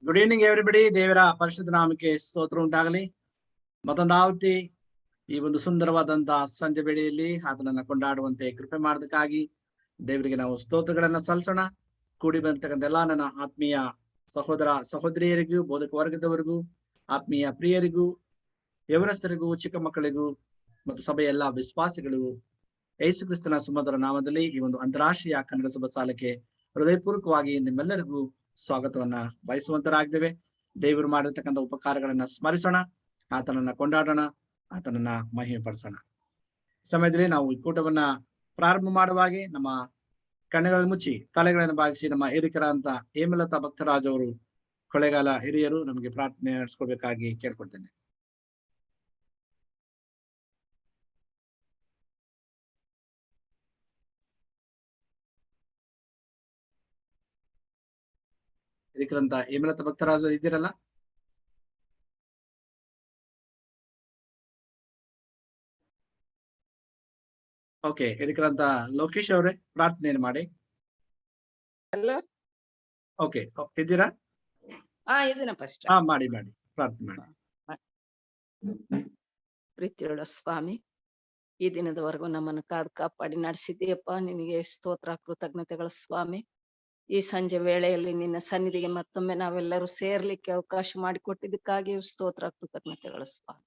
Good evening everybody. ದೇವರ ಪರಿಶುದ್ಧ ನಾಮಕ್ಕೆ ಸ್ತೋತ್ರ ಉಂಟಾಗಲಿ. ಮತ್ತೊಂದಾವತಿ ಈ ಒಂದು ಸುಂದರವಾದಂತಹ ಸಂಜೆ ವೇಳೆಯಲ್ಲಿ ಆತನನ್ನ ಕೊಂಡಾಡುವಂತೆ ಕೃಪೆ ಮಾಡೋದಕ್ಕಾಗಿ ದೇವರಿಗೆ ನಾವು ಸ್ತೋತ್ರಗಳನ್ನ ಸಲ್ಲಿಸೋಣ. ಕೂಡಿ ಬಂತಕ್ಕಂಥ ಎಲ್ಲ ನನ್ನ ಆತ್ಮೀಯ ಸಹೋದರ ಸಹೋದರಿಯರಿಗೂ, ಬೋಧಕ ವರ್ಗದವರಿಗೂ, ಆತ್ಮೀಯ ಪ್ರಿಯರಿಗೂ, ಯವನಸ್ಥರಿಗೂ, ಚಿಕ್ಕ ಮಕ್ಕಳಿಗೂ ಮತ್ತು ಸಭೆಯ ಎಲ್ಲ ವಿಶ್ವಾಸಿಗಳಿಗೂ ಯೇಸು ಕ್ರಿಸ್ತನ ಸುಮಧುರ ನಾಮದಲ್ಲಿ ಈ ಒಂದು ಅಂತಾರಾಷ್ಟ್ರೀಯ ಕನ್ನಡ ಸಭಾ ಸಾಲಕ್ಕೆ ಹೃದಯಪೂರ್ವಕವಾಗಿ ನಿಮ್ಮೆಲ್ಲರಿಗೂ ಸ್ವಾಗತವನ್ನ ಬಯಸುವಂತರಾಗಿದ್ದೇವೆ. ದೇವರು ಮಾಡಿರ್ತಕ್ಕಂಥ ಉಪಕಾರಗಳನ್ನ ಸ್ಮರಿಸೋಣ, ಆತನನ್ನ ಕೊಂಡಾಡೋಣ, ಆತನನ್ನ ಮಹಿಮೆ ಪಡಿಸೋಣ. ಸಮಯದಲ್ಲಿ ನಾವು ಈ ಕೂಟವನ್ನ ಪ್ರಾರಂಭ ಮಾಡುವಾಗೆ ನಮ್ಮ ಕಣ್ಣುಗಳನ್ನು ಮುಚ್ಚಿ ತಲೆಗಳನ್ನು ಭಾಗಿಸಿ ನಮ್ಮ ಹಿರಿಕರಾದಂತ ಹೇಮಲತಾ ಭಕ್ತರಾಜ್ ಅವರು, ಕೊಳ್ಳೇಗಾಲ ಹಿರಿಯರು, ನಮಗೆ ಪ್ರಾರ್ಥನೆ ನಡೆಸ್ಕೊಳ್ಬೇಕಾಗಿ ಕೇಳ್ಕೊಳ್ತೇನೆ. ಹಿರಿಕರಂತ ಹೇಮಲತಾ ಭಕ್ತರಾಜು ಇದ್ದೀರಲ್ಲ? ಓಕೆ, ಹಿರಿಕರಂತ ಲೋಕೇಶ್ ಅವರೇ ಪ್ರಾರ್ಥನೆ ಮಾಡಿ. ಓಕೆ, ಇದ್ದೀರಾ? ಮಾಡಿ ಪ್ರಾರ್ಥನೆ ಮಾಡಿ. ಪ್ರೀತಿಯುಳ್ಳ ಸ್ವಾಮಿ, ಈ ದಿನದವರೆಗೂ ನಮ್ಮನ್ನು ಕಾಪಾಡಿ ನಡೆಸಿದ್ದೀಯಪ್ಪ. ನಿನಗೆ ಸ್ತೋತ್ರ, ಕೃತಜ್ಞತೆಗಳ ಸ್ವಾಮಿ. ಈ ಸಂಜೆ ವೇಳೆಯಲ್ಲಿ ನಿನ್ನ ಸನ್ನಿಧಿಗೆ ಮತ್ತೊಮ್ಮೆ ನಾವೆಲ್ಲರೂ ಸೇರ್ಲಿಕ್ಕೆ ಅವಕಾಶ ಮಾಡಿಕೊಟ್ಟಿದ್ದಕ್ಕಾಗಿಯೂ ಸ್ತೋತ್ರ, ಕೃತಜ್ಞತೆಗಳು ಸ್ವಾಮಿ.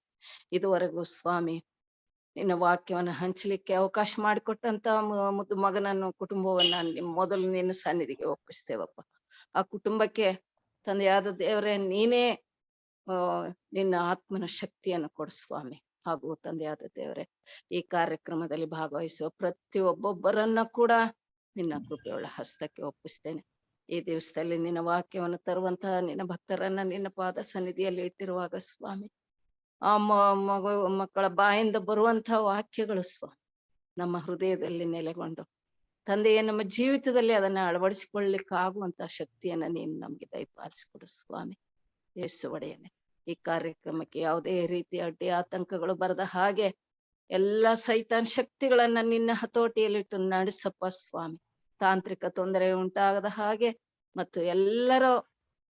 ಇದುವರೆಗೂ ಸ್ವಾಮಿ ನಿನ್ನ ವಾಕ್ಯವನ್ನು ಹಂಚಲಿಕ್ಕೆ ಅವಕಾಶ ಮಾಡಿಕೊಟ್ಟಂತ ಮುದ್ದು ಮಗನನ್ನು, ಕುಟುಂಬವನ್ನ ಮೊದಲು ನಿನ್ನ ಸನ್ನಿಧಿಗೆ ಒಪ್ಪಿಸ್ತೇವಪ್ಪ. ಆ ಕುಟುಂಬಕ್ಕೆ ತಂದೆಯಾದ ದೇವರೇ ನೀನೇ ನಿನ್ನ ಆತ್ಮನ ಶಕ್ತಿಯನ್ನು ಕೊಡು ಸ್ವಾಮಿ. ಹಾಗೂ ತಂದೆಯಾದ ದೇವರೇ, ಈ ಕಾರ್ಯಕ್ರಮದಲ್ಲಿ ಭಾಗವಹಿಸುವ ಪ್ರತಿಯೊಬ್ಬೊಬ್ಬರನ್ನ ಕೂಡ ನಿನ್ನ ಕೃಪೆಯುಳ್ಳ ಹಸ್ತಕ್ಕೆ ಒಪ್ಪಿಸ್ತೇನೆ. ಈ ದಿವಸದಲ್ಲಿ ನಿನ್ನ ವಾಕ್ಯವನ್ನು ತರುವಂತಹ ನಿನ್ನ ಭಕ್ತರನ್ನ ನಿನ್ನ ಪಾದ ಸನ್ನಿಧಿಯಲ್ಲಿ ಇಟ್ಟಿರುವಾಗ ಸ್ವಾಮಿ, ಆ ಮಕ್ಕಳ ಬಾಯಿಂದ ಬರುವಂತಹ ವಾಕ್ಯಗಳು ಸ್ವಾಮಿ ನಮ್ಮ ಹೃದಯದಲ್ಲಿ ನೆಲೆಗೊಂಡು ತಂದೆಯೇ ನಮ್ಮ ಜೀವಿತದಲ್ಲಿ ಅದನ್ನ ಅಳವಡಿಸಿಕೊಳ್ಳಲಿಕ್ಕೆ ಆಗುವಂತಹ ಶಕ್ತಿಯನ್ನ ನೀನು ನಮ್ಗೆ ದಯಪಾಲಿಸಿಕೊಡು ಸ್ವಾಮಿ. ಯೇಸು ಒಡೆಯನೆ, ಈ ಕಾರ್ಯಕ್ರಮಕ್ಕೆ ಯಾವುದೇ ರೀತಿಯ ಅಡ್ಡಿ ಆತಂಕಗಳು ಬರದ ಹಾಗೆ ಎಲ್ಲಾ ಸೈತಾನ್ ಶಕ್ತಿಗಳನ್ನ ನಿನ್ನ ಹತೋಟಿಯಲ್ಲಿಟ್ಟು ನಡೆಸಪ್ಪ ಸ್ವಾಮಿ. ತಾಂತ್ರಿಕ ತೊಂದರೆ ಉಂಟಾಗದ ಹಾಗೆ ಮತ್ತು ಎಲ್ಲರ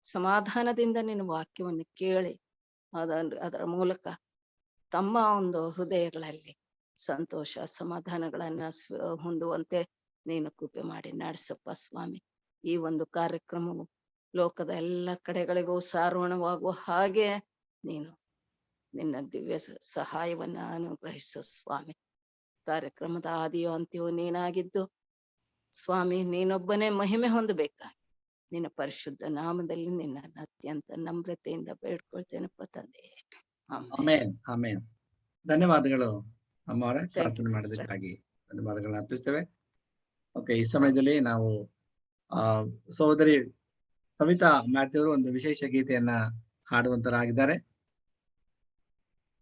ಸಮಾಧಾನದಿಂದ ನಿನ್ನ ವಾಕ್ಯವನ್ನು ಕೇಳಿ ಅದರ ಮೂಲಕ ತಮ್ಮ ಒಂದು ಹೃದಯಗಳಲ್ಲಿ ಸಂತೋಷ ಸಮಾಧಾನಗಳನ್ನ ಹೊಂದುವಂತೆ ನೀನು ಕೃಪೆ ಮಾಡಿ ನಡೆಸಪ್ಪ ಸ್ವಾಮಿ. ಈ ಒಂದು ಕಾರ್ಯಕ್ರಮವು ಲೋಕದ ಎಲ್ಲ ಕಡೆಗಳಿಗೂ ಸಾರೋಣವಾಗುವ ಹಾಗೆ ನೀನು ನಿನ್ನ ದಿವ್ಯ ಸಹಾಯವನ್ನ ಅನುಗ್ರಹಿಸು ಸ್ವಾಮಿ. ಕಾರ್ಯಕ್ರಮದ ಆದಿಯೋ ಅಂತ್ಯವೋ ನೀನಾಗಿದ್ದು ಸ್ವಾಮಿ, ನೀನೊಬ್ಬನೇ ಮಹಿಮೆ ಹೊಂದಬೇಕಾಗಿ ನಿನ್ನ ಪರಿಶುದ್ಧ ನಾಮದಲ್ಲಿ ನಿನ್ನ ಅತ್ಯಂತ ನಮ್ರತೆಯಿಂದ ಬೇಡ್ಕೊಳ್ತೇನಪ್ಪ ತಂದೆ. ಆಮೇನ್, ಆಮೇನ್. ಧನ್ಯವಾದಗಳು ಅಮ್ಮವರೇ, ಪ್ರಾರ್ಥನೆ ಮಾಡೋದಕ್ಕಾಗಿ ಧನ್ಯವಾದಗಳನ್ನ ಅರ್ಪಿಸ್ತೇವೆ. ಓಕೆ, ಈ ಸಮಯದಲ್ಲಿ ನಾವು ಸಹೋದರಿ ಸವಿತಾ ಮ್ಯಾಥ್ಯೂ ಅವರು ಒಂದು ವಿಶೇಷ ಗೀತೆಯನ್ನ ಹಾಡುವಂತರಾಗಿದ್ದಾರೆ.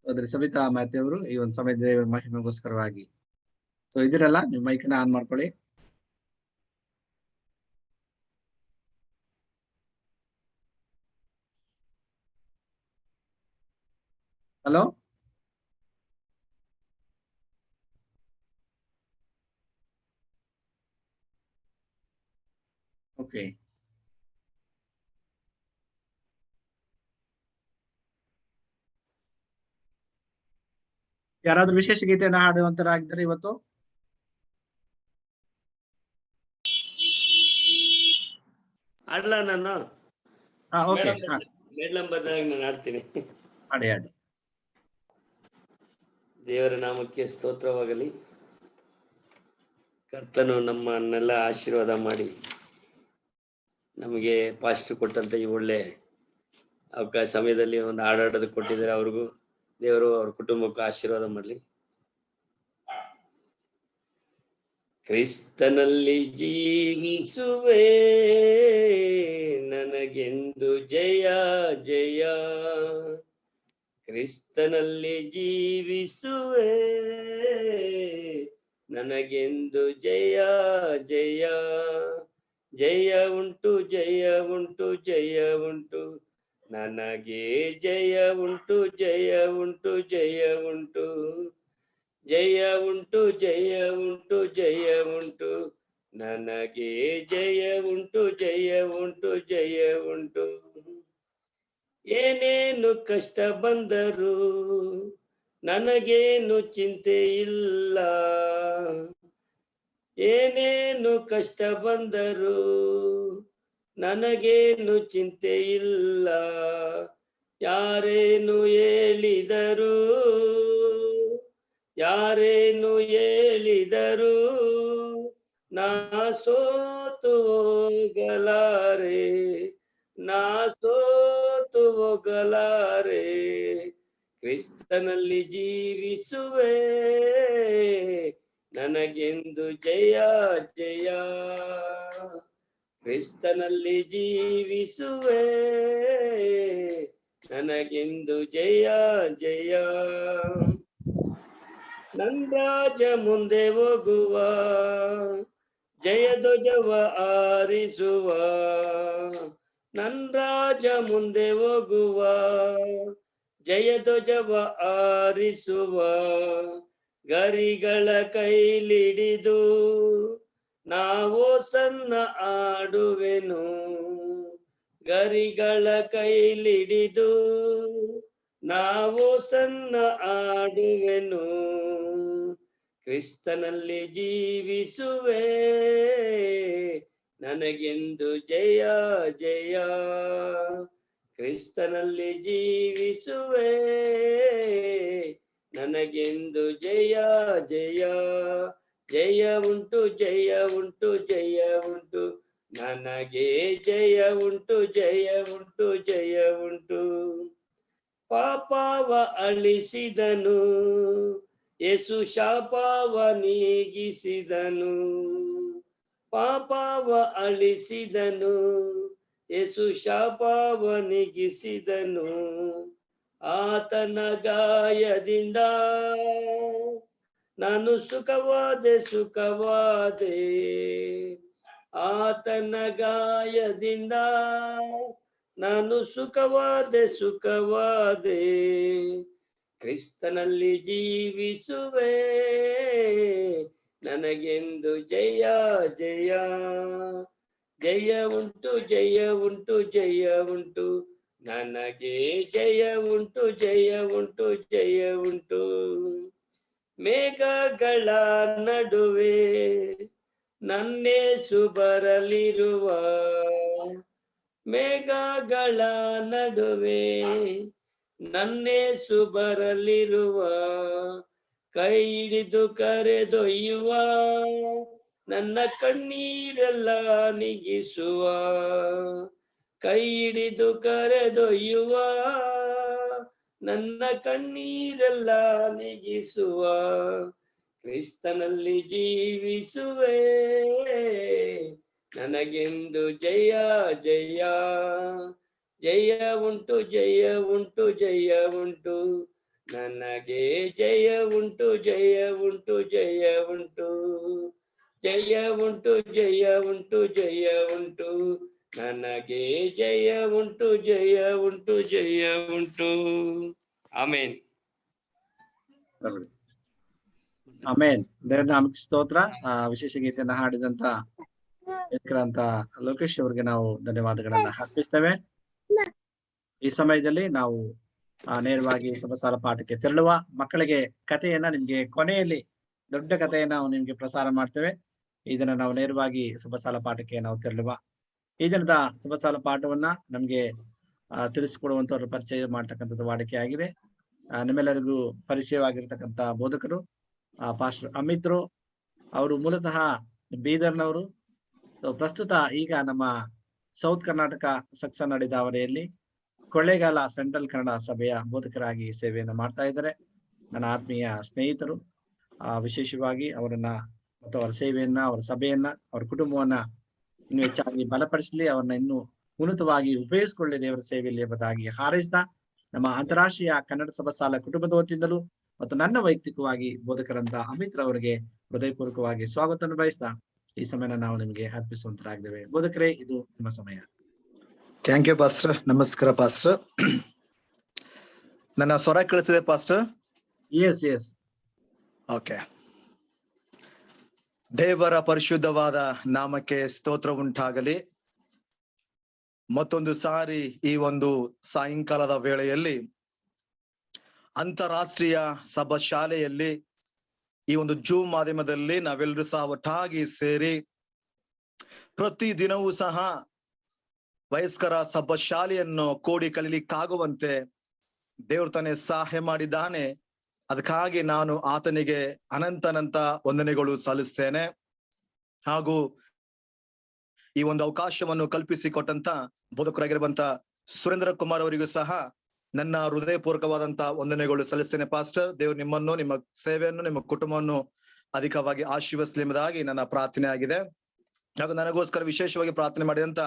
ಸಹೋದರಿ ಸವಿತಾ ಮ್ಯಾಥ್ಯೂ ಅವರು ಈ ಒಂದು ಸಮಯದ ಮಹಿಮೆಗೋಸ್ಕರವಾಗಿ ಇದಿರಲ್ಲ, ನೀವು ಮೈಕನ್ನ ಆನ್ ಮಾಡ್ಕೊಳ್ಳಿ. Hello, okay. ಯಾರಾದ್ರೂ ವಿಶೇಷ ಗೀತೆಯನ್ನ ಹಾಡುವಂತರಾಗಿದ್ದಾರೆ ಇವತ್ತು? ಆಡ್ಲಾ ನಾನು? ಓಕೆ, ಮೇಡಮ್ ಬಂದಾಗ ನಾನು ಆಡ್ತೀನಿ. ಹಾಡಿ ಹಾಡಿ. ದೇವರ ನಾಮಕ್ಕೆ ಸ್ತೋತ್ರವಾಗಲಿ. ಕರ್ತನು ನಮ್ಮನ್ನೆಲ್ಲ ಆಶೀರ್ವಾದ ಮಾಡಿ ನಮಗೆ ಪಾಸ್ಟರ್ ಕೊಟ್ಟಂತ ಈ ಒಳ್ಳೆ ಅವಕಾಶ ಸಮಯದಲ್ಲಿ ಒಂದು ಹಾಡಾಡೋದಕ್ಕೆ ಕೊಟ್ಟಿದ್ದಾರೆ. ಅವ್ರಿಗೂ ದೇವರು ಅವ್ರ ಕುಟುಂಬಕ್ಕೂ ಆಶೀರ್ವಾದ ಮಾಡಲಿ. ಕ್ರಿಸ್ತನಲ್ಲಿ ಜೀವಿಸುವೆ, ನನಗೆಂದು ಜಯ ಜಯ. ಕ್ರಿಸ್ತನಲ್ಲಿ ಜೀವಿಸುವೆ, ನನಗೆಂದು ಜಯ ಜಯ. ಜಯ ಉಂಟು, ಜಯ ಉಂಟು, ಜಯ ಉಂಟು, ನನಗೆ ಜಯ ಉಂಟು, ಜಯ ಉಂಟು, ಜಯ ಉಂಟು. ಜಯ ಉಂಟು, ಜಯ ಉಂಟು, ಜಯ ಉಂಟು, ನನಗೆ ಜಯ ಉಂಟು, ಜಯ ಉಂಟು, ಜಯ ಉಂಟು. ಏನೇನು ಕಷ್ಟ ಬಂದರು ನನಗೇನು ಚಿಂತೆ ಇಲ್ಲ. ಏನೇನು ಕಷ್ಟ ಬಂದರು ನನಗೇನು ಚಿಂತೆ ಇಲ್ಲ. ಯಾರೇನು ಹೇಳಿದರು ಯಾರೇನು ಹೇಳಿದರು ನಾ ಸೋತು ಹೋಗಲಾರೆ, ನಾ ಸೋತು ಹೋಗಲಾರೆ. ಕ್ರಿಸ್ತನಲ್ಲಿ ಜೀವಿಸುವೆ, ನನಗೆಂದು ಜಯ ಜಯ. ಕ್ರಿಸ್ತನಲ್ಲಿ ಜೀವಿಸುವೆ, ನನಗೆಂದು ಜಯ ಜಯ. ನನ್ನ ರಾಜ ಮುಂದೆ ಹೋಗುವ, ಜಯ ಧ್ವಜವ ಆರಿಸುವ. ನನ್ನ ರಾಜ ಮುಂದೆ ಹೋಗುವ, ಜಯ ಧ್ವಜವ ಆರಿಸುವ. ಗರಿಗಳ ಕೈಲಿಡಿದು ನಾವು ಸಣ್ಣ ಆಡುವೆನು. ಗರಿಗಳ ಕೈಲಿಡಿದು ನಾವು ಸಣ್ಣ ಆಡುವೆನು. ಕ್ರಿಸ್ತನಲ್ಲಿ ಜೀವಿಸುವೆ, ನನಗೆಂದು ಜಯ ಜಯ. ಕ್ರಿಸ್ತನಲ್ಲಿ ಜೀವಿಸುವೆ, ನನಗೆಂದು ಜಯ ಜಯ. ಜಯ ಉಂಟು ಜಯ ಉಂಟು ಜಯ ಉಂಟು, ನನಗೆ ಜಯ ಉಂಟು ಜಯ ಉಂಟು ಜಯ ಉಂಟು. ಪಾಪವ ಅಳಿಸಿದನು ಯೇಸು, ಶಾಪವ ನೀಗಿಸಿದನು. ಪಾಪವ ಅಳಿಸಿದನು ಯೇಸು, ಶಾಪವ ನೀಗಿಸಿದನು. ಆತನ ಗಾಯದಿಂದ ನಾನು ಸುಖವಾದೆ ಸುಖವಾದೆ. ಆತನ ಗಾಯದಿಂದ ನಾನು ಸುಖವಾದೆ ಸುಖವಾದೆ. ಕ್ರಿಸ್ತನಲ್ಲಿ ಜೀವಿಸುವೆ, ನನಗೆಂದು ಜಯ ಜಯ. ಜಯ ಉಂಟು ಜಯ ಉಂಟು ಜಯ ಉಂಟು, ನನಗೆ ಜಯ ಉಂಟು ಜಯ ಉಂಟು ಜಯ ಉಂಟು. ಮೇಘಗಳ ನಡುವೆ ನನ್ನೇಸು ಬರಲಿರುವ, ಮೇಘಗಳ ನಡುವೆ ನನ್ನೇಸು ಬರಲಿರುವ. ಕೈ ಹಿಡಿದು ಕರೆದೊಯ್ಯುವ, ನನ್ನ ಕಣ್ಣೀರೆಲ್ಲ ನೀಗಿಸುವ. ಕೈ ಹಿಡಿದು ಕರೆದೊಯ್ಯುವ, ನನ್ನ ಕಣ್ಣೀರೆಲ್ಲ ನೀಗಿಸುವ. ಕ್ರಿಸ್ತನಲ್ಲಿ ಜೀವಿಸುವೆ, ನನಗೆಂದು ಜಯ ಜಯ. ಜಯ ಉಂಟು ಜಯ ಉಂಟು ಜಯ ಉಂಟು, ನನಗೆ ಜಯ ಉಂಟು ಜಯ ಉಂಟು ಜಯ ಉಂಟು. ಜಯ ಉಂಟು ಜಯ ಉಂಟು ಜಯ ಉಂಟು, ನನಗೆ ಜಯ ಉಂಟು ಜಯ ಉಂಟು ಜಯ ಉಂಟು. ಆಮೇನ್ ಆಮೇನ್. ದೇವರ ನಾಮಕ್ಕೆ ಸ್ತೋತ್ರ. ವಿಶೇಷ ಗೀತೆಯನ್ನ ಹಾಡಿದಂತ ಲೋಕೇಶ್ ಅವರಿಗೆ ನಾವು ಧನ್ಯವಾದಗಳನ್ನ ಅರ್ಪಿಸ್ತೇವೆ. ಈ ಸಮಯದಲ್ಲಿ ನಾವು ನೇರವಾಗಿ ಸಭಸಾಲ ಪಾಠಕ್ಕೆ ತೆರಳುವ. ಮಕ್ಕಳಿಗೆ ಕಥೆಯನ್ನ ನಿಮ್ಗೆ ಕೊನೆಯಲ್ಲಿ ದೊಡ್ಡ ಕಥೆಯನ್ನ ನಾವು ನಿಮ್ಗೆ ಪ್ರಸಾರ ಮಾಡ್ತೇವೆ. ಇದನ್ನ ನಾವು ನೇರವಾಗಿ ಸಭಸಾಲ ಪಾಠಕ್ಕೆ ನಾವು ತೆರಳುವ. ಈ ದಿನದ ಸಭಸಾಲ ಪಾಠವನ್ನ ನಮ್ಗೆ ತಿಳಿಸಿಕೊಡುವಂತವ್ರ ಪರಿಚಯ ಮಾಡ್ತಕ್ಕಂಥದ್ದು ವಾಡಿಕೆ ಆಗಿದೆ. ನಿಮ್ಮೆಲ್ಲರಿಗೂ ಪರಿಚಯವಾಗಿರ್ತಕ್ಕಂಥ ಬೋಧಕರು ಪಾಸ್ಟರ್ ಅಮಿತ್ರು. ಅವರು ಮೂಲತಃ ಬೀದರ್ನವರು. ಪ್ರಸ್ತುತ ಈಗ ನಮ್ಮ ಸೌತ್ ಕರ್ನಾಟಕ ಸಕ್ಸನ್ ನಡೆದಾವರಿಯಲ್ಲಿ ಕೊಳ್ಳೇಗಾಲ ಸೆಂಟ್ರಲ್ ಕನ್ನಡ ಸಭೆಯ ಬೋಧಕರಾಗಿ ಸೇವೆಯನ್ನು ಮಾಡ್ತಾ ಇದ್ದಾರೆ. ನನ್ನ ಆತ್ಮೀಯ ಸ್ನೇಹಿತರು. ವಿಶೇಷವಾಗಿ ಅವರನ್ನ ಮತ್ತು ಅವರ ಸೇವೆಯನ್ನ, ಅವರ ಸಭೆಯನ್ನ, ಅವರ ಕುಟುಂಬವನ್ನ ಇನ್ನು ಹೆಚ್ಚಾಗಿ ಬಲಪಡಿಸಲಿ, ಅವರನ್ನ ಇನ್ನೂ ಉನ್ನತವಾಗಿ ಉಪಯೋಗಿಸಿಕೊಳ್ಳಿ ದೇವರ ಸೇವೆಯಲ್ಲಿ ಎಂಬುದಾಗಿ ಹಾರೈಸಿದ ನಮ್ಮ ಅಂತಾರಾಷ್ಟ್ರೀಯ ಕನ್ನಡ ಸಭಸಾಲ ಕುಟುಂಬದ ವತಿಯಿಂದಲೂ ಮತ್ತು ನನ್ನ ವೈಯಕ್ತಿಕವಾಗಿ ಬೋಧಕರಂತ ಅಮಿತ್ ಅವರಿಗೆ ಹೃದಯಪೂರ್ವಕವಾಗಿ ಸ್ವಾಗತವನ್ನು ಬಯಸ್ತಾ ಈ ಸಮಯನ ನಾವು ನಿಮಗೆ ಅರ್ಪಿಸುವಂತರಾಗಿದ್ದೇವೆ. ಬೋಧಕರೇ, ಇದು ನಿಮ್ಮ ಸಮಯ. Thank you pastor. ನಮಸ್ಕಾರ ಪಾಸ್ಟರ್. ನನ್ನ ಸ್ವರ ಕೇಳಿಸಿದೆ ಪಾಸ್ಟರ್? Yes yes. ಓಕೆ. ದೇವರ ಪರಿಶುದ್ಧವಾದ ನಾಮಕ್ಕೆ ಸ್ತೋತ್ರ ಉಂಟಾಗಲಿ. ಮತ್ತೊಂದು ಸಾರಿ ಈ ಒಂದು ಸಾಯಂಕಾಲದ ವೇಳೆಯಲ್ಲಿ ಅಂತಾರಾಷ್ಟ್ರೀಯ ಸಭಾ ಶಾಲೆಯಲ್ಲಿ ಈ ಒಂದು ಜೂಮ್ ಮಾಧ್ಯಮದಲ್ಲಿ ನಾವೆಲ್ಲರೂ ಸಹ ಒಟ್ಟಾಗಿ ಸೇರಿ ಪ್ರತಿ ದಿನವೂ ಸಹ ವಯಸ್ಕರ ಸಭಾ ಶಾಲೆಯನ್ನು ಕೂಡಿ ಕಲೀಲಿಕ್ಕಾಗುವಂತೆ ದೇವರು ತಾನೇ ಸಹಾಯ ಮಾಡಿದ್ದಾನೆ. ಅದಕ್ಕಾಗಿ ನಾನು ಆತನಿಗೆ ಅನಂತ ವಂದನೆಗಳು ಸಲ್ಲಿಸ್ತೇನೆ. ಹಾಗೂ ಈ ಒಂದು ಅವಕಾಶವನ್ನು ಕಲ್ಪಿಸಿಕೊಟ್ಟಂತ ಬೋಧಕರಾಗಿರುವಂತ ಸುರೇಂದ್ರ ಕುಮಾರ್ ಅವರಿಗೂ ಸಹ ನನ್ನ ಹೃದಯಪೂರ್ವಕವಾದಂತ ವಂದನೆಗಳು ಸಲ್ಲಿಸ್ತೇನೆ. ಪಾಸ್ಟರ್, ದೇವರು ನಿಮ್ಮನ್ನು, ನಿಮ್ಮ ಸೇವೆಯನ್ನು, ನಿಮ್ಮ ಕುಟುಂಬವನ್ನು ಅಧಿಕವಾಗಿ ಆಶೀರ್ವದಿಸಲಿ ಎಂಬುದಾಗಿ ನನ್ನ ಪ್ರಾರ್ಥನೆ ಆಗಿದೆ. ಹಾಗೂ ನನಗೋಸ್ಕರ ವಿಶೇಷವಾಗಿ ಪ್ರಾರ್ಥನೆ ಮಾಡಿದಂತ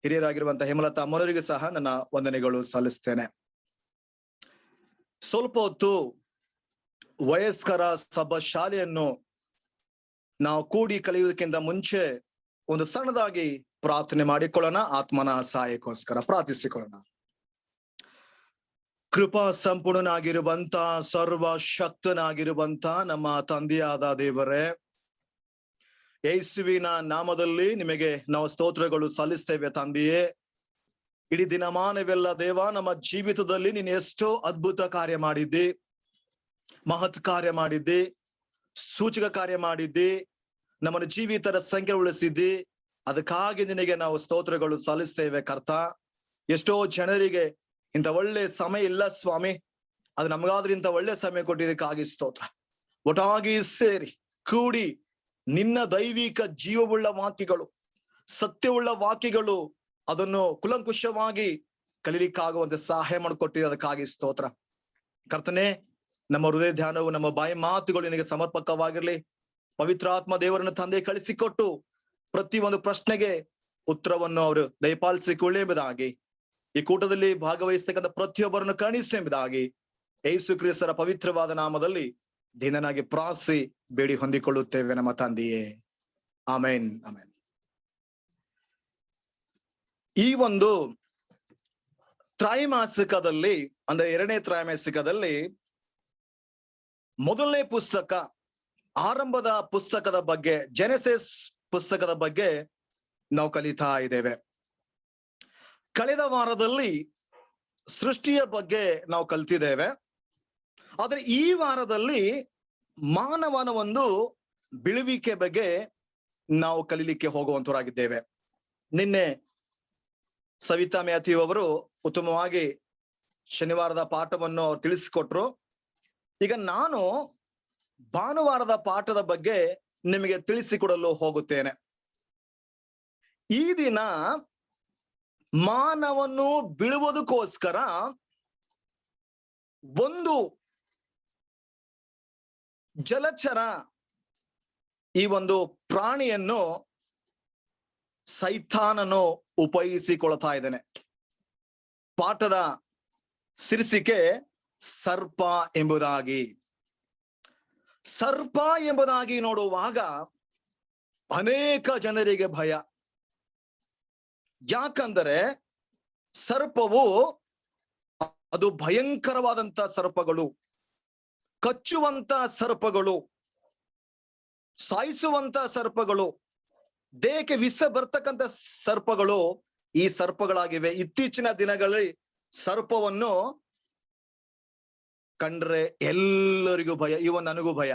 ಹಿರಿಯರಾಗಿರುವಂತ ಹೇಮಲತಾ ಅಮ್ಮನವರಿಗೂ ಸಹ ನನ್ನ ವಂದನೆಗಳು ಸಲ್ಲಿಸ್ತೇನೆ. ಸ್ವಲ್ಪ ಹೊತ್ತು ವಯಸ್ಕರ ಸಭಾ ಶಾಲೆಯನ್ನು ನಾವು ಕೂಡಿ ಕಲಿಯುವುದಕ್ಕಿಂತ ಮುಂಚೆ ಒಂದು ಸಣ್ಣದಾಗಿ ಪ್ರಾರ್ಥನೆ ಮಾಡಿಕೊಳ್ಳೋಣ. ಆತ್ಮನ ಸಹಾಯಕ್ಕೋಸ್ಕರ ಪ್ರಾರ್ಥಿಸಿಕೊಳ್ಳೋಣ. ಕೃಪಾ ಸಂಪೂರ್ಣನಾಗಿರುವಂತ ಸರ್ವಶಕ್ತನಾಗಿರುವಂತ ನಮ್ಮ ತಂದೆಯಾದ ದೇವರೇ, ಯೇಸುವಿನ ನಾಮದಲ್ಲಿ ನಿಮಗೆ ನಾವು ಸ್ತೋತ್ರಗಳು ಸಲ್ಲಿಸ್ತೇವೆ ತಂದೆಯೇ. ಇಡೀ ದಿನಮಾನವೆಲ್ಲ ದೇವ, ನಮ್ಮ ಜೀವಿತದಲ್ಲಿ ನೀನು ಎಷ್ಟೋ ಅದ್ಭುತ ಕಾರ್ಯ ಮಾಡಿದ್ದಿ, ಮಹತ್ ಕಾರ್ಯ ಮಾಡಿದ್ದಿ, ಸೂಚಕ ಕಾರ್ಯ ಮಾಡಿದ್ದಿ, ನಮ್ಮನ್ನು ಜೀವಿತರ ಸಂಖ್ಯೆ ಉಳಿಸಿದ್ದಿ. ಅದಕ್ಕಾಗಿ ನಿನಗೆ ನಾವು ಸ್ತೋತ್ರಗಳು ಸಲ್ಲಿಸ್ತೇವೆ ಕರ್ತ. ಎಷ್ಟೋ ಜನರಿಗೆ ಇಂಥ ಒಳ್ಳೆ ಸಮಯ ಇಲ್ಲ ಸ್ವಾಮಿ, ಅದು ನಮಗಾದ್ರೂ ಇಂಥ ಒಳ್ಳೆ ಸಮಯ ಕೊಟ್ಟಿದ್ದಕ್ಕಾಗಿ ಸ್ತೋತ್ರ. ಒಟ್ಟಾಗಿ ಸೇರಿ ಕೂಡಿ ನಿನ್ನ ದೈವಿಕ ಜೀವವುಳ್ಳ ವಾಕ್ಯಗಳು, ಸತ್ಯವುಳ್ಳ ವಾಕ್ಯಗಳು, ಅದನ್ನು ಕುಲಂಕುಷವಾಗಿ ಕಲೀಲಿಕ್ಕಾಗುವಂತೆ ಸಹಾಯ ಮಾಡಿಕೊಟ್ಟಿದೆ. ಅದಕ್ಕಾಗಿ ಸ್ತೋತ್ರ ಕರ್ತನೆ. ನಮ್ಮ ಹೃದಯ ಧ್ಯಾನವು, ನಮ್ಮ ಬಾಯಿ ಮಾತುಗಳು ನಿನಗೆ ಸಮರ್ಪಕವಾಗಿರ್ಲಿ. ಪವಿತ್ರಾತ್ಮ ದೇವರನ್ನು ತಂದೆ ಕಳಿಸಿಕೊಟ್ಟು ಪ್ರತಿ ಒಂದು ಪ್ರಶ್ನೆಗೆ ಉತ್ತರವನ್ನು ಅವರು ದಯಪಾಲಿಸಿಕೊಳ್ಳಿ ಎಂಬುದಾಗಿ, ಈ ಕೂಟದಲ್ಲಿ ಭಾಗವಹಿಸತಕ್ಕಂಥ ಪ್ರತಿಯೊಬ್ಬರನ್ನು ಕರುಣಿಸಿ ಎಂಬುದಾಗಿ ಯೇಸು ಕ್ರಿಸ್ತರ ಪವಿತ್ರವಾದ ನಾಮದಲ್ಲಿ ದೀನನಾಗಿ ಪ್ರಾರ್ಥಿಸಿ ಬೇಡಿ ಹೊಂದಿಕೊಳ್ಳುತ್ತೇವೆ ನಮ್ಮ ತಂದೆಯೇ. ಆಮೇನ್, ಆಮೇನ್. ಈ ಒಂದು ತ್ರೈಮಾಸಿಕದಲ್ಲಿ, ಅಂದ್ರೆ 2ನೇ ತ್ರೈಮಾಸಿಕದಲ್ಲಿ ಮೊದಲನೇ ಪುಸ್ತಕ, ಆರಂಭದ ಪುಸ್ತಕದ ಬಗ್ಗೆ, ಜೆನೆಸಿಸ್ ಪುಸ್ತಕದ ಬಗ್ಗೆ ನಾವು ಕಲಿತಾ ಇದ್ದೇವೆ. ಕಳೆದ ವಾರದಲ್ಲಿ ಸೃಷ್ಟಿಯ ಬಗ್ಗೆ ನಾವು ಕಲ್ತಿದ್ದೇವೆ. ಆದ್ರೆ ಈ ವಾರದಲ್ಲಿ ಮಾನವನ ಒಂದು ಬಿಳುವಿಕೆ ಬಗ್ಗೆ ನಾವು ಕಲೀಲಿಕ್ಕೆ ಹೋಗುವಂತರಾಗಿದ್ದೇವೆ. ನಿನ್ನೆ ಸವಿತಾ ಮ್ಯಾಥ್ಯೂ ಅವರು ಉತ್ತಮವಾಗಿ ಶನಿವಾರದ ಪಾಠವನ್ನು ಅವ್ರು ತಿಳಿಸಿಕೊಟ್ರು. ಈಗ ನಾನು ಭಾನುವಾರದ ಪಾಠದ ಬಗ್ಗೆ ನಿಮಗೆ ತಿಳಿಸಿಕೊಡಲು ಹೋಗುತ್ತೇನೆ. ಈ ದಿನ ಮಾನವನು ಬೀಳುವುದಕ್ಕೋಸ್ಕರ ಒಂದು ಜಲಚರ, ಈ ಒಂದು ಪ್ರಾಣಿಯನ್ನು ಸೈತಾನನು ಉಪಯೋಗಿಸಿಕೊಳ್ತಾ ಇದ್ದಾನೆ. ಪಾಠದ ಶೀರ್ಷಿಕೆ ಸರ್ಪ ಎಂಬುದಾಗಿ. ಸರ್ಪ ಎಂಬುದಾಗಿ ನೋಡುವಾಗ ಅನೇಕ ಜನರಿಗೆ ಭಯ. ಯಾಕಂದರೆ ಸರ್ಪವು ಅದು ಭಯಂಕರವಾದಂತ ಸರ್ಪಗಳು, ಕಚ್ಚುವಂತ ಸರ್ಪಗಳು, ಸಾಯಿಸುವಂತ ಸರ್ಪಗಳು, ದೇಹಕ್ಕೆ ವಿಷ ಬರ್ತಕ್ಕಂಥ ಸರ್ಪಗಳು ಈ ಸರ್ಪಗಳಾಗಿವೆ. ಇತ್ತೀಚಿನ ದಿನಗಳಲ್ಲಿ ಸರ್ಪವನ್ನು ಕಂಡ್ರೆ ಎಲ್ಲರಿಗೂ ಭಯ, ಇವನ್ ನನಗೂ ಭಯ.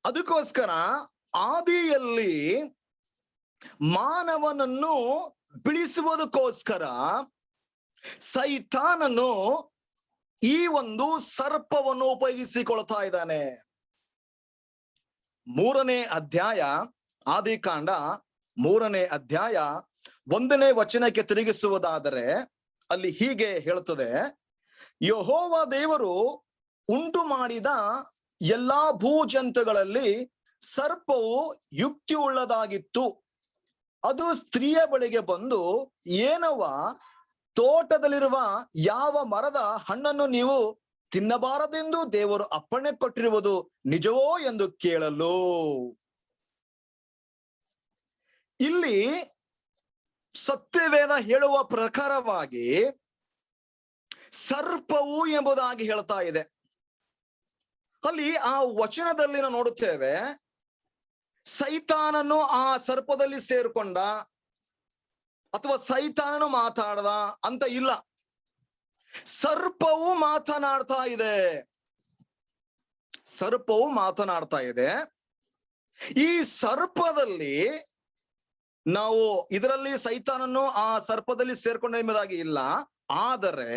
ಅದಕ್ಕೋಸ್ಕರ ಆದಿಯಲ್ಲಿ ಮಾನವನನ್ನು ಬಿಡಿಸುವುದಕ್ಕೋಸ್ಕರ ಸೈತಾನನು ಈ ಒಂದು ಸರ್ಪವನ್ನು ಉಪಯೋಗಿಸಿಕೊಳ್ತಾ ಇದ್ದಾನೆ. 3ನೇ ಅಧ್ಯಾಯ, ಆದಿಕಾಂಡ 3ನೇ ಅಧ್ಯಾಯ 1ನೇ ವಚನಕ್ಕೆ ತಿರುಗಿಸುವುದಾದರೆ ಅಲ್ಲಿ ಹೀಗೆ ಹೇಳುತ್ತದೆ, ಯೆಹೋವ ದೇವರು ಉಂಟು ಮಾಡಿದ ಎಲ್ಲಾ ಭೂಜಂತುಗಳಲ್ಲಿ ಸರ್ಪವು ಯುಕ್ತಿಯುಳ್ಳದಾಗಿತ್ತು. ಅದು ಸ್ತ್ರೀಯ ಬಳಿಗೆ ಬಂದು, ಏನವ್ವ, ತೋಟದಲ್ಲಿರುವ ಯಾವ ಮರದ ಹಣ್ಣನ್ನು ನೀವು ತಿನ್ನಬಾರದೆಂದು ದೇವರು ಅಪ್ಪಣೆ ಕೊಟ್ಟಿರುವುದು ನಿಜವೋ ಎಂದು ಕೇಳಲು. ಇಲ್ಲಿ ಸತ್ಯವೇದ ಹೇಳುವ ಪ್ರಕಾರವಾಗಿ ಸರ್ಪವು ಎಂಬುದಾಗಿ ಹೇಳ್ತಾ ಇದೆ. ಅಲ್ಲಿ ಆ ವಚನದಲ್ಲಿ ನಾವು ನೋಡುತ್ತೇವೆ, ಸೈತಾನನು ಆ ಸರ್ಪದಲ್ಲಿ ಸೇರ್ಕೊಂಡ, ಅಥವಾ ಸೈತಾನನು ಮಾತಾಡ್ದ ಅಂತ ಇಲ್ಲ. ಸರ್ಪವು ಮಾತನಾಡ್ತಾ ಇದೆ. ಸರ್ಪವು ಮಾತನಾಡ್ತಾ ಇದೆ. ಈ ಸರ್ಪದಲ್ಲಿ ನಾವು ಇದರಲ್ಲಿ ಸೈತಾನನ್ನು ಆ ಸರ್ಪದಲ್ಲಿ ಸೇರ್ಕೊಂಡ ಎಂಬುದಾಗಿ ಇಲ್ಲ. ಆದರೆ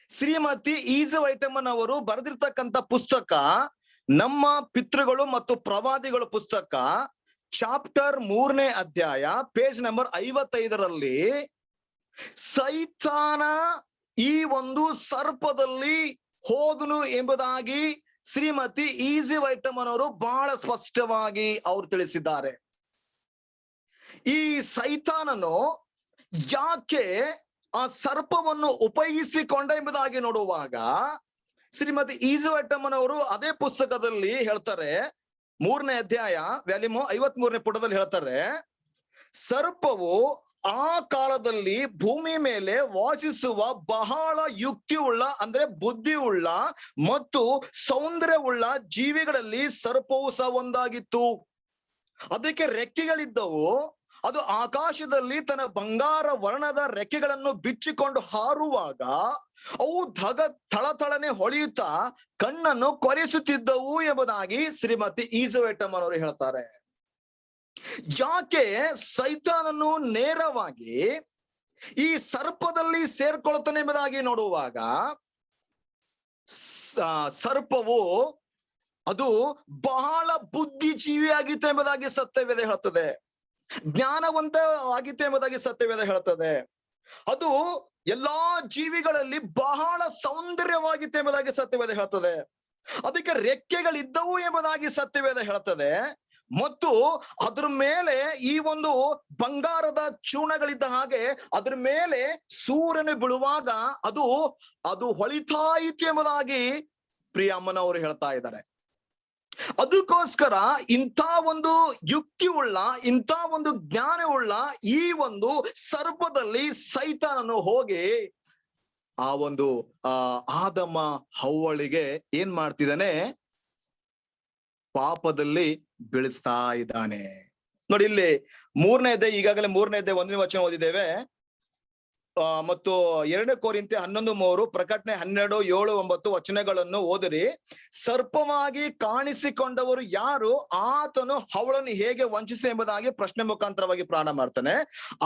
ಶ್ರೀಮತಿ ಈಜು ವೈಟಮನ್ ಅವರು ಬರೆದಿರ್ತಕ್ಕಂಥ ಪುಸ್ತಕ ನಮ್ಮ ಪಿತೃಗಳು ಮತ್ತು ಪ್ರವಾದಿಗಳು ಪುಸ್ತಕ ಚಾಪ್ಟರ್ 3ನೇ ಅಧ್ಯಾಯ ಪೇಜ್ ನಂಬರ್ 55ರಲ್ಲಿ ಸೈತಾನ ಈ ಒಂದು ಸರ್ಪದಲ್ಲಿ ಹೋದನು ಎಂಬುದಾಗಿ ಶ್ರೀಮತಿ ಈಜಿ ವೈಟಮನ್ ಅವರು ಬಹಳ ಸ್ಪಷ್ಟವಾಗಿ ಅವರು ತಿಳಿಸಿದ್ದಾರೆ. ಈ ಸೈತಾನನು ಯಾಕೆ ಆ ಸರ್ಪವನ್ನು ಉಪಯೋಗಿಸಿಕೊಂಡ ಎಂಬುದಾಗಿ ನೋಡುವಾಗ ಶ್ರೀಮತಿ ಈಜಿ ವೈಟಮನ್ ಅವರು ಅದೇ ಪುಸ್ತಕದಲ್ಲಿ ಹೇಳ್ತಾರೆ, 3ನೇ ಅಧ್ಯಾಯ ವ್ಯಾಲ್ಯೂಮ್ 53ನೇ ಪುಟದಲ್ಲಿ ಹೇಳ್ತಾರೆ, ಸರ್ಪವು ಆ ಕಾಲದಲ್ಲಿ ಭೂಮಿ ಮೇಲೆ ವಾಸಿಸುವ ಬಹಳ ಯುಕ್ತಿಯುಳ್ಳ ಅಂದ್ರೆ ಬುದ್ಧಿಯುಳ್ಳ ಮತ್ತು ಸೌಂದರ್ಯವುಳ್ಳ ಜೀವಿಗಳಲ್ಲಿ ಸರ್ಪವು ಸಹ ಒಂದಾಗಿತ್ತು. ಅದಕ್ಕೆ ರೆಕ್ಕೆಗಳಿದ್ದವು. ಅದು ಆಕಾಶದಲ್ಲಿ ತನ್ನ ಬಂಗಾರ ವರ್ಣದ ರೆಕ್ಕೆಗಳನ್ನು ಬಿಚ್ಚಿಕೊಂಡು ಹಾರುವಾಗ ಅವು ಥಳಥಳನೆ ಹೊಳೆಯುತ್ತಾ ಕಣ್ಣನ್ನು ಕೊರೆಸುತ್ತಿದ್ದವು ಎಂಬುದಾಗಿ ಶ್ರೀಮತಿ ಈಜು ವೈಟಮನ್ ಅವರು ಹೇಳ್ತಾರೆ. ಯಾಕೆ ಸೈತಾನನು ನೇರವಾಗಿ ಈ ಸರ್ಪದಲ್ಲಿ ಸೇರ್ಕೊಳ್ತಾನೆ ಎಂಬುದಾಗಿ ನೋಡುವಾಗ ಸರ್ಪವು ಅದು ಬಹಳ ಬುದ್ಧಿಜೀವಿಯಾಗಿತ್ತು ಎಂಬುದಾಗಿ ಸತ್ಯವೇದ ಹೇಳುತ್ತದೆ. ಜ್ಞಾನವಂತವಾಗಿತ್ತು ಎಂಬುದಾಗಿ ಸತ್ಯವೇದ ಹೇಳುತ್ತದೆ. ಅದು ಎಲ್ಲಾ ಜೀವಿಗಳಲ್ಲಿ ಬಹಳ ಸೌಂದರ್ಯವಾಗಿತ್ತು ಎಂಬುದಾಗಿ ಸತ್ಯವೇದ ಹೇಳುತ್ತದೆ. ಅದಕ್ಕೆ ರೆಕ್ಕೆಗಳಿದ್ದವು ಎಂಬುದಾಗಿ ಸತ್ಯವೇದ ಹೇಳುತ್ತದೆ. ಮತ್ತು ಅದ್ರ ಮೇಲೆ ಈ ಒಂದು ಬಂಗಾರದ ಚೂರ್ಣಗಳಿದ್ದ ಹಾಗೆ ಅದ್ರ ಮೇಲೆ ಸೂರ್ಯನು ಬೀಳುವಾಗ ಅದು ಹೊಳಿತಾ ಇತ್ತು ಎಂಬುದಾಗಿ ಪ್ರಿಯ ಅಮ್ಮನವರು ಹೇಳ್ತಾ ಇದ್ದಾರೆ. ಅದಕ್ಕೋಸ್ಕರ ಇಂಥ ಒಂದು ಯುಕ್ತಿ ಉಳ್ಳ ಇಂಥ ಒಂದು ಜ್ಞಾನವುಳ್ಳ ಈ ಒಂದು ಸರ್ಪದಲ್ಲಿ ಸೈತಾನನು ಹೋಗಿ ಆ ಒಂದು ಆದಮ ಹವ್ವಳಿಗೆ ಏನ್ ಮಾಡ್ತಿದ್ದಾನೆ, ಪಾಪದಲ್ಲಿ ಬೀಳಿಸ್ತಾ ಇದ್ದಾನೆ. ನೋಡಿ ಇಲ್ಲಿ 3ನೇ ಅಧ್ಯಾಯ, ಈಗಾಗಲೇ 3ನೇ ಅಧ್ಯಾಯ 1ನೇ ವಚನ ಓದಿದ್ದೇವೆ. ಮತ್ತು 2 ಕೊರಿಂಥಿ 11:3, ಪ್ರಕಟಣೆ 12, 7, 9 ವಚನಗಳನ್ನು ಓದಿರಿ. ಸರ್ಪವಾಗಿ ಕಾಣಿಸಿಕೊಂಡವರು ಯಾರು, ಆತನು ಹವಳನ್ನು ಹೇಗೆ ವಂಚಿಸಿ ಎಂಬುದಾಗಿ ಪ್ರಶ್ನೆ ಮುಖಾಂತರವಾಗಿ ಪ್ರಾಣ ಮಾಡ್ತಾನೆ.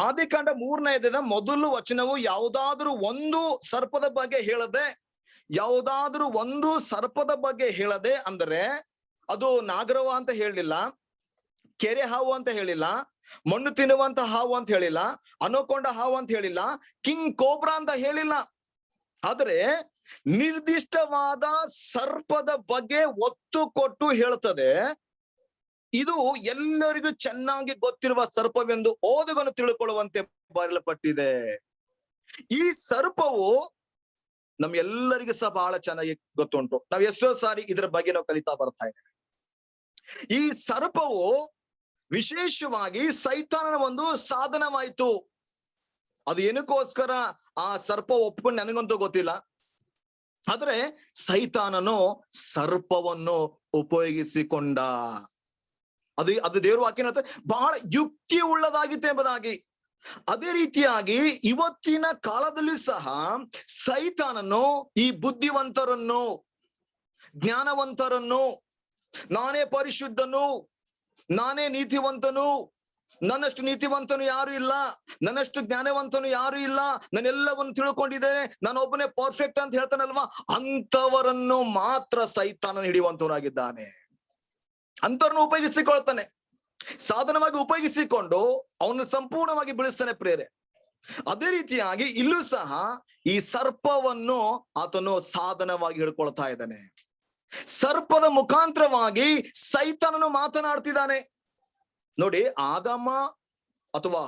ಆದಿಕಾಂಡ 3ನೇ ಅಧ್ಯಾಯದ ಮೊದಲು ವಚನವು ಯಾವುದಾದ್ರೂ ಒಂದು ಸರ್ಪದ ಬಗ್ಗೆ ಹೇಳದೆ ಅಂದ್ರೆ ಅದು ನಾಗರವ ಅಂತ ಹೇಳಿಲ್ಲ, ಕೆರೆ ಹಾವು ಅಂತ ಹೇಳಿಲ್ಲ, ಮಣ್ಣು ತಿನ್ನುವಂತ ಹಾವು ಅಂತ ಹೇಳಿಲ್ಲ, ಅನೋಕೊಂಡ ಹಾವು ಅಂತ ಹೇಳಿಲ್ಲ, ಕಿಂಗ್ ಕೋಬ್ರಾ ಅಂತ ಹೇಳಿಲ್ಲ. ಆದ್ರೆ ನಿರ್ದಿಷ್ಟವಾದ ಸರ್ಪದ ಬಗ್ಗೆ ಒತ್ತು ಕೊಟ್ಟು ಹೇಳ್ತದೆ. ಇದು ಎಲ್ಲರಿಗೂ ಚೆನ್ನಾಗಿ ಗೊತ್ತಿರುವ ಸರ್ಪವೆಂದು ಓದುಗನು ತಿಳ್ಕೊಳ್ಳುವಂತೆ ಬರೆಯಲ್ಪಟ್ಟಿದೆ. ಈ ಸರ್ಪವು ನಮ್ಗೆಲ್ಲರಿಗೂ ಸಹ ಬಹಳ ಚೆನ್ನಾಗಿ ಗೊತ್ತುಂಟು. ನಾವ್ ಎಷ್ಟೋ ಸಾರಿ ಇದ್ರ ಬಗ್ಗೆ ನಾವು ಕಲಿತಾ ಬರ್ತಾ ಇದ್ದೇವೆ. ಈ ಸರ್ಪವು ವಿಶೇಷವಾಗಿ ಸೈತಾನನ ಒಂದು ಸಾಧನವಾಯಿತು. ಅದು ಏನಕ್ಕೋಸ್ಕರ ಆ ಸರ್ಪ ಒಪ್ಕೊಂಡು ನನಗಂತೂ ಗೊತ್ತಿಲ್ಲ. ಆದ್ರೆ ಸೈತಾನನು ಸರ್ಪವನ್ನು ಉಪಯೋಗಿಸಿಕೊಂಡ. ಅದು ದೇವ್ರ ವಾಕ್ಯ ಬಹಳ ಯುಕ್ತಿ ಉಳ್ಳದಾಗಿತ್ತು ಎಂಬುದಾಗಿ. ಅದೇ ರೀತಿಯಾಗಿ ಇವತ್ತಿನ ಕಾಲದಲ್ಲಿ ಸಹ ಸೈತಾನನು ಈ ಬುದ್ಧಿವಂತರನ್ನು, ಜ್ಞಾನವಂತರನ್ನು, ನಾನೇ ಪರಿಶುದ್ಧನು, ನಾನೇ ನೀತಿವಂತನು, ನನ್ನಷ್ಟು ನೀತಿವಂತನು ಯಾರು ಇಲ್ಲ, ನನ್ನಷ್ಟು ಜ್ಞಾನವಂತನು ಯಾರು ಇಲ್ಲ, ನಾನೆಲ್ಲವನ್ನು ತಿಳ್ಕೊಂಡಿದ್ದೇನೆ, ನಾನೊಬ್ಬನೇ ಪರ್ಫೆಕ್ಟ್ ಅಂತ ಹೇಳ್ತಾನಲ್ವಾ, ಅಂತವರನ್ನು ಮಾತ್ರ ಸೈತಾನನು ಹಿಡಿಯುವಂತವರಾಗಿದ್ದಾನೆ. ಅಂತವ್ರನ್ನು ಉಪಯೋಗಿಸಿಕೊಳ್ತಾನೆ, ಸಾಧನವಾಗಿ ಉಪಯೋಗಿಸಿಕೊಂಡು ಅವನು ಸಂಪೂರ್ಣವಾಗಿ ಬೀಳಿಸ್ತಾನೆ ಪ್ರೇರೆ. ಅದೇ ರೀತಿಯಾಗಿ ಇಲ್ಲೂ ಸಹ ಈ ಸರ್ಪವನ್ನು ಆತನು ಸಾಧನವಾಗಿ ಹಿಡ್ಕೊಳ್ತಾ ಇದ್ದಾನೆ. ಸರ್ಪದ ಮುಖಾಂತರವಾಗಿ ಸೈತಾನನು ಮಾತನಾಡ್ತಿದ್ದಾನೆ. ನೋಡಿ, ಆದಮ ಅಥವಾ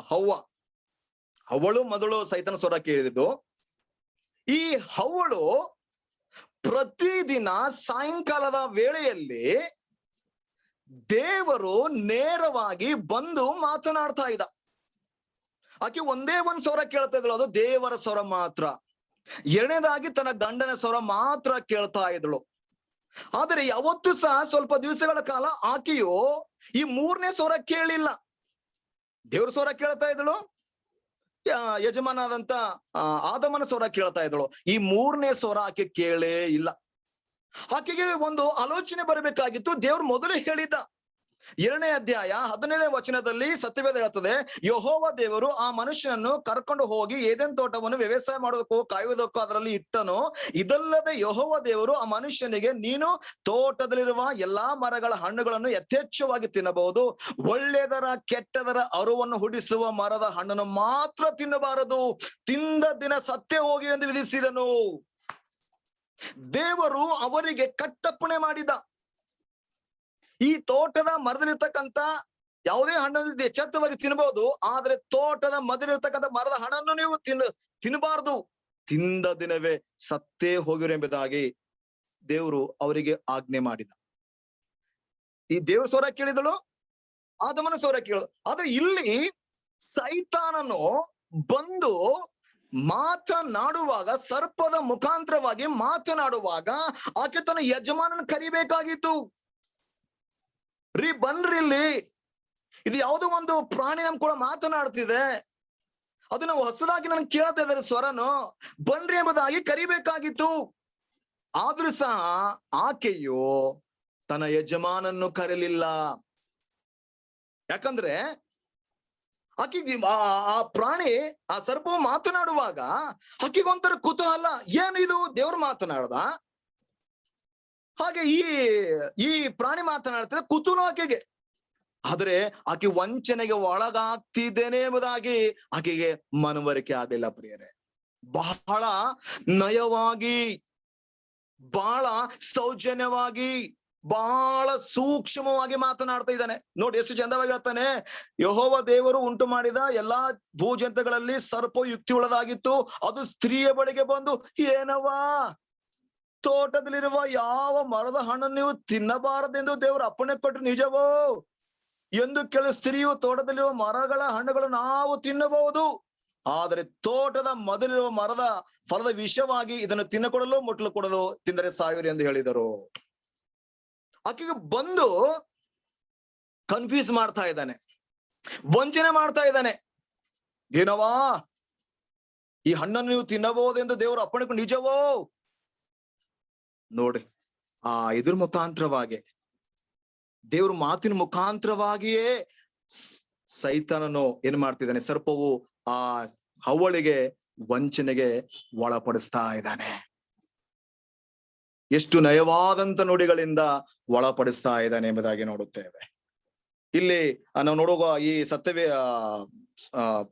ಹವ್ವಳು ಮೊದಲು ಸೈತನ ಸ್ವರ ಕೇಳಿದ್ದು. ಈ ಹವ್ವಳು ಪ್ರತಿದಿನ ಸಾಯಂಕಾಲದ ವೇಳೆಯಲ್ಲಿ ದೇವರು ನೇರವಾಗಿ ಬಂದು ಮಾತನಾಡ್ತಾ ಇದ್ದ. ಆಕೆ ಒಂದೇ ಒಂದು ಸ್ವರ ಕೇಳ್ತಾ ಇದ್ಳು, ಅದು ದೇವರ ಸ್ವರ ಮಾತ್ರ. ಎರಡನೇದಾಗಿ ತನ್ನ ಗಂಡನ ಸ್ವರ ಮಾತ್ರ ಕೇಳ್ತಾ ಇದ್ಳು. ಆದರೆ ಯಾವತ್ತೂ ಸಹ ಸ್ವಲ್ಪ ದಿವಸಗಳ ಕಾಲ ಆಕೆಯು ಈ 3ನೇ ಸ್ವರ ಕೇಳಿಲ್ಲ. ದೇವ್ರ ಸ್ವರ ಕೇಳ್ತಾ ಇದ್ಳು, ಯಜಮಾನಾದಂತ ಆದಮನ ಸ್ವರ ಕೇಳ್ತಾ ಇದ್ದಳು. ಈ ಮೂರನೇ ಸ್ವರ ಆಕೆ ಕೇಳೇ ಇಲ್ಲ. ಆಕೆಗೆ ಒಂದು ಆಲೋಚನೆ ಬರಬೇಕಾಗಿತ್ತು. ದೇವ್ರು ಮೊದಲೇ ಹೇಳಿದ್ದ. 2ನೇ ಅಧ್ಯಾಯ 17ನೇ ವಚನದಲ್ಲಿ ಸತ್ಯವೇದ ಹೇಳ್ತದೆ, ಯೆಹೋವ ದೇವರು ಆ ಮನುಷ್ಯನನ್ನು ಕರ್ಕೊಂಡು ಹೋಗಿ ಏದೆನ್ ತೋಟವನ್ನು ವ್ಯವಸಾಯ ಮಾಡೋದಕ್ಕೋ ಕಾಯುವುದಕ್ಕೋ ಅದರಲ್ಲಿ ಇಟ್ಟನು. ಇದಲ್ಲದೆ ಯೆಹೋವ ದೇವರು ಆ ಮನುಷ್ಯನಿಗೆ, ನೀನು ತೋಟದಲ್ಲಿರುವ ಎಲ್ಲಾ ಮರಗಳ ಹಣ್ಣುಗಳನ್ನು ಯಥೇಚ್ಛವಾಗಿ ತಿನ್ನಬಹುದು, ಒಳ್ಳೆಯದರ ಕೆಟ್ಟದರ ಅರುವನ್ನು ಹುಡಿಸುವ ಮರದ ಹಣ್ಣನ್ನು ಮಾತ್ರ ತಿನ್ನಬಾರದು, ತಿಂದ ದಿನ ಸತ್ತೇ ಹೋಗಿ ಎಂದು ವಿಧಿಸಿದನು. ದೇವರು ಅವರಿಗೆ ಕಟ್ಟಪ್ಪಣೆ ಮಾಡಿದ. ಈ ತೋಟದ ಮರದಲ್ಲಿರ್ತಕ್ಕಂಥ ಯಾವುದೇ ಹಣ್ಣನ್ನು ಎಚ್ಚೆತ್ತವಾಗಿ ತಿನ್ನಬಹುದು, ಆದ್ರೆ ತೋಟದ ಮರದಲ್ಲಿರ್ತಕ್ಕಂಥ ಮರದ ಹಣ್ಣನ್ನು ನೀವು ತಿನ್ನಬಾರದು, ತಿಂದ ದಿನವೇ ಸತ್ತೇ ಹೋಗಿರು ಎಂಬುದಾಗಿ ದೇವರು ಅವರಿಗೆ ಆಜ್ಞೆ ಮಾಡಿದ. ಈ ದೇವ್ರ ಸ್ವರ ಕೇಳಿದಳು, ಆದಮನ ಸ್ವರ ಕೇಳಿದಳು. ಆದ್ರೆ ಇಲ್ಲಿ ಸೈತಾನನು ಬಂದು ಮಾತನಾಡುವಾಗ, ಸರ್ಪದ ಮುಖಾಂತರವಾಗಿ ಮಾತನಾಡುವಾಗ ಆಕೆ ತನ್ನ ಯಜಮಾನನ ಕರಿಬೇಕಾಗಿತ್ತು. ಬನ್ರಿ ಇಲ್ಲಿ, ಇದು ಯಾವುದೋ ಒಂದು ಪ್ರಾಣಿ ನಮ್ ಕೂಡ ಮಾತನಾಡ್ತಿದೆ, ಅದು ನಾವು ಹೊಸದಾಗಿ ನನ್ಗೆ ಕೇಳ್ತಾ ಇದ್ದಾರೆ ಸ್ವರನು, ಬನ್ರಿ ಎಂಬುದಾಗಿ ಕರಿಬೇಕಾಗಿತ್ತು. ಆದ್ರೂ ಸಹ ಆಕೆಯು ತನ್ನ ಯಜಮಾನನ್ನು ಕರೆಯಲಿಲ್ಲ. ಯಾಕಂದ್ರೆ ಆಕೆಗೆ ಆ ಪ್ರಾಣಿ, ಆ ಸರ್ಪವು ಮಾತನಾಡುವಾಗ ಆಕೆಗೊಂಥರ ಕುತೂಹಲ, ಏನು ಇದು ದೇವ್ರು ಮಾತನಾಡ್ದ, ಹಾಗೆ ಈ ಪ್ರಾಣಿ ಮಾತನಾಡ್ತಿದೆ, ಕುತೂಹಲ ಆಕೆಗೆ. ಆದ್ರೆ ಆಕೆ ವಂಚನೆಗೆ ಒಳಗಾಗ್ತಿದ್ದೇನೆ ಎಂಬುದಾಗಿ ಆಕೆಗೆ ಮನವರಿಕೆ ಆಗಲಿಲ್ಲ. ಪ್ರಿಯರೇ, ಬಹಳ ನಯವಾಗಿ, ಬಹಳ ಸೌಜನ್ಯವಾಗಿ, ಬಹಳ ಸೂಕ್ಷ್ಮವಾಗಿ ಮಾತನಾಡ್ತಾ ಇದ್ದಾನೆ. ನೋಡಿ ಎಷ್ಟು ಚಂದವಾಗಿ ಹೇಳ್ತಾನೆ, ಯೆಹೋವ ದೇವರು ಉಂಟು ಮಾಡಿದ ಎಲ್ಲಾ ಭೂಜಂತುಗಳಲ್ಲಿ ಸರ್ಪ ಯುಕ್ತಿ ಉಳ್ಳದಾಗಿತ್ತು, ಅದು ಸ್ತ್ರೀಯ ಬಳಿಗೆ ಬಂದು, ಏನವಾ ತೋಟದಲ್ಲಿರುವ ಯಾವ ಮರದ ಹಣ್ಣನ್ನು ನೀವು ತಿನ್ನಬಾರದೆಂದು ದೇವರು ಅಪ್ಪಣೆ ಕೊಟ್ಟರು ನಿಜವೋ ಎಂದು ಕೇಳಿ, ಸ್ತ್ರೀಯು, ತೋಟದಲ್ಲಿರುವ ಮರಗಳ ಹಣ್ಣುಗಳು ನಾವು ತಿನ್ನಬಹುದು, ಆದರೆ ತೋಟದ ಮೊದಲಿರುವ ಮರದ ಫಲದ ವಿಷವಾಗಿ ಇದನ್ನು ತಿನ್ನಕೊಡಲು ಮುಟ್ಟಲು ಕೊಡಲು, ತಿಂದರೆ ಸಾಯುವಿರಿ ಎಂದು ಹೇಳಿದರು. ಆಕೆಗೆ ಬಂದು ಕನ್ಫ್ಯೂಸ್ ಮಾಡ್ತಾ ಇದ್ದಾನೆ, ವಂಚನೆ ಮಾಡ್ತಾ ಇದ್ದಾನೆ. ಏನವಾ ಈ ಹಣ್ಣನ್ನು ನೀವು ತಿನ್ನಬಹುದೆಂದು ದೇವರು ಅಪ್ಪಣೆ ಕೊಟ್ಟು ನಿಜವೋ? ನೋಡಿ, ಇದ್ರ ಮುಖಾಂತರವಾಗಿ, ದೇವ್ರ ಮಾತಿನ ಮುಖಾಂತರವಾಗಿಯೇ ಸೈತಾನನು ಏನ್ ಮಾಡ್ತಿದ್ದಾನೆ, ಸರ್ಪವು ಆ ಹವ್ವಳಿಗೆ ವಂಚನೆಗೆ ಒಳಪಡಿಸ್ತಾ ಇದ್ದಾನೆ. ಎಷ್ಟು ನಯವಾದಂತ ನುಡಿಗಳಿಂದ ಒಳಪಡಿಸ್ತಾ ಇದ್ದಾನೆ ಎಂಬುದಾಗಿ ನೋಡುತ್ತೇವೆ. ಇಲ್ಲಿ ನಾವು ನೋಡುವ ಈ ಸತ್ಯವೇ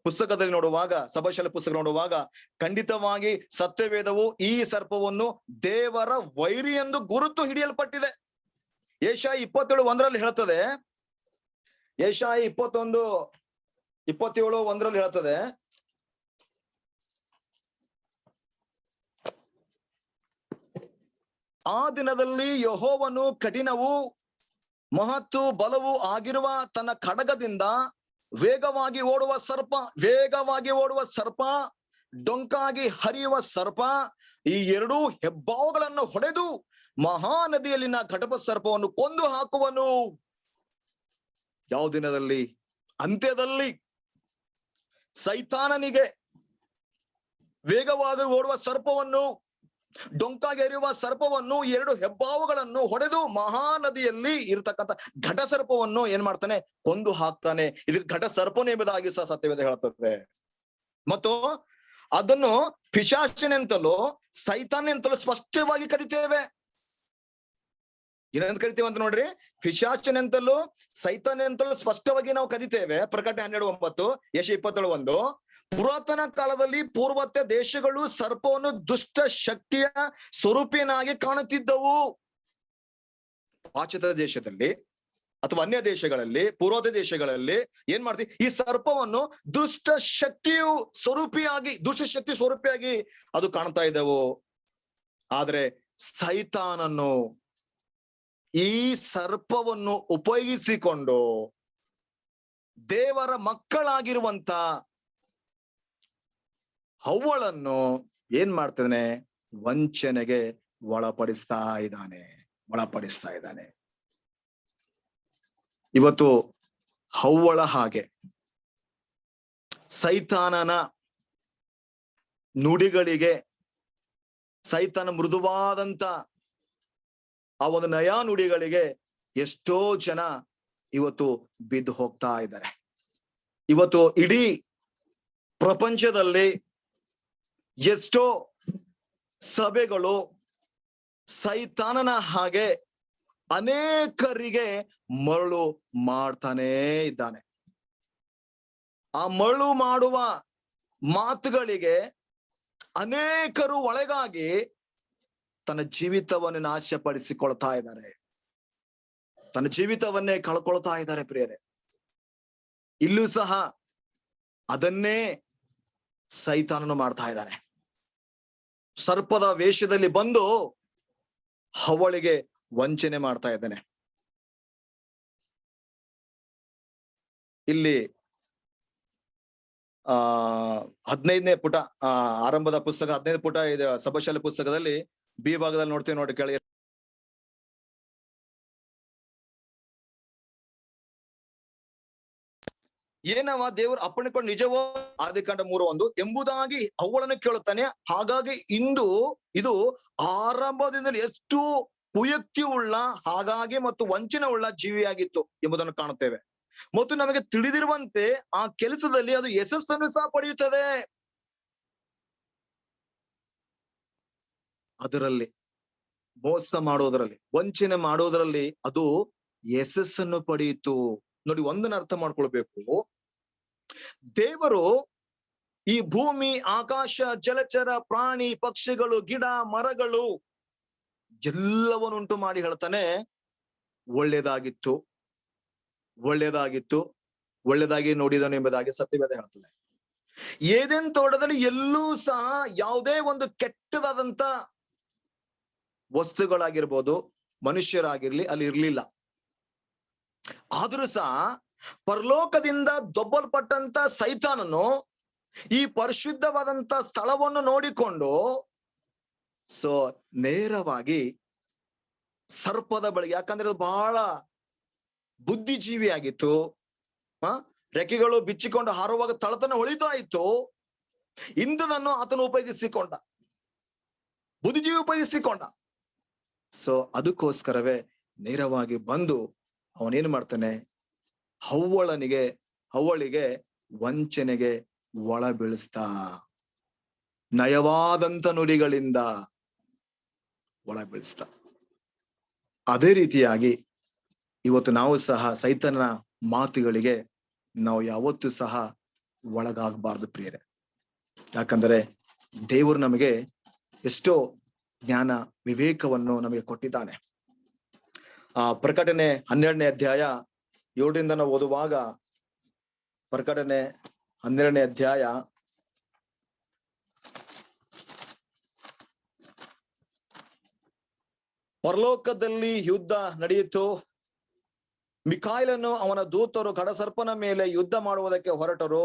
ಪುಸ್ತಕದಲ್ಲಿ ನೋಡುವಾಗ, ಸಭಾಶಾಲೆ ಪುಸ್ತಕ ನೋಡುವಾಗ, ಖಂಡಿತವಾಗಿ ಸತ್ಯವೇದವು ಈ ಸರ್ಪವನ್ನು ದೇವರ ವೈರಿ ಎಂದು ಗುರುತು ಹಿಡಿಯಲ್ಪಟ್ಟಿದೆ. ಯೆಶಾಯ 27:1 ಹೇಳ್ತದೆ, ಯೆಶಾಯ 27:1 ಹೇಳ್ತದೆ, ಆ ದಿನದಲ್ಲಿ ಯೆಹೋವನು ಕಠಿಣವೂ ಮಹತ್ತು ಬಲವೂ ಆಗಿರುವ ತನ್ನ ಖಡ್ಗದಿಂದ ವೇಗವಾಗಿ ಓಡುವ ಸರ್ಪ, ಡೊಂಕಾಗಿ ಹರಿಯುವ ಸರ್ಪ, ಈ ಎರಡೂ ಹೆಬ್ಬಾವುಗಳನ್ನು ಹೊಡೆದು ಮಹಾನದಿಯಲ್ಲಿನ ಘಟಪ ಸರ್ಪವನ್ನು ಕೊಂದು ಹಾಕುವನು. ಯಾವ ದಿನದಲ್ಲಿ? ಅಂತ್ಯದಲ್ಲಿ. ಸೈತಾನನಿಗೆ ವೇಗವಾಗಿ ಓಡುವ ಸರ್ಪವನ್ನು, ಡೊಂಕಾಗಿ ಹರಿಯುವ ಸರ್ಪವನ್ನು, ಎರಡು ಹೆಬ್ಬಾವುಗಳನ್ನು ಹೊಡೆದು ಮಹಾನದಿಯಲ್ಲಿ ಇರತಕ್ಕಂಥ ಘಟ ಸರ್ಪವನ್ನು ಏನ್ ಮಾಡ್ತಾನೆ? ಕೊಂದು ಹಾಕ್ತಾನೆ. ಇದಕ್ಕೆ ಘಟ ಸರ್ಪನು ಎಂಬುದಾಗಿ ಸಹ ಸತ್ಯವೇದ ಹೇಳುತ್ತದೆ. ಮತ್ತು ಅದನ್ನು ಪಿಶಾಚನೆಂತಲೂ ಸೈತಾನೆಂತಲೂ ಸ್ಪಷ್ಟವಾಗಿ ಕರಿತೇವೆ. ಏನಂತ ಕರಿತೇವೆ ಅಂತ ನೋಡ್ರಿ, ಪಿಶಾಚನೆಂತಲೂ ಸೈತಾನೆಂತಲೂ ಸ್ಪಷ್ಟವಾಗಿ ನಾವು ಕರಿತೇವೆ. ಪ್ರಕಟಣೆ 12:9, ಯೆಶಾಯ 27:1. ಪುರಾತನ ಕಾಲದಲ್ಲಿ ಪೂರ್ವತ್ಯ ದೇಶಗಳು ಸರ್ಪವನ್ನು ದುಷ್ಟ ಶಕ್ತಿಯ ಸ್ವರೂಪಿನಾಗಿ ಕಾಣುತ್ತಿದ್ದವು. ಪಾಶ್ಚಾತ್ಯ ದೇಶದಲ್ಲಿ ಅಥವಾ ಅನ್ಯ ದೇಶಗಳಲ್ಲಿ, ಪೂರ್ವತ್ಯ ದೇಶಗಳಲ್ಲಿ ಏನ್ ಮಾಡ್ತೀವಿ? ಈ ಸರ್ಪವನ್ನು ದುಷ್ಟ ಶಕ್ತಿ ಸ್ವರೂಪಿಯಾಗಿ ಅದು ಕಾಣ್ತಾ ಇದ್ದವು. ಆದ್ರೆ ಸೈತಾನನು ಈ ಸರ್ಪವನ್ನು ಉಪಯೋಗಿಸಿಕೊಂಡು ದೇವರ ಮಕ್ಕಳಾಗಿರುವಂತ ಹವ್ವಳನ್ನು ಏನ್ ಮಾಡ್ತಾನೆ? ವಂಚನೆಗೆ ಒಳಪಡಿಸ್ತಾ ಇದ್ದಾನೆ. ಇವತ್ತು ಹವ್ವಳ ಹಾಗೆ, ಸೈತಾನನ ನುಡಿಗಳಿಗೆ, ಸೈತಾನ ಮೃದುವಾದಂತ ಆ ಒಂದು ನಯಾ ನುಡಿಗಳಿಗೆ ಎಷ್ಟೋ ಜನ ಇವತ್ತು ಬಿದ್ದು ಹೋಗ್ತಾ ಇದ್ದಾರೆ. ಇವತ್ತು ಇಡೀ ಪ್ರಪಂಚದಲ್ಲಿ ಎಷ್ಟೋ ಸಭೆಗಳು ಸೈತಾನನ ಹಾಗೆ ಅನೇಕರಿಗೆ ಮರಳು ಮಾಡ್ತಾನೇ ಇದ್ದಾನೆ. ಆ ಮರಳು ಮಾಡುವ ಮಾತುಗಳಿಗೆ ಅನೇಕರು ಒಳಗಾಗಿ ತನ್ನ ಜೀವಿತವನ್ನು ನಾಶಪಡಿಸಿಕೊಳ್ತಾ ಇದ್ದಾರೆ, ತನ್ನ ಜೀವಿತವನ್ನೇ ಕಳ್ಕೊಳ್ತಾ ಇದ್ದಾರೆ ಪ್ರಿಯರೇ. ಇಲ್ಲೂ ಸಹ ಅದನ್ನೇ ಸೈತಾನನು ಮಾಡ್ತಾ ಇದ್ದಾನೆ. ಸರ್ಪದ ವೇಷದಲ್ಲಿ ಬಂದು ಹವಳಿಗೆ ವಂಚನೆ ಮಾಡ್ತಾ ಇದ್ದಾನೆ. ಇಲ್ಲಿ 15ನೇ ಪುಟ, ಆರಂಭದ ಪುಸ್ತಕ 15 ಪುಟ ಇದೆ ಸಭಾಶಾಲೆ ಪುಸ್ತಕದಲ್ಲಿ ಬಿ ಭಾಗದಲ್ಲಿ ನೋಡ್ತೇವೆ ನೋಡಿ, ಕೆಳಗೆ ಏನವ ದೇವರು ಅಪ್ಪಣಿಕೊಂಡು ನಿಜವೋ ಆದಿಕಾಂಡ 3:1 ಎಂಬುದಾಗಿ ಅವಳನ್ನು ಕೇಳುತ್ತಾನೆ. ಹಾಗಾಗಿ ಇದು ಆರಂಭದಿಂದಲೇ ಎಷ್ಟು ಕುಯುಕ್ತಿ ಉಳ್ಳ, ಹಾಗಾಗಿ ಮತ್ತು ವಂಚನೆ ಉಳ್ಳ ಜೀವಿಯಾಗಿತ್ತು ಎಂಬುದನ್ನು ಕಾಣುತ್ತೇವೆ. ಮತ್ತು ನಮಗೆ ತಿಳಿದಿರುವಂತೆ ಆ ಕೆಲಸದಲ್ಲಿ ಅದು ಯಶಸ್ಸನ್ನು ಸಹ ಪಡೆಯುತ್ತದೆ. ಅದರಲ್ಲಿ ಮೋಸ ಮಾಡೋದರಲ್ಲಿ, ವಂಚನೆ ಮಾಡೋದರಲ್ಲಿ ಅದು ಯಶಸ್ಸನ್ನು ಪಡೆಯಿತು. ನೋಡಿ, ಒಂದನ್ನ ಅರ್ಥ ಮಾಡ್ಕೊಳ್ಬೇಕು. ದೇವರು ಈ ಭೂಮಿ, ಆಕಾಶ, ಜಲಚರ, ಪ್ರಾಣಿ, ಪಕ್ಷಿಗಳು, ಗಿಡ, ಮರಗಳು ಎಲ್ಲವನ್ನುಂಟು ಮಾಡಿ ಹೇಳ್ತಾನೆ, ಒಳ್ಳೆದಾಗಿತ್ತು, ಒಳ್ಳೆದಾಗಿತ್ತು, ಒಳ್ಳೆದಾಗಿ ನೋಡಿದನು ಎಂಬುದಾಗಿ ಸತ್ಯವೇದ ಹೇಳ್ತದೆ. ಏದೆನ್ ತೋಟದಲ್ಲಿ ಎಲ್ಲೂ ಸಹ ಯಾವುದೇ ಒಂದು ಕೆಟ್ಟದಾದಂತ ವಸ್ತುಗಳಾಗಿರ್ಬೋದು, ಮನುಷ್ಯರಾಗಿರ್ಲಿ ಅಲ್ಲಿ ಇರ್ಲಿಲ್ಲ. ಆದ್ರೂ ಸಹ ಪರಲೋಕದಿಂದ ದೊಬ್ಬಲ್ಪಟ್ಟಂತ ಸೈತಾನನು ಈ ಪರಿಶುದ್ಧವಾದಂತ ಸ್ಥಳವನ್ನು ನೋಡಿಕೊಂಡು ನೇರವಾಗಿ ಸರ್ಪದ ಬಳಿಗೆ, ಯಾಕಂದ್ರೆ ಅದು ಬಹಳ ಬುದ್ಧಿಜೀವಿ ಆಗಿತ್ತು, ರೆಕ್ಕೆಗಳು ಬಿಚ್ಚಿಕೊಂಡು ಹಾರುವಾಗ ತಳತನ ಹೊಳಿತಾ ಇತ್ತು. ಇಂಥದನ್ನು ಆತನು ಉಪಯೋಗಿಸಿಕೊಂಡ, ಬುದ್ಧಿಜೀವಿ ಉಪಯೋಗಿಸಿಕೊಂಡ. ಅದಕ್ಕೋಸ್ಕರವೇ ನೇರವಾಗಿ ಬಂದು ಅವನೇನ್ ಮಾಡ್ತಾನೆ, ಹವ್ವಳಿಗೆ ವಂಚನೆಗೆ ಒಳ ಬೀಳಿಸ್ತಾ, ನಯವಾದಂತ ನುಡಿಗಳಿಂದ ಒಳ ಬೀಳಿಸ್ತಾ. ಅದೇ ರೀತಿಯಾಗಿ ಇವತ್ತು ನಾವು ಸಹ ಸೈತನ ಮಾತುಗಳಿಗೆ ನಾವು ಯಾವತ್ತೂ ಸಹ ಒಳಗಾಗಬಾರ್ದು ಪ್ರಿಯರೇ. ಯಾಕಂದರೆ ದೇವರು ನಮಗೆ ಎಷ್ಟೋ ಜ್ಞಾನ ವಿವೇಕವನ್ನು ನಮಗೆ ಕೊಟ್ಟಿದ್ದಾನೆ. ಪ್ರಕಟಣೆ 12ನೇ ಅಧ್ಯಾಯ 7ರಿಂದ ನಾವು ಓದುವಾಗ, ಪ್ರಕಟಣೆ 12ನೇ ಅಧ್ಯಾಯ ಪರಲೋಕದಲ್ಲಿ ಯುದ್ಧ ನಡೆಯಿತು. ಮಿಕಾಯೇಲನು ಅವನ ದೂತರು ಗಡಸರ್ಪನ ಮೇಲೆ ಯುದ್ಧ ಮಾಡುವುದಕ್ಕೆ ಹೊರಟರು.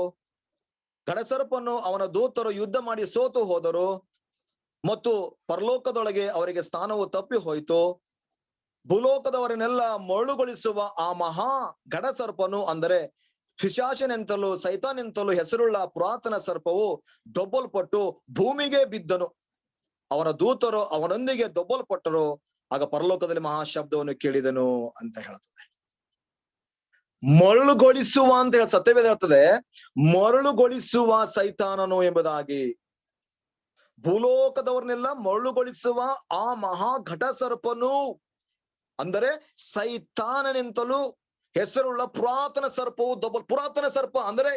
ಗಡಸರ್ಪನು ಅವನ ದೂತರು ಯುದ್ಧ ಮಾಡಿ ಸೋತು ಹೋದರು ಮತ್ತು ಪರಲೋಕದೊಳಗೆ ಅವರಿಗೆ ಸ್ಥಾನವು ತಪ್ಪಿ ಹೋಯಿತು. ಭೂಲೋಕದವರನ್ನೆಲ್ಲ ಮರಳುಗೊಳಿಸುವ ಆ ಮಹಾ ಗಡಸರ್ಪನು, ಅಂದರೆ ಪಿಶಾಚನೆಂತಲೂ ಸೈತಾನೆಂತಲೂ ಹೆಸರುಳ್ಳ ಪುರಾತನ ಸರ್ಪವು ದೊಬ್ಬಲ್ಪಟ್ಟು ಭೂಮಿಗೆ ಬಿದ್ದನು. ಅವನ ದೂತರು ಅವನೊಂದಿಗೆ ದೊಬ್ಬಲ್ಪಟ್ಟರು. ಆಗ ಪರಲೋಕದಲ್ಲಿ ಮಹಾಶಬ್ದವನ್ನು ಕೇಳಿದನು ಅಂತ ಹೇಳ್ತದೆ. ಮರಳುಗೊಳಿಸುವ ಅಂತ ಹೇಳಿ ಸತ್ಯವೇದ ಹೇಳ್ತದೆ, ಮರಳುಗೊಳಿಸುವ ಸೈತಾನನು ಎಂಬುದಾಗಿ. ಭೂಲೋಕದವರನ್ನೆಲ್ಲ ಮರಳುಗೊಳಿಸುವ ಆ ಮಹಾ ಘಟ ಸರ್ಪನು, ಅಂದರೆ ಸೈತಾನನೆಂತಲೂ ಹೆಸರುಳ್ಳ ಪುರಾತನ ಸರ್ಪವು ಪುರಾತನ ಸರ್ಪ ಅಂದರೆ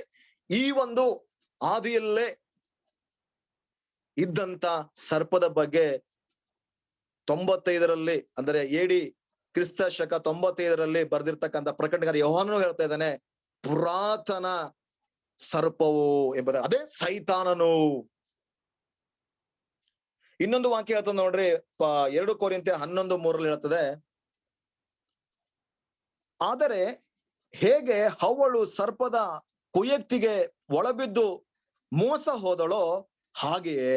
ಈ ಒಂದು ಆದಿಯಲ್ಲೇ ಇದ್ದಂತ ಸರ್ಪದ ಬಗ್ಗೆ 95ರಲ್ಲಿ, ಅಂದರೆ AD ಕ್ರಿಸ್ತ ಶಕ 95ರಲ್ಲಿ ಬರೆದಿರ್ತಕ್ಕಂಥ ಪ್ರಕಟಣೆ ಯೋಹಾನನು ಹೇಳ್ತಾ ಇದ್ದಾನೆ, ಪುರಾತನ ಸರ್ಪವು ಎಂಬುದು ಅದೇ ಸೈತಾನನು. ಇನ್ನೊಂದು ವಾಕ್ಯ ಹೇಳ್ತದೆ ನೋಡ್ರಿ, 2 ಕೊರಿಂಥ್ಯ 11:3 ಹೇಳ್ತದೆ, ಆದರೆ ಹೇಗೆ ಹವ್ವಳು ಸರ್ಪದ ಕುಯುಕ್ತಿಗೆ ಒಳಬಿದ್ದು ಮೋಸ ಹೋದಳೋ, ಹಾಗೆಯೇ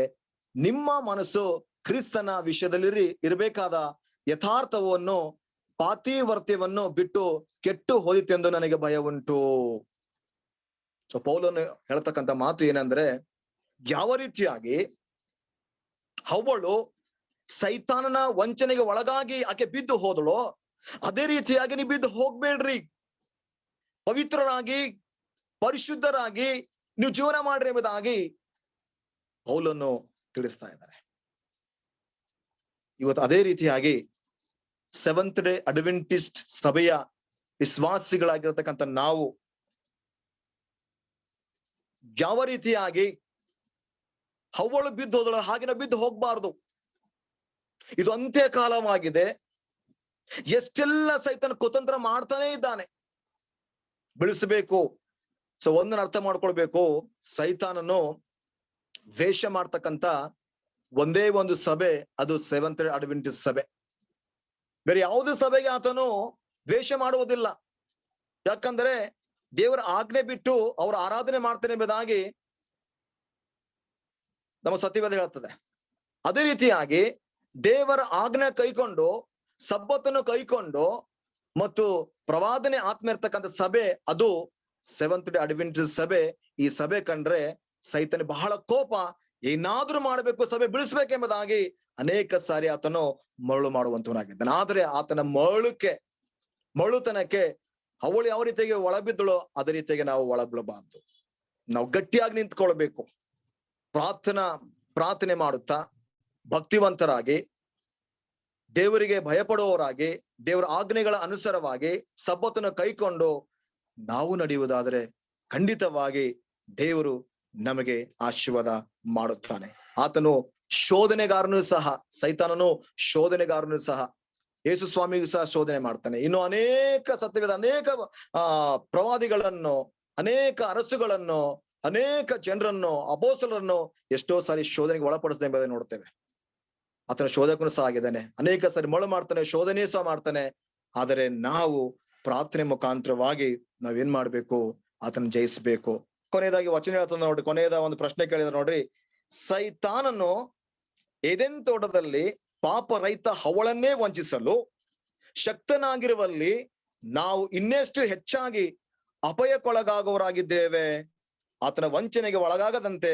ನಿಮ್ಮ ಮನಸ್ಸು ಕ್ರಿಸ್ತನ ವಿಷಯದಲ್ಲಿ ಇರಬೇಕಾದ ಯಥಾರ್ಥವನ್ನು ಪಾತಿವರ್ತ್ಯವನ್ನು ಬಿಟ್ಟು ಕೆಟ್ಟು ಹೋದಿತೆಂದು ನನಗೆ ಭಯ ಉಂಟು. ಪೌಲನು ಹೇಳ್ತಕ್ಕಂಥ ಮಾತು ಏನಂದ್ರೆ, ಯಾವ ರೀತಿಯಾಗಿ ಹವ್ವಳು ಸೈತಾನನ ವಂಚನೆಗೆ ಒಳಗಾಗಿ ಆಕೆ ಬಿದ್ದು ಹೋದಳೋ ಅದೇ ರೀತಿಯಾಗಿ ನೀವು ಬಿದ್ದು ಹೋಗ್ಬೇಡ್ರಿ. ಪವಿತ್ರರಾಗಿ ಪರಿಶುದ್ಧರಾಗಿ ನೀವು ಜೀವನ ಮಾಡ್ರಿ ಎಂಬುದಾಗಿ ಪೌಲನು ತಿಳಿಸ್ತಾ ಇದ್ದಾರೆ. ಇವತ್ತು ಅದೇ ರೀತಿಯಾಗಿ ಸೆವೆಂತ್ ಡೇ ಅಡ್ವೆಂಟಿಸ್ಟ್ ಸಭೆಯ ವಿಶ್ವಾಸಿಗಳಾಗಿರತಕ್ಕಂಥ ನಾವು ಯಾವ ರೀತಿಯಾಗಿ ಹವ್ವಳು ಬಿದ್ದು ಹೋದಳು ಹಾಗೆ ನಾವು ಬಿದ್ದು ಹೋಗ್ಬಾರ್ದು. ಇದು ಅಂತ್ಯಕಾಲವಾಗಿದೆ. ಎಷ್ಟೆಲ್ಲ ಸೈತನ ಕುತಂತ್ರ ಮಾಡ್ತಾನೆ ಇದ್ದಾನೆ, ಬೆಳೆಸಬೇಕು. ಸೊ ಒಂದನ್ನ ಅರ್ಥ ಮಾಡ್ಕೊಳ್ಬೇಕು, ಸೈತಾನನು ದ್ವೇಷ ಮಾಡ್ತಕ್ಕಂಥ ಒಂದೇ ಒಂದು ಸಭೆ, ಅದು ಸೆವೆಂತ್ ಡೇ ಅಡ್ವೆಂಟಿಸ್ಟ್ ಸಭೆ. ಬೇರೆ ಯಾವುದೇ ಸಭೆಗೆ ಆತನು ದ್ವೇಷ ಮಾಡುವುದಿಲ್ಲ. ಯಾಕಂದ್ರೆ ದೇವರ ಆಜ್ಞೆ ಬಿಟ್ಟು ಅವರ ಆರಾಧನೆ ಮಾಡ್ತಾನೆ ಎಂಬುದಾಗಿ ನಮ್ಮ ಸತ್ಯವೇದ ಹೇಳ್ತದೆ. ಅದೇ ರೀತಿಯಾಗಿ ದೇವರ ಆಜ್ಞೆ ಕೈಕೊಂಡು ಸಬ್ಬತ್ತನ್ನು ಕೈಕೊಂಡು ಮತ್ತು ಪ್ರವಾದನೆ ಆತ್ಮ ಇರ್ತಕ್ಕಂಥ ಸಭೆ ಅದು ಸೆವೆಂತ್ ಡೇ ಅಡ್ವೆಂಟಿಸ್ಟ್ ಸಭೆ. ಈ ಸಭೆ ಕಂಡ್ರೆ ಸೈತನ ಬಹಳ ಕೋಪ, ಏನಾದ್ರೂ ಮಾಡಬೇಕು, ಸಭೆ ಬೆಳೆಸ್ಬೇಕೆಂಬುದಾಗಿ ಅನೇಕ ಸಾರಿ ಆತನು ಮರಳು ಮಾಡುವಂತವನಾಗಿದ್ದಾನೆ. ಆದ್ರೆ ಆತನ ಮರಳುತನಕ್ಕೆ ಅವಳು ಯಾವ ರೀತಿಯಾಗಿ ಒಳಬಿದ್ದಳೋ ಅದೇ ರೀತಿಯಾಗಿ ನಾವು ಒಳಬೀಳಬಾರ್ದು. ನಾವು ಗಟ್ಟಿಯಾಗಿ ನಿಂತ್ಕೊಳ್ಬೇಕು. ಪ್ರಾರ್ಥನೆ ಮಾಡುತ್ತಾ ಭಕ್ತಿವಂತರಾಗಿ, ದೇವರಿಗೆ ಭಯಪಡುವವರಾಗಿ, ದೇವರ ಆಜ್ಞೆಗಳ ಅನುಸಾರವಾಗಿ ಸಬ್ಬತ್ತನ್ನು ಕೈಕೊಂಡು ನಾವು ನಡೆಯುವುದಾದರೆ ಖಂಡಿತವಾಗಿ ದೇವರು ನಮಗೆ ಆಶೀರ್ವಾದ ಮಾಡುತ್ತಾನೆ. ಆತನು ಶೋಧನೆಗಾರನು ಸಹ, ಸೈತಾನನು ಶೋಧನೆಗಾರನು ಸಹ, ಯೇಸು ಸ್ವಾಮಿಗೂ ಸಹ ಶೋಧನೆ ಮಾಡ್ತಾನೆ. ಇನ್ನು ಅನೇಕ ಸತ್ಯವೇದ ಅನೇಕ ಪ್ರವಾದಿಗಳನ್ನು, ಅನೇಕ ಅರಸುಗಳನ್ನು, ಅನೇಕ ಜನರನ್ನು, ಅಪೊಸ್ತಲರನ್ನು ಎಷ್ಟೋ ಸಾರಿ ಶೋಧನೆಗೆ ಒಳಪಡಿಸಿದೆ ಎಂಬುದನ್ನು ನೋಡ್ತೇವೆ. ಆತನ ಶೋಧಕನು ಸಹ ಆಗಿದ್ದಾನೆ. ಅನೇಕ ಸಾರಿ ಮರಳು ಮಾಡ್ತಾನೆ, ಶೋಧನೆ ಸಹ ಮಾಡ್ತಾನೆ. ಆದರೆ ನಾವು ಪ್ರಾರ್ಥನೆ ಮುಖಾಂತರವಾಗಿ ನಾವೇನ್ ಮಾಡ್ಬೇಕು, ಆತನ ಜಯಿಸ್ಬೇಕು. ಕೊನೆಯದಾಗಿ ವಚನ ಹೇಳ್ತಾನೆ ನೋಡ್ರಿ, ಕೊನೆಯದ ಒಂದು ಪ್ರಶ್ನೆ ಕೇಳಿದ್ರೆ ನೋಡ್ರಿ, ಸೈತಾನನು ಏದೆನ್ ತೋಟದಲ್ಲಿ ಪಾಪ ರಹಿತ ಹವ್ವಳನ್ನೇ ವಂಚಿಸಲು ಶಕ್ತನಾಗಿರುವಲ್ಲಿ ನಾವು ಇನ್ನೆಷ್ಟು ಹೆಚ್ಚಾಗಿ ಅಪಾಯಕ್ಕೊಳಗಾಗುವವರಾಗಿದ್ದೇವೆ. ಆತನ ವಂಚನೆಗೆ ಒಳಗಾಗದಂತೆ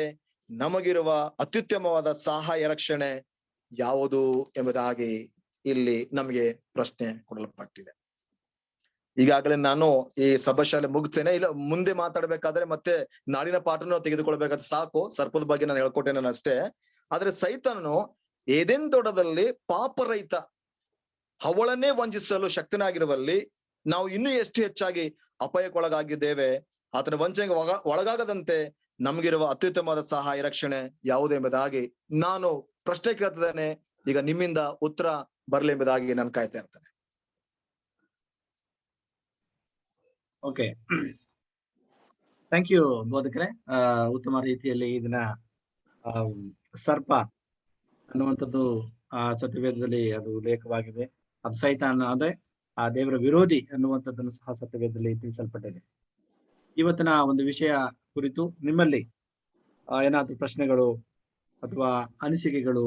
ನಮಗಿರುವ ಅತ್ಯುತ್ತಮವಾದ ಸಹಾಯ ರಕ್ಷಣೆ ಯಾವುದು ಎಂಬುದಾಗಿ ಇಲ್ಲಿ ನಮಗೆ ಪ್ರಶ್ನೆ ಕೊಡಲ್ಪಟ್ಟಿದೆ. ಈಗಾಗಲೇ ನಾನು ಈ ಸಭಾಶಾಲೆ ಮುಗ್ತೇನೆ. ಇಲ್ಲ ಮುಂದೆ ಮಾತಾಡ್ಬೇಕಾದ್ರೆ ಮತ್ತೆ ನಾಡಿನ ಪಾಠನ ತೆಗೆದುಕೊಳ್ಬೇಕಾದ್ರೆ ಸಾಕು. ಸರ್ಪದ ಬಗ್ಗೆ ನಾನು ಹೇಳ್ಕೊಟ್ಟೆ ನಾನು ಅಷ್ಟೇ. ಆದ್ರೆ ಸೈತಾನನು ಏದೆನ್ ತೋಟದಲ್ಲಿ ಪಾಪರಹಿತ ಹವ್ವಳನ್ನೇ ವಂಚಿಸಲು ಶಕ್ತನಾಗಿರುವಲ್ಲಿ ನಾವು ಇನ್ನೂ ಎಷ್ಟು ಹೆಚ್ಚಾಗಿ ಅಪಾಯಕ್ಕೊಳಗಾಗಿದ್ದೇವೆ. ಆತನ ವಂಚನೆಗೆ ಒಳಗಾಗದಂತೆ ನಮಗಿರುವ ಅತ್ಯುತ್ತಮವಾದ ಸಹಾಯ ರಕ್ಷಣೆ ಯಾವುದು ಎಂಬುದಾಗಿ ನಾನು ಪ್ರಶ್ನೆ ಕೇಳ್ತಿದ್ದೇನೆ. ಈಗ ನಿಮ್ಮಿಂದ ಉತ್ತರ ಬರಲಿ ಎಂಬುದಾಗಿ ನಾನು ಕಾಯ್ತಾ ಇರ್ತೇನೆ. ಓಕೆ, ಥ್ಯಾಂಕ್ ಯು ಬೋಧಕರೇ. ಉತ್ತಮ ರೀತಿಯಲ್ಲಿ ಇದನ್ನ ಸರ್ಪ ಅನ್ನುವಂಥದ್ದು ಸತ್ಯವೇದದಲ್ಲಿ ಅದು ಉಲ್ಲೇಖವಾಗಿದೆ. ಅದು ಸೈತಾನ ಅಂದ್ರೆ ಆ ದೇವರ ವಿರೋಧಿ ಅನ್ನುವಂಥದ್ದನ್ನು ಸಹ ಸತ್ಯವೇದದಲ್ಲಿ ತಿಳಿಸಲ್ಪಟ್ಟಿದೆ. ಇವತ್ತಿನ ಒಂದು ವಿಷಯ ಕುರಿತು ನಿಮ್ಮಲ್ಲಿ ಏನಾದ್ರೂ ಪ್ರಶ್ನೆಗಳು ಅಥವಾ ಅನಿಸಿಕೆಗಳು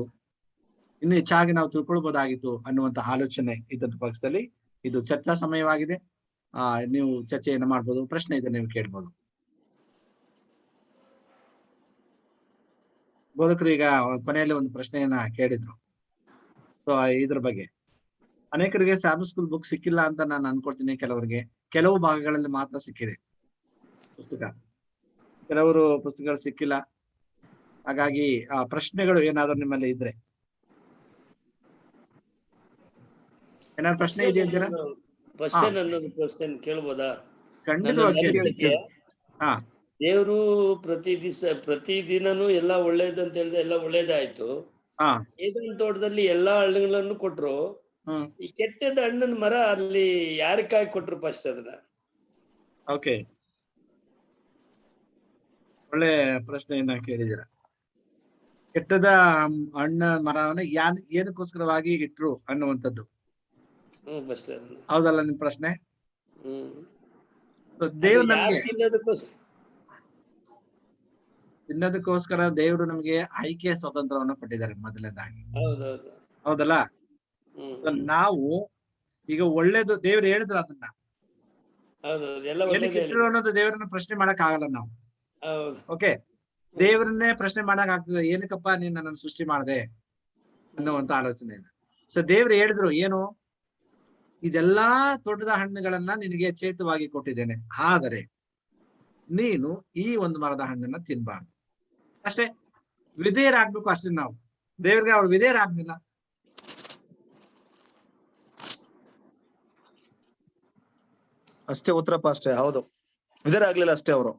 ಇನ್ನು ಹೆಚ್ಚಾಗಿ ನಾವು ತಿಳ್ಕೊಳ್ಬಹುದಾಗಿತ್ತು ಅನ್ನುವಂಥ ಆಲೋಚನೆ ಇದ್ದಂಥ ಪಕ್ಷದಲ್ಲಿ ಇದು ಚರ್ಚಾ ಸಮಯವಾಗಿದೆ. ನೀವು ಚರ್ಚೆಯನ್ನು ಮಾಡ್ಬೋದು, ಪ್ರಶ್ನೆ ಇದೆ ನೀವು ಕೇಳ್ಬೋದು. ಬೋಧಕರು ಈಗ ಕೊನೆಯಲ್ಲಿ ಒಂದು ಪ್ರಶ್ನೆಯನ್ನ ಕೇಳಿದ್ರು. ಸೊ ಇದ್ರ ಬಗ್ಗೆ ಅನೇಕರಿಗೆ ಸ್ಯಾಬತ್ ಸ್ಕೂಲ್ ಬುಕ್ ಸಿಕ್ಕಿಲ್ಲ ಅಂತ ನಾನು ಅನ್ಕೊಳ್ತೀನಿ. ಕೆಲವರಿಗೆ ಕೆಲವು ಭಾಗಗಳಲ್ಲಿ ಮಾತ್ರ ಸಿಕ್ಕಿದೆ ಪುಸ್ತಕ, ಕೆಲವರು ಪುಸ್ತಕಗಳು ಸಿಕ್ಕಿಲ್ಲ. ಹಾಗಾಗಿ ಆ ಪ್ರಶ್ನೆಗಳು ಏನಾದ್ರು ನಿಮ್ಮಲ್ಲಿ ಇದ್ರೆ, ಏನಾದ್ರು ಪ್ರಶ್ನೆ ಇದೆ ಅಂತೀರಾ? ಕ್ವಶನ್ ಕೇಳ್ಬೋದಾ? ಖಂಡಿತವಾಗಿ ಕೇಳಿ. ಹಾ, ದೇವರು ಪ್ರತಿದಿನನೂ ಎಲ್ಲ ಒಳ್ಳೇದು ಅಂತ ಹೇಳಿದ್ರೆ ಎಲ್ಲ ಒಳ್ಳೇದಾಯ್ತು. ಏದೆನ್ ತೋಟದಲ್ಲಿ ಎಲ್ಲಾ ಹಣ್ಣುಗಳನ್ನು ಕೊಟ್ರು. ಈ ಕೆಟ್ಟದ ಹಣ್ಣಿನ ಮರ ಅಲ್ಲಿ ಯಾರಕ್ಕಾಗಿ ಕೊಟ್ರು ಫಸ್ಟ್ ಅದನ್ನ? ಓಕೆ, ಒಳ್ಳೆ ಪ್ರಶ್ನೆಯನ್ನ ಕೇಳಿದಿರ. ಕೆಟ್ಟದ ಹಣ್ಣ ಮರವನ್ನ ಏನಕ್ಕೋಸ್ಕರವಾಗಿ ಇಟ್ರು ಅನ್ನುವಂಥದ್ದು ಹೌದಲ್ಲ ನಿಮ್ ಪ್ರಶ್ನೆ? ದೇವ್ರು ನಮ್ಗೆ ತಿನ್ನೋದಕ್ಕೋಸ್ಕರ ದೇವರು ನಮ್ಗೆ ಆಯ್ಕೆ ಸ್ವಾತಂತ್ರ್ಯವನ್ನು ಕೊಟ್ಟಿದ್ದಾರೆ ಮೊದಲನೇದಾಗಿ, ಹೌದಲ್ಲ? ನಾವು ಈಗ ಒಳ್ಳೇದು ದೇವ್ರು ಹೇಳಿದ್ರು ಅದನ್ನ ಏನಕ್ಕೆ ಇಟ್ರು ಅನ್ನೋದು ದೇವರನ್ನ ಪ್ರಶ್ನೆ ಮಾಡಕ್ ಆಗಲ್ಲ ನಾವು. ಓಕೆ, ದೇವರನ್ನೇ ಪ್ರಶ್ನೆ ಮಾಡಕ್ ಆಗ್ತದೆ, ಏನಕ್ಕಪ್ಪ ನೀನ್ ನನ್ನನ್ನು ಸೃಷ್ಟಿ ಮಾಡದೆ ಅನ್ನುವಂತ ಆಲೋಚನೆ. ಸೊ ದೇವ್ರು ಹೇಳಿದ್ರು ಏನು, ಇದೆಲ್ಲಾ ತೋಟದ ಹಣ್ಣುಗಳನ್ನ ನಿನಗೆ ಚೇತವಾಗಿ ಕೊಟ್ಟಿದ್ದೇನೆ, ಆದರೆ ನೀನು ಈ ಒಂದು ಮರದ ಹಣ್ಣನ್ನ ತಿನ್ಬಾರ್ದು. ಅಷ್ಟೇ, ವಿಧೇಯರಾಗ್ಬೇಕು ಅಷ್ಟೇ. ನಾವು ದೇವ್ರಿಗೆ ಅವ್ರು ವಿಧೇಯರಾಗ್ಲಿಲ್ಲ. ಅಷ್ಟೇ ಉತ್ತರಪ್ಪ, ಅಷ್ಟೇ. ಹೌದು, ವಿಧೇಯರಾಗ್ಲಿಲ್ಲ ಅಷ್ಟೇ ಅವರು.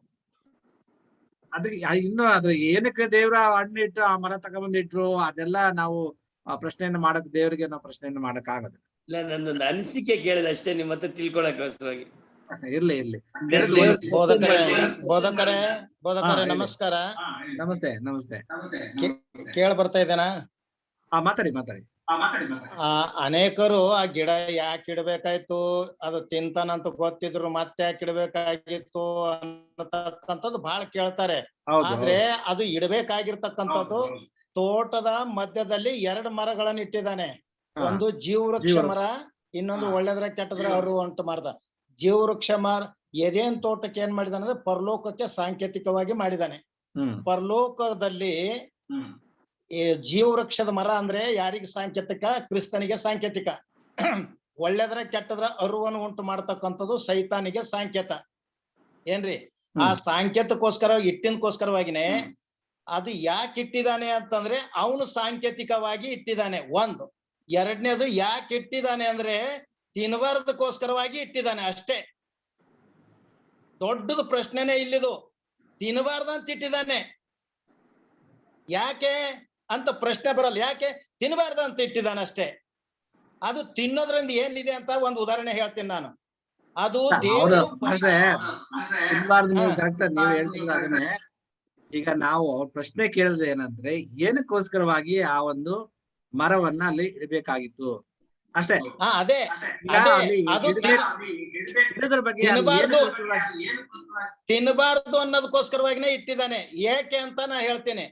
ಅದಕ್ಕೆ ಇನ್ನು ಅದು ಏನಕ್ಕೆ ದೇವ್ರ ಹಣ್ಣು ಇಟ್ಟು ಆ ಮರ ತಗೊಂಡ್ಬಂದಿಟ್ರು ಅದೆಲ್ಲ ನಾವು ಆ ಪ್ರಶ್ನೆಯನ್ನು ಮಾಡಕ್, ದೇವರಿಗೆ ನಾವು ಪ್ರಶ್ನೆಯನ್ನು ಮಾಡಕ್ ಆಗದು. ಇಲ್ಲ, ನನ್ನೊಂದು ಅನಿಸಿಕೆ ಕೇಳಿದೆ ಅಷ್ಟೇ, ನಿಮ್ಮ ಹತ್ರ ತಿಳ್ಕೊಳಕ್ಕೋಸ್ಕರವಾಗಿ. ಇರ್ಲಿ. ಬೋಧಕರೇ ನಮಸ್ಕಾರ. ನಮಸ್ತೆ. ಕೇಳ ಬರ್ತಾ ಇದ್ದೇನಾ? ಮಾತಾಡಿ. ಅನೇಕರು ಆ ಗಿಡ ಯಾಕೆ ಇಡ್ಬೇಕಾಯ್ತು, ಅದು ತಿಂತಾನಂತ ಗೊತ್ತಿದ್ರು ಮತ್ತೆ ಯಾಕೆ ಇಡ್ಬೇಕಾಗಿತ್ತು ಅನ್ನತಕ್ಕಂಥದ್ದು ಬಹಳ ಕೇಳ್ತಾರೆ. ಆದ್ರೆ ಅದು ಇಡ್ಬೇಕಾಗಿರ್ತಕ್ಕಂಥದ್ದು ತೋಟದ ಮಧ್ಯದಲ್ಲಿ 2 ಮರಗಳನ್ನು ಇಟ್ಟಿದ್ದಾನೆ. ಒಂದು ಜೀವವೃಕ್ಷ ಮರ, ಇನ್ನೊಂದು ಒಳ್ಳೆದ್ರ ಕೆಟ್ಟದ್ರ ಅವರು ಉಂಟು ಮಾಡ್ದ. ಜೀವವೃಕ್ಷ ಮರ ಎದೇನ್ ತೋಟಕ್ಕೆ ಏನ್ ಮಾಡಿದಾನೆ ಅಂದ್ರೆ ಪರಲೋಕಕ್ಕೆ ಸಾಂಕೇತಿಕವಾಗಿ ಮಾಡಿದಾನೆ. ಪರಲೋಕದಲ್ಲಿ ಈ ಜೀವವೃಕ್ಷದ ಮರ ಅಂದ್ರೆ ಯಾರಿಗೆ ಸಾಂಕೇತಿಕ? ಕ್ರಿಸ್ತನಿಗೆ ಸಾಂಕೇತಿಕ. ಒಳ್ಳೆದ್ರ ಕೆಟ್ಟದ್ರ ಅರುವನ್ನು ಉಂಟು ಮಾಡತಕ್ಕಂಥದ್ದು ಸೈತಾನಿಗೆ ಸಾಂಕೇತ. ಏನ್ರಿ? ಆ ಸಾಂಕೇತಕ್ಕೋಸ್ಕರ ಇಟ್ಟಿನಕೋಸ್ಕರವಾಗಿನೇ ಅದು ಯಾಕೆ ಇಟ್ಟಿದ್ದಾನೆ ಅಂತಂದ್ರೆ ಅವನು ಸಾಂಕೇತಿಕವಾಗಿ ಇಟ್ಟಿದ್ದಾನೆ. ಒಂದು. ಎರಡನೇದು ಯಾಕೆ ಇಟ್ಟಿದ್ದಾನೆ ಅಂದ್ರೆ ತಿನ್ನಬಾರ್ದಕ್ಕೋಸ್ಕರವಾಗಿ ಇಟ್ಟಿದ್ದಾನೆ ಅಷ್ಟೇ. ದೊಡ್ಡದು ಪ್ರಶ್ನೆನೇ ಇಲ್ಲಿದು. ತಿನ್ನಬಾರ್ದಂತ ಇಟ್ಟಿದ್ದಾನೆ. ಯಾಕೆ ಅಂತ ಪ್ರಶ್ನೆ ಬರಲ್ಲ. ಯಾಕೆ? ತಿನ್ನಬಾರ್ದಂತ ಇಟ್ಟಿದ್ದಾನೆ ಅಷ್ಟೇ. ಅದು ತಿನ್ನೋದ್ರಿಂದ ಏನಿದೆ ಅಂತ ಒಂದು ಉದಾಹರಣೆ ಹೇಳ್ತೀನಿ ನಾನು. ಅದು ದೇವರು ತಿನ್ಬಾರ್ದು, ನೀವು ಕರೆಕ್ಟ್ ನೀವು ಹೇಳ್ತಿದ್ರೆ ಅದನ್ನೇ. ಈಗ ನಾವು ಪ್ರಶ್ನೆ ಕೇಳಿದ್ರೆ ಏನಂದ್ರೆ ಏನಕ್ಕೋಸ್ಕರವಾಗಿ ಆ ಒಂದು ಮರವನ್ನ ಅಲ್ಲಿ ಇಡಬೇಕಾಗಿತ್ತು ಅಷ್ಟೇ. ಅದೇ ತಿನ್ನಬಾರ್ದು ಅನ್ನೋದಕ್ಕೋಸ್ಕರವಾಗಿನೇ ಇಟ್ಟಿದ್ದಾನೆ. ಏಕೆ ಅಂತ ನಾ ಹೇಳ್ತೇನೆ.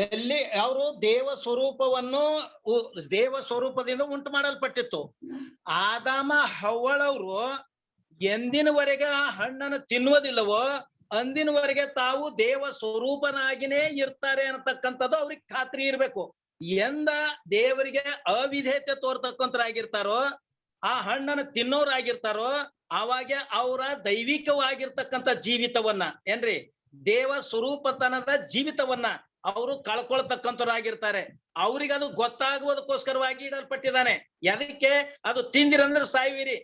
ಎಲ್ಲಿ ಅವರು ದೇವ ಸ್ವರೂಪದಿಂದ ಉಂಟು ಮಾಡಲ್ಪಟ್ಟಿತ್ತು. ಆದಾಮ ಹವ್ವಳವರು ಎಂದಿನವರೆಗೆ ಆ ಹಣ್ಣನ್ನು ತಿನ್ನುವುದಿಲ್ಲವೋ ಅಂದಿನವರೆಗೆ ತಾವು ದೇವ ಸ್ವರೂಪನಾಗಿನೇ ಇರ್ತಾರೆ ಅನ್ನತಕ್ಕಂಥದ್ದು ಅವ್ರಿಗೆ ಖಾತ್ರಿ ಇರ್ಬೇಕು. ಎಂದ ದೇವರಿಗೆ ಅವಿಧೇಯತೆ ತೋರ್ತಕ್ಕಂಥರಾಗಿರ್ತಾರೋ, ಆ ಹಣ್ಣನ್ನು ತಿನ್ನೋರಾಗಿರ್ತಾರೋ, ಅವಾಗ ಅವರ ದೈವಿಕವಾಗಿರ್ತಕ್ಕಂಥ ಜೀವಿತವನ್ನ ಏನ್ರಿ ದೇವ ಸ್ವರೂಪತನದ ಜೀವಿತವನ್ನ ಅವರು ಕಳ್ಕೊಳ್ತಕ್ಕಂಥವ್ರಾಗಿರ್ತಾರೆ. ಅವ್ರಿಗೆ ಅದು ಗೊತ್ತಾಗುವುದಕ್ಕೋಸ್ಕರವಾಗಿ ಇಡಲ್ಪಟ್ಟಿದ್ದಾನೆ. ಎದಕ್ಕೆ? ಅದು ತಿಂದಿರಂದ್ರೆ ಸಾಯ್ವಿರಿ,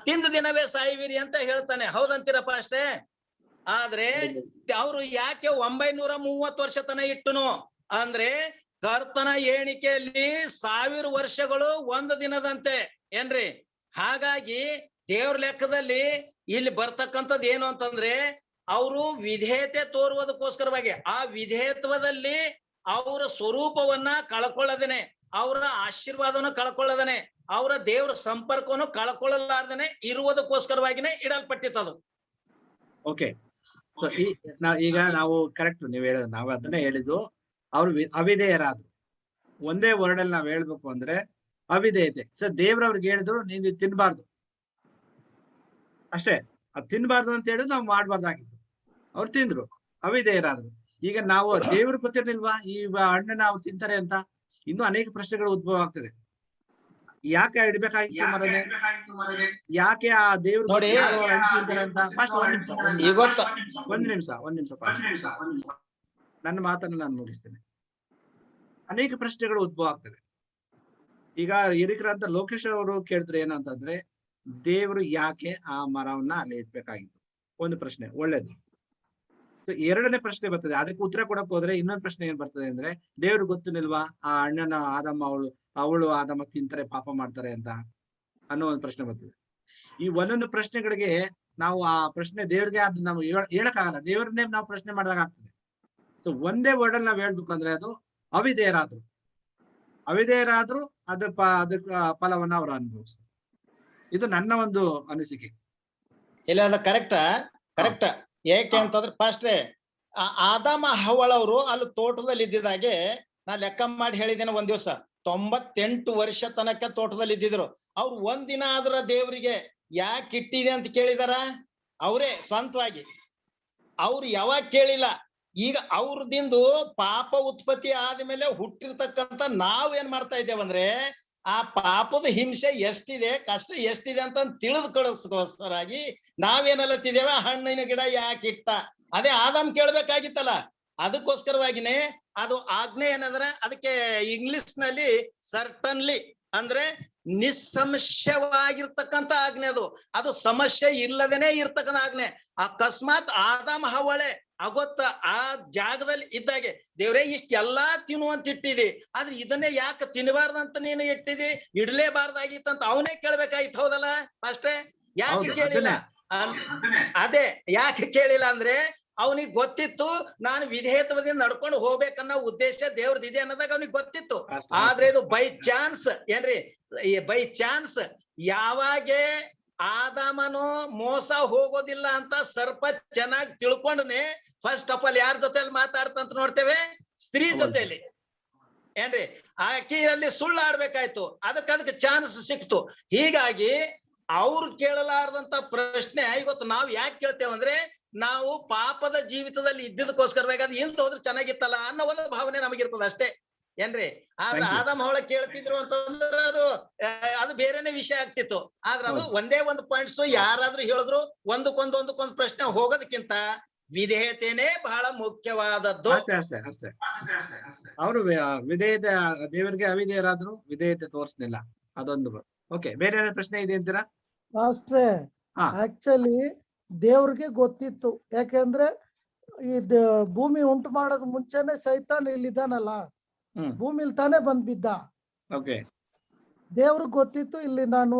ತಿಂದ ದಿನವೇ ಸಾಯ್ವಿರಿ ಅಂತ ಹೇಳ್ತಾನೆ. ಹೌದಂತೀರಪ್ಪ ಅಷ್ಟೇ. ಆದ್ರೆ ಅವರು ಯಾಕೆ 930 ವರ್ಷ ತನ ಇಟ್ಟನು ಅಂದ್ರೆ ಕರ್ತನ ಎಣಿಕೆಯಲ್ಲಿ 1000 ವರ್ಷಗಳು 1 ದಿನದಂತೆ ಏನ್ರಿ. ಹಾಗಾಗಿ ದೇವ್ರ ಲೆಕ್ಕದಲ್ಲಿ ಇಲ್ಲಿ ಬರ್ತಕ್ಕಂಥದ್ದು ಏನು ಅಂತಂದ್ರೆ ಅವರು ವಿಧೇಯತೆ ತೋರುವುದಕ್ಕೋಸ್ಕರವಾಗಿ ಆ ವಿಧೇಯತ್ವದಲ್ಲಿ ಅವರ ಸ್ವರೂಪವನ್ನ ಕಳ್ಕೊಳ್ಳದೇನೆ, ಅವರ ಆಶೀರ್ವಾದವನ್ನು ಕಳ್ಕೊಳ್ಳದೇನೆ, ಅವರ ದೇವ್ರ ಸಂಪರ್ಕವನ್ನು ಕಳ್ಕೊಳ್ಳಲಾರ್ದೇನೆ ಇರುವುದಕ್ಕೋಸ್ಕರವಾಗಿನೇ ಇಡಲ್ಪಟ್ಟಿತ್ತದು. ಓಕೆ, ಈಗ ನಾವು ಕರೆಕ್ಟ್ ನೀವು ಹೇಳೋದು, ನಾವು ಅದನ್ನೇ ಹೇಳಿದ್ದು. ಅವ್ರು ಅವಿಧೇಯರಾದ್ರು. ಒಂದೇ ವರ್ಡ್ ಅಲ್ಲಿ ನಾವ್ ಹೇಳ್ಬೇಕು ಅಂದ್ರೆ ಅವಿಧೇಯತೆ. ಸರ್ ದೇವ್ರವ್ರಿಗೆ ಹೇಳಿದ್ರು ನೀವು ತಿನ್ಬಾರ್ದು ಅಷ್ಟೇ. ಅದ್ ತಿನ್ಬಾರ್ದು ಅಂತ ಹೇಳಿದ್ರು ನಾವು ಮಾಡ್ಬಾರ್ದಾಗಿತ್ತು. ಅವ್ರು ತಿಂದ್ರು, ಅವಿಧೇಯರಾದ್ರು. ಈಗ ನಾವು ದೇವ್ರಿಗೆ ಗೊತ್ತಿರ್ಲಿಲ್ವಾ ಈ ಹಣ್ಣನ್ನ ಅವ್ರು ತಿಂತಾರೆ ಅಂತ? ಇನ್ನೂ ಅನೇಕ ಪ್ರಶ್ನೆಗಳು ಉದ್ಭವ ಆಗ್ತದೆ. ಯಾಕೆ ಇಡ್ಬೇಕಾಗಿತ್ತು ಮರನೇ? ಯಾಕೆ ಆ ದೇವ್ರು ತಿಂತಾರೆ ಅಂತ? ಫಸ್ಟ್ ಒಂದ್ ನಿಮಿಷ ನನ್ನ ಮಾತನ್ನು ನಾನು ಮುಗಿಸ್ತೇನೆ. ಅನೇಕ ಪ್ರಶ್ನೆಗಳು ಉದ್ಭವ ಆಗ್ತದೆ. ಈಗ ಹಿರಿಕರಂತ ಲೋಕೇಶ್ ಅವರು ಕೇಳಿದ್ರು ಏನಂತಂದ್ರೆ ದೇವರು ಯಾಕೆ ಆ ಮರವನ್ನ ಅಲ್ಲಿ ಇಡ್ಬೇಕಾಗಿತ್ತು? ಒಂದು ಪ್ರಶ್ನೆ ಒಳ್ಳೇದು. ಎರಡನೇ ಪ್ರಶ್ನೆ ಬರ್ತದೆ, ಅದಕ್ಕೆ ಉತ್ತರ ಕೊಡಕ್ ಹೋದ್ರೆ ಇನ್ನೊಂದು ಪ್ರಶ್ನೆ ಏನ್ ಬರ್ತದೆ ಅಂದ್ರೆ ದೇವ್ರು ಗೊತ್ತಿಲ್ವಾ ಆ ಅಣ್ಣನ ಅವಳು ಆದಮ್ಮ ತಿಂತಾರೆ ಪಾಪ ಮಾಡ್ತಾರೆ ಅಂತ ಅನ್ನೋ ಒಂದು ಪ್ರಶ್ನೆ ಬರ್ತದೆ. ಈ ಒಂದೊಂದು ಪ್ರಶ್ನೆಗಳಿಗೆ ನಾವು ಆ ಪ್ರಶ್ನೆ ದೇವ್ರಿಗೆ ಅದು ನಾವು ಹೇಳಕ್ಕಾಗಲ್ಲ, ದೇವ್ರನ್ನೇ ನಾವು ಪ್ರಶ್ನೆ ಮಾಡಿದಾಗ ಆಗ್ತದೆ. ಸೊ ಒಂದೇ ವರ್ಡ್ ಅಲ್ಲಿ ನಾವ್ ಹೇಳ್ಬೇಕು ಅಂದ್ರೆ ಅದು ಅವಿಧೇಯರಾದ್ರು ಅದಕ್ಕ ಫಲವನ್ನ ಅವರು ಅನುಭವಿಸ್ತಾರೆ. ಇದು ನನ್ನ ಒಂದು ಅನಿಸಿಕೆ. ಇಲ್ಲ, ಅದು ಕರೆಕ್ಟ್. ಏಕೆ ಅಂತಂದ್ರೆ ಫಸ್ಟ್ರೆ ಆದಾಮ ಹವ್ವಳವರು ಅಲ್ಲಿ ತೋಟದಲ್ಲಿ ಇದ್ದಿದ್ದಾಗೆ ನಾ ಲೆಕ್ಕ ಮಾಡಿ ಹೇಳಿದ್ದೇನೆ. ಒಂದ್ ದಿವಸ 98 ವರ್ಷ ತನಕ ತೋಟದಲ್ಲಿ ಇದ್ದಿದ್ರು. ಅವ್ರು ಒಂದಿನ ಆದ್ರ ದೇವ್ರಿಗೆ ಯಾಕೆ ಇಟ್ಟಿದೆ ಅಂತ ಕೇಳಿದಾರ? ಅವರೇ ಸ್ವಂತವಾಗಿ. ಅವ್ರು ಯಾವಾಗ ಕೇಳಿಲ್ಲ. ಈಗ ಅವ್ರದಿಂದು ಪಾಪ ಉತ್ಪತ್ತಿ ಆದ್ಮೇಲೆ ಹುಟ್ಟಿರ್ತಕ್ಕಂಥ ನಾವ್ ಏನ್ ಮಾಡ್ತಾ ಇದ್ದೇವಂದ್ರೆ ಆ ಪಾಪದ ಹಿಂಸೆ ಎಷ್ಟಿದೆ, ಕಷ್ಟ ಎಷ್ಟಿದೆ ಅಂತ ತಿಳಿದು ಕಳಿಸ್ಕೋಸ್ಕರಾಗಿ ನಾವೇನಲ್ಲತ್ತಿದ್ದೇವೆ, ಹಣ್ಣಿನ ಗಿಡ ಯಾಕೆ ಇಟ್ಟ, ಅದೇ ಆದಾಮ್ ಕೇಳ್ಬೇಕಾಗಿತ್ತಲ್ಲ. ಅದಕ್ಕೋಸ್ಕರವಾಗಿನೇ ಅದು ಆಜ್ಞೆ ಏನಂದ್ರೆ ಅದಕ್ಕೆ ಇಂಗ್ಲಿಷ್ ನಲ್ಲಿ ಸರ್ಟನ್ಲಿ ಅಂದ್ರೆ ನಿಸ್ಸಂಶಯವಾಗಿರ್ತಕ್ಕಂಥ ಆಜ್ಞೆ. ಅದು ಸಮಸ್ಯೆ ಇಲ್ಲದೇನೆ ಇರ್ತಕ್ಕಂಥ ಆಜ್ಞೆ. ಅಕಸ್ಮಾತ್ ಆದಾಮ ಹವಳೆ ಅಗೊತ್ತ ಆ ಜಾಗದಲ್ಲಿ ಇದ್ದಾಗೆ ದೇವ್ರೇ ಇಷ್ಟೆಲ್ಲಾ ತಿನ್ನುವಂತ ಇಟ್ಟಿದಿ, ಆದ್ರೆ ಇದನ್ನೇ ಯಾಕೆ ತಿನ್ನಬಾರ್ದಂತ ನೀನು ಇಟ್ಟಿದಿ, ಇಡ್ಲೇಬಾರ್ದಾಗಿತ್ತಂತ ಅವನೇ ಕೇಳ್ಬೇಕಾಗಿತ್ತು. ಹೌದಲ್ಲ? ಅಷ್ಟೇ. ಯಾಕೆ ಕೇಳಿಲ್ಲ? ಅದೇ ಯಾಕೆ ಕೇಳಿಲ್ಲ ಅಂದ್ರೆ ಅವನಿಗೆ ಗೊತ್ತಿತ್ತು ನಾನು ವಿಧೇಯತ್ವದಿಂದ ನಡ್ಕೊಂಡು ಹೋಗ್ಬೇಕನ್ನೋ ಉದ್ದೇಶ ದೇವ್ರದಿದೆ ಅನ್ನೋದಾಗ ಅವನಿಗೆ ಗೊತ್ತಿತ್ತು. ಆದ್ರೆ ಇದು ಬೈ ಚಾನ್ಸ್ ಏನ್ರಿ, ಬೈ ಚಾನ್ಸ್ ಯಾವಾಗ ಆದಾಮನು ಮೋಸ ಹೋಗೋದಿಲ್ಲ ಅಂತ ಸ್ವಲ್ಪ ಚೆನ್ನಾಗಿ ತಿಳ್ಕೊಂಡನೆ ಫಸ್ಟ್ ಆಫ್ ಆಲ್ ಯಾರ ಜೊತೆಲಿ ಮಾತಾಡ್ತಂತ ನೋಡ್ತೇವೆ, ಸ್ತ್ರೀ ಜೊತೆಲಿ ಏನ್ರಿ. ಆಕೆಯಲ್ಲಿ ಸುಳ್ಳು ಆಡ್ಬೇಕಾಯ್ತು, ಅದಕ್ಕೆ ಚಾನ್ಸ್ ಸಿಕ್ತು. ಹೀಗಾಗಿ ಅವ್ರು ಕೇಳಲಾರ್ದಂತ ಪ್ರಶ್ನೆ ಇವತ್ತು ನಾವ್ ಯಾಕೆ ಕೇಳ್ತೇವೆ ಅಂದ್ರೆ ನಾವು ಪಾಪದ ಜೀವಿತದಲ್ಲಿ ಇದ್ದಿದ್ದಕ್ಕೋಸ್ಕರವಾಗಿ ಇಲ್ದ ಹೋದ್ರೆ ಚೆನ್ನಾಗಿತ್ತಲ್ಲ ಅನ್ನೋ ಒಂದು ಭಾವನೆ ನಮಗಿರ್ತದ ಅಷ್ಟೇ ಏನ್ರಿ. ಆದ್ರೆ ಆದಾಮ ಹವಳ ಕೇಳ್ತಿದ್ರು ಅಂತಂದ್ರೆ ಅದು ಬೇರೆನೆ ವಿಷಯ ಆಗ್ತಿತ್ತು. ಆದ್ರೆ ಅದು ಒಂದೇ ಒಂದು ಪಾಯಿಂಟ್ಸ್ ಯಾರಾದ್ರೂ ಹೇಳಿದ್ರು ಒಂದಕ್ಕೊಂದು ಪ್ರಶ್ನೆ ಹೋಗೋದಕ್ಕಿಂತ ವಿಧೇಯತೆನೇ ಬಹಳ ಮುಖ್ಯವಾದದ್ದು. ಅಷ್ಟೇ. ಅವರು ವಿಧೇಯತೆ, ದೇವರಿಗೆ ಅವಿಧೇಯರಾದ್ರು ವಿಧೇಯತೆ ತೋರಿಸ್ಲಿಲ್ಲ, ಅದೊಂದು. ಓಕೆ, ಬೇರೆ ಪ್ರಶ್ನೆ ಇದೆ ಅಂತೀರಾ? ಅಷ್ಟೇ. ಆಕ್ಚುಲಿ ದೇವ್ರಿಗೆ ಗೊತ್ತಿತ್ತು, ಯಾಕೆಂದ್ರೆ ಈ ಭೂಮಿ ಉಂಟು ಮಾಡೋದ್ ಮುಂಚೆನೆ ಸೈತಾನ್ ಇಲ್ಲಿದ್ದಾನಲ್ಲ, ಭೂಮಿಲಿ ತಾನೇ ಬಂದ್ ಬಿದ್ದ. ದೇವ್ರಿಗೆ ಗೊತ್ತಿತ್ತು ಇಲ್ಲಿ ನಾನು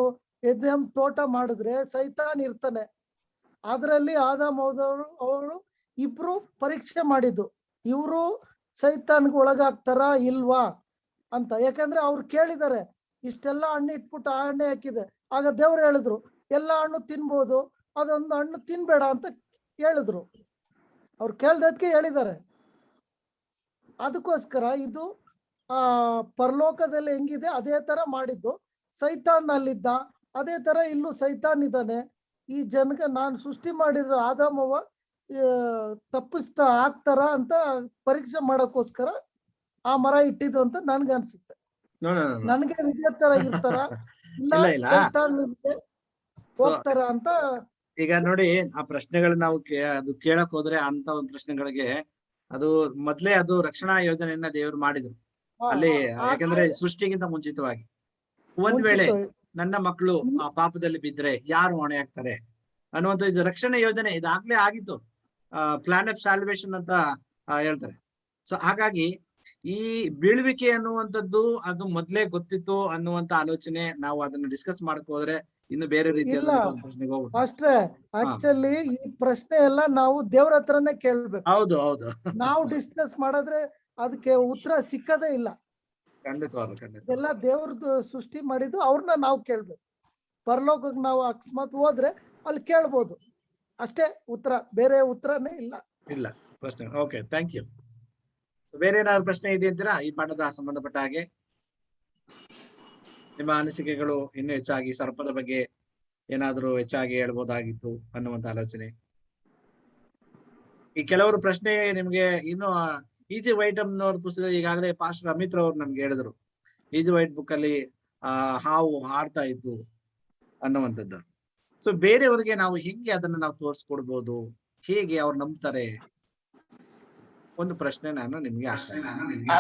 ಎದೆಂ ತೋಟ ಮಾಡಿದ್ರೆ ಸೈತಾನ್ ಇರ್ತಾನೆ. ಅದರಲ್ಲಿ ಆದಾಮ್ ಅವರು ಇಬ್ರು ಪರೀಕ್ಷೆ ಮಾಡಿದ್ದು, ಇವ್ರು ಸೈತಾನ್ಗೆ ಒಳಗಾಗ್ತಾರ ಇಲ್ವಾ ಅಂತ. ಯಾಕಂದ್ರೆ ಅವ್ರು ಕೇಳಿದಾರೆ ಇಷ್ಟೆಲ್ಲ ಹಣ್ಣು ಇಟ್ಬಿಟ್ಟು ಆ ಹಣ್ಣೆ ಹಾಕಿದೆ. ಆಗ ದೇವ್ರು ಹೇಳಿದ್ರು ಎಲ್ಲ ಹಣ್ಣು ತಿನ್ಬೋದು, ಅದೊಂದು ಹಣ್ಣು ತಿನ್ಬೇಡ ಅಂತ ಹೇಳಿದ್ರು. ಅವ್ರು ಕೇಳ್ದಕ್ಕೆ ಹೇಳಿದ್ದಾರೆ. ಅದಕ್ಕೋಸ್ಕರ ಇದು ಪರಲೋಕದಲ್ಲಿ ಹೆಂಗಿದೆ ಅದೇ ತರ ಮಾಡಿದ್ದು. ಸೈತಾನ್ ಅಲ್ಲಿದ್ದ, ಅದೇ ತರ ಇಲ್ಲೂ ಸೈತಾನ್ ಇದ್ದಾನೆ. ಈ ಜನಕ್ಕೆ ನಾನು ಸೃಷ್ಟಿ ಮಾಡಿದ್ರು ಆದಾಮವ್ವ ತಪ್ಪಿಸ್ತಾ ಆಗ್ತಾರ ಅಂತ ಪರೀಕ್ಷೆ ಮಾಡೋಕ್ಕೋಸ್ಕರ ಆ ಮರ ಇಟ್ಟಿದ್ದು ಅಂತ ನನ್ಗೆ ಅನ್ಸುತ್ತೆ. ನನ್ಗೆ ವಿದ್ಯೆ ತರ ಇರ್ತಾರ ಇಲ್ಲ ಸೈತಾನ್ ಹೋಗ್ತಾರ ಅಂತ. ಈಗ ನೋಡಿ, ಆ ಪ್ರಶ್ನೆಗಳು ನಾವು ಅದು ಕೇಳಕ್ ಹೋದ್ರೆ ಅಂತ ಒಂದು ಪ್ರಶ್ನೆಗಳಿಗೆ ಅದು ಮೊದ್ಲೇ ಅದು ರಕ್ಷಣಾ ಯೋಜನೆಯನ್ನ ದೇವರು ಮಾಡಿದ್ರು ಅಲ್ಲಿ. ಯಾಕಂದ್ರೆ ಸೃಷ್ಟಿಗಿಂತ ಮುಂಚಿತವಾಗಿ ಒಂದ್ ವೇಳೆ ನನ್ನ ಮಕ್ಕಳು ಆ ಪಾಪದಲ್ಲಿ ಬಿದ್ರೆ ಯಾರು ಹೊಣೆ ಆಗ್ತಾರೆ ಅನ್ನುವಂಥ ಇದು ರಕ್ಷಣಾ ಯೋಜನೆ ಇದಾಗ್ಲೇ ಆಗಿತ್ತು. ಪ್ಲಾನ್ ಆಫ್ ಸಾಲ್ವೇಷನ್ ಅಂತ ಹೇಳ್ತಾರೆ. ಸೊ ಹಾಗಾಗಿ ಈ ಬೀಳುವಿಕೆ ಅನ್ನುವಂಥದ್ದು ಅದು ಮೊದ್ಲೇ ಗೊತ್ತಿತ್ತು ಅನ್ನುವಂತ ಆಲೋಚನೆ, ನಾವು ಅದನ್ನ ಡಿಸ್ಕಸ್ ಮಾಡಕ್ ಹೋದ್ರೆ ಇನ್ನು ಬೇರೆ ರೀತಿಯಾದ ಪ್ರಶ್ನೆಗೆ ಹೋಗ್ಬಿಟ್ಟು ಅಷ್ಟೇ. ಆಕ್ಚುಲಿ ಈ ಪ್ರಶ್ನೆ ಎಲ್ಲ ನಾವು ದೇವ್ರ ಹತ್ರನೇ ಕೇಳ್ಬೇಕು. ಹೌದು. ನಾವು ಡಿಸ್ಕಸ್ ಮಾಡಿದ್ರೆ ಅದಕ್ಕೆ ಉತ್ತರ ಸಿಕ್ಕದೇ ಇಲ್ಲ. ಖಂಡಿತ ಎಲ್ಲ ದೇವ್ರದ್ದು ಸೃಷ್ಟಿ ಮಾಡಿದ್ದು, ಅವ್ರನ್ನ ನಾವು ಕೇಳ್ಬೇಕು. ಪರಲೋಕಕ್ಕೆ ನಾವು ಅಕಸ್ಮಾತ್ ಹೋದ್ರೆ ಅಲ್ಲಿ ಕೇಳ್ಬೋದು ಅಷ್ಟೇ ಉತ್ತರ, ಬೇರೆ ಉತ್ತರನೇ ಇಲ್ಲ ಪ್ರಶ್ನೆ. Okay, thank you. ಬೇರೆ ಏನಾದ್ರು ಪ್ರಶ್ನೆ ಇದೆ ಅಂತೀರಾ ಈ ಪಾಠದ ಸಂಬಂಧಪಟ್ಟ ಹಾಗೆ? ನಿಮ್ಮ ಅನಿಸಿಕೆಗಳು ಇನ್ನೂ ಹೆಚ್ಚಾಗಿ ಸರ್ಪದ ಬಗ್ಗೆ ಏನಾದ್ರೂ ಹೆಚ್ಚಾಗಿ ಹೇಳ್ಬೋದಾಗಿತ್ತು ಅನ್ನುವಂತ ಆಲೋಚನೆ. ಈ ಕೆಲವರು ಪ್ರಶ್ನೆ ನಿಮ್ಗೆ ಇನ್ನು ಈಜಿ ವೈಟಮ್ನವ್ರ ಪುಸ್ತಕ ಈಗಾಗಲೇ ಪಾಸ್ಟರ್ ಅಮಿತ್ ಅವ್ರು ನಮ್ಗೆ ಹೇಳಿದ್ರು, ಈಜಿ ವೈಟ್ ಬುಕ್ ಅಲ್ಲಿ ಹಾವು ಹಾಡ್ತಾ ಇತ್ತು ಅನ್ನುವಂಥದ್ದು. ಸೊ ಬೇರೆಯವ್ರಿಗೆ ನಾವು ಹೆಂಗೆ ಅದನ್ನ ನಾವು ತೋರಿಸ್ಕೊಡ್ಬೋದು, ಹೇಗೆ ಅವ್ರು ನಂಬ್ತಾರೆ? ಒಂದು ಪ್ರಶ್ನೆ ನಾನು ನಿಮ್ಗೆ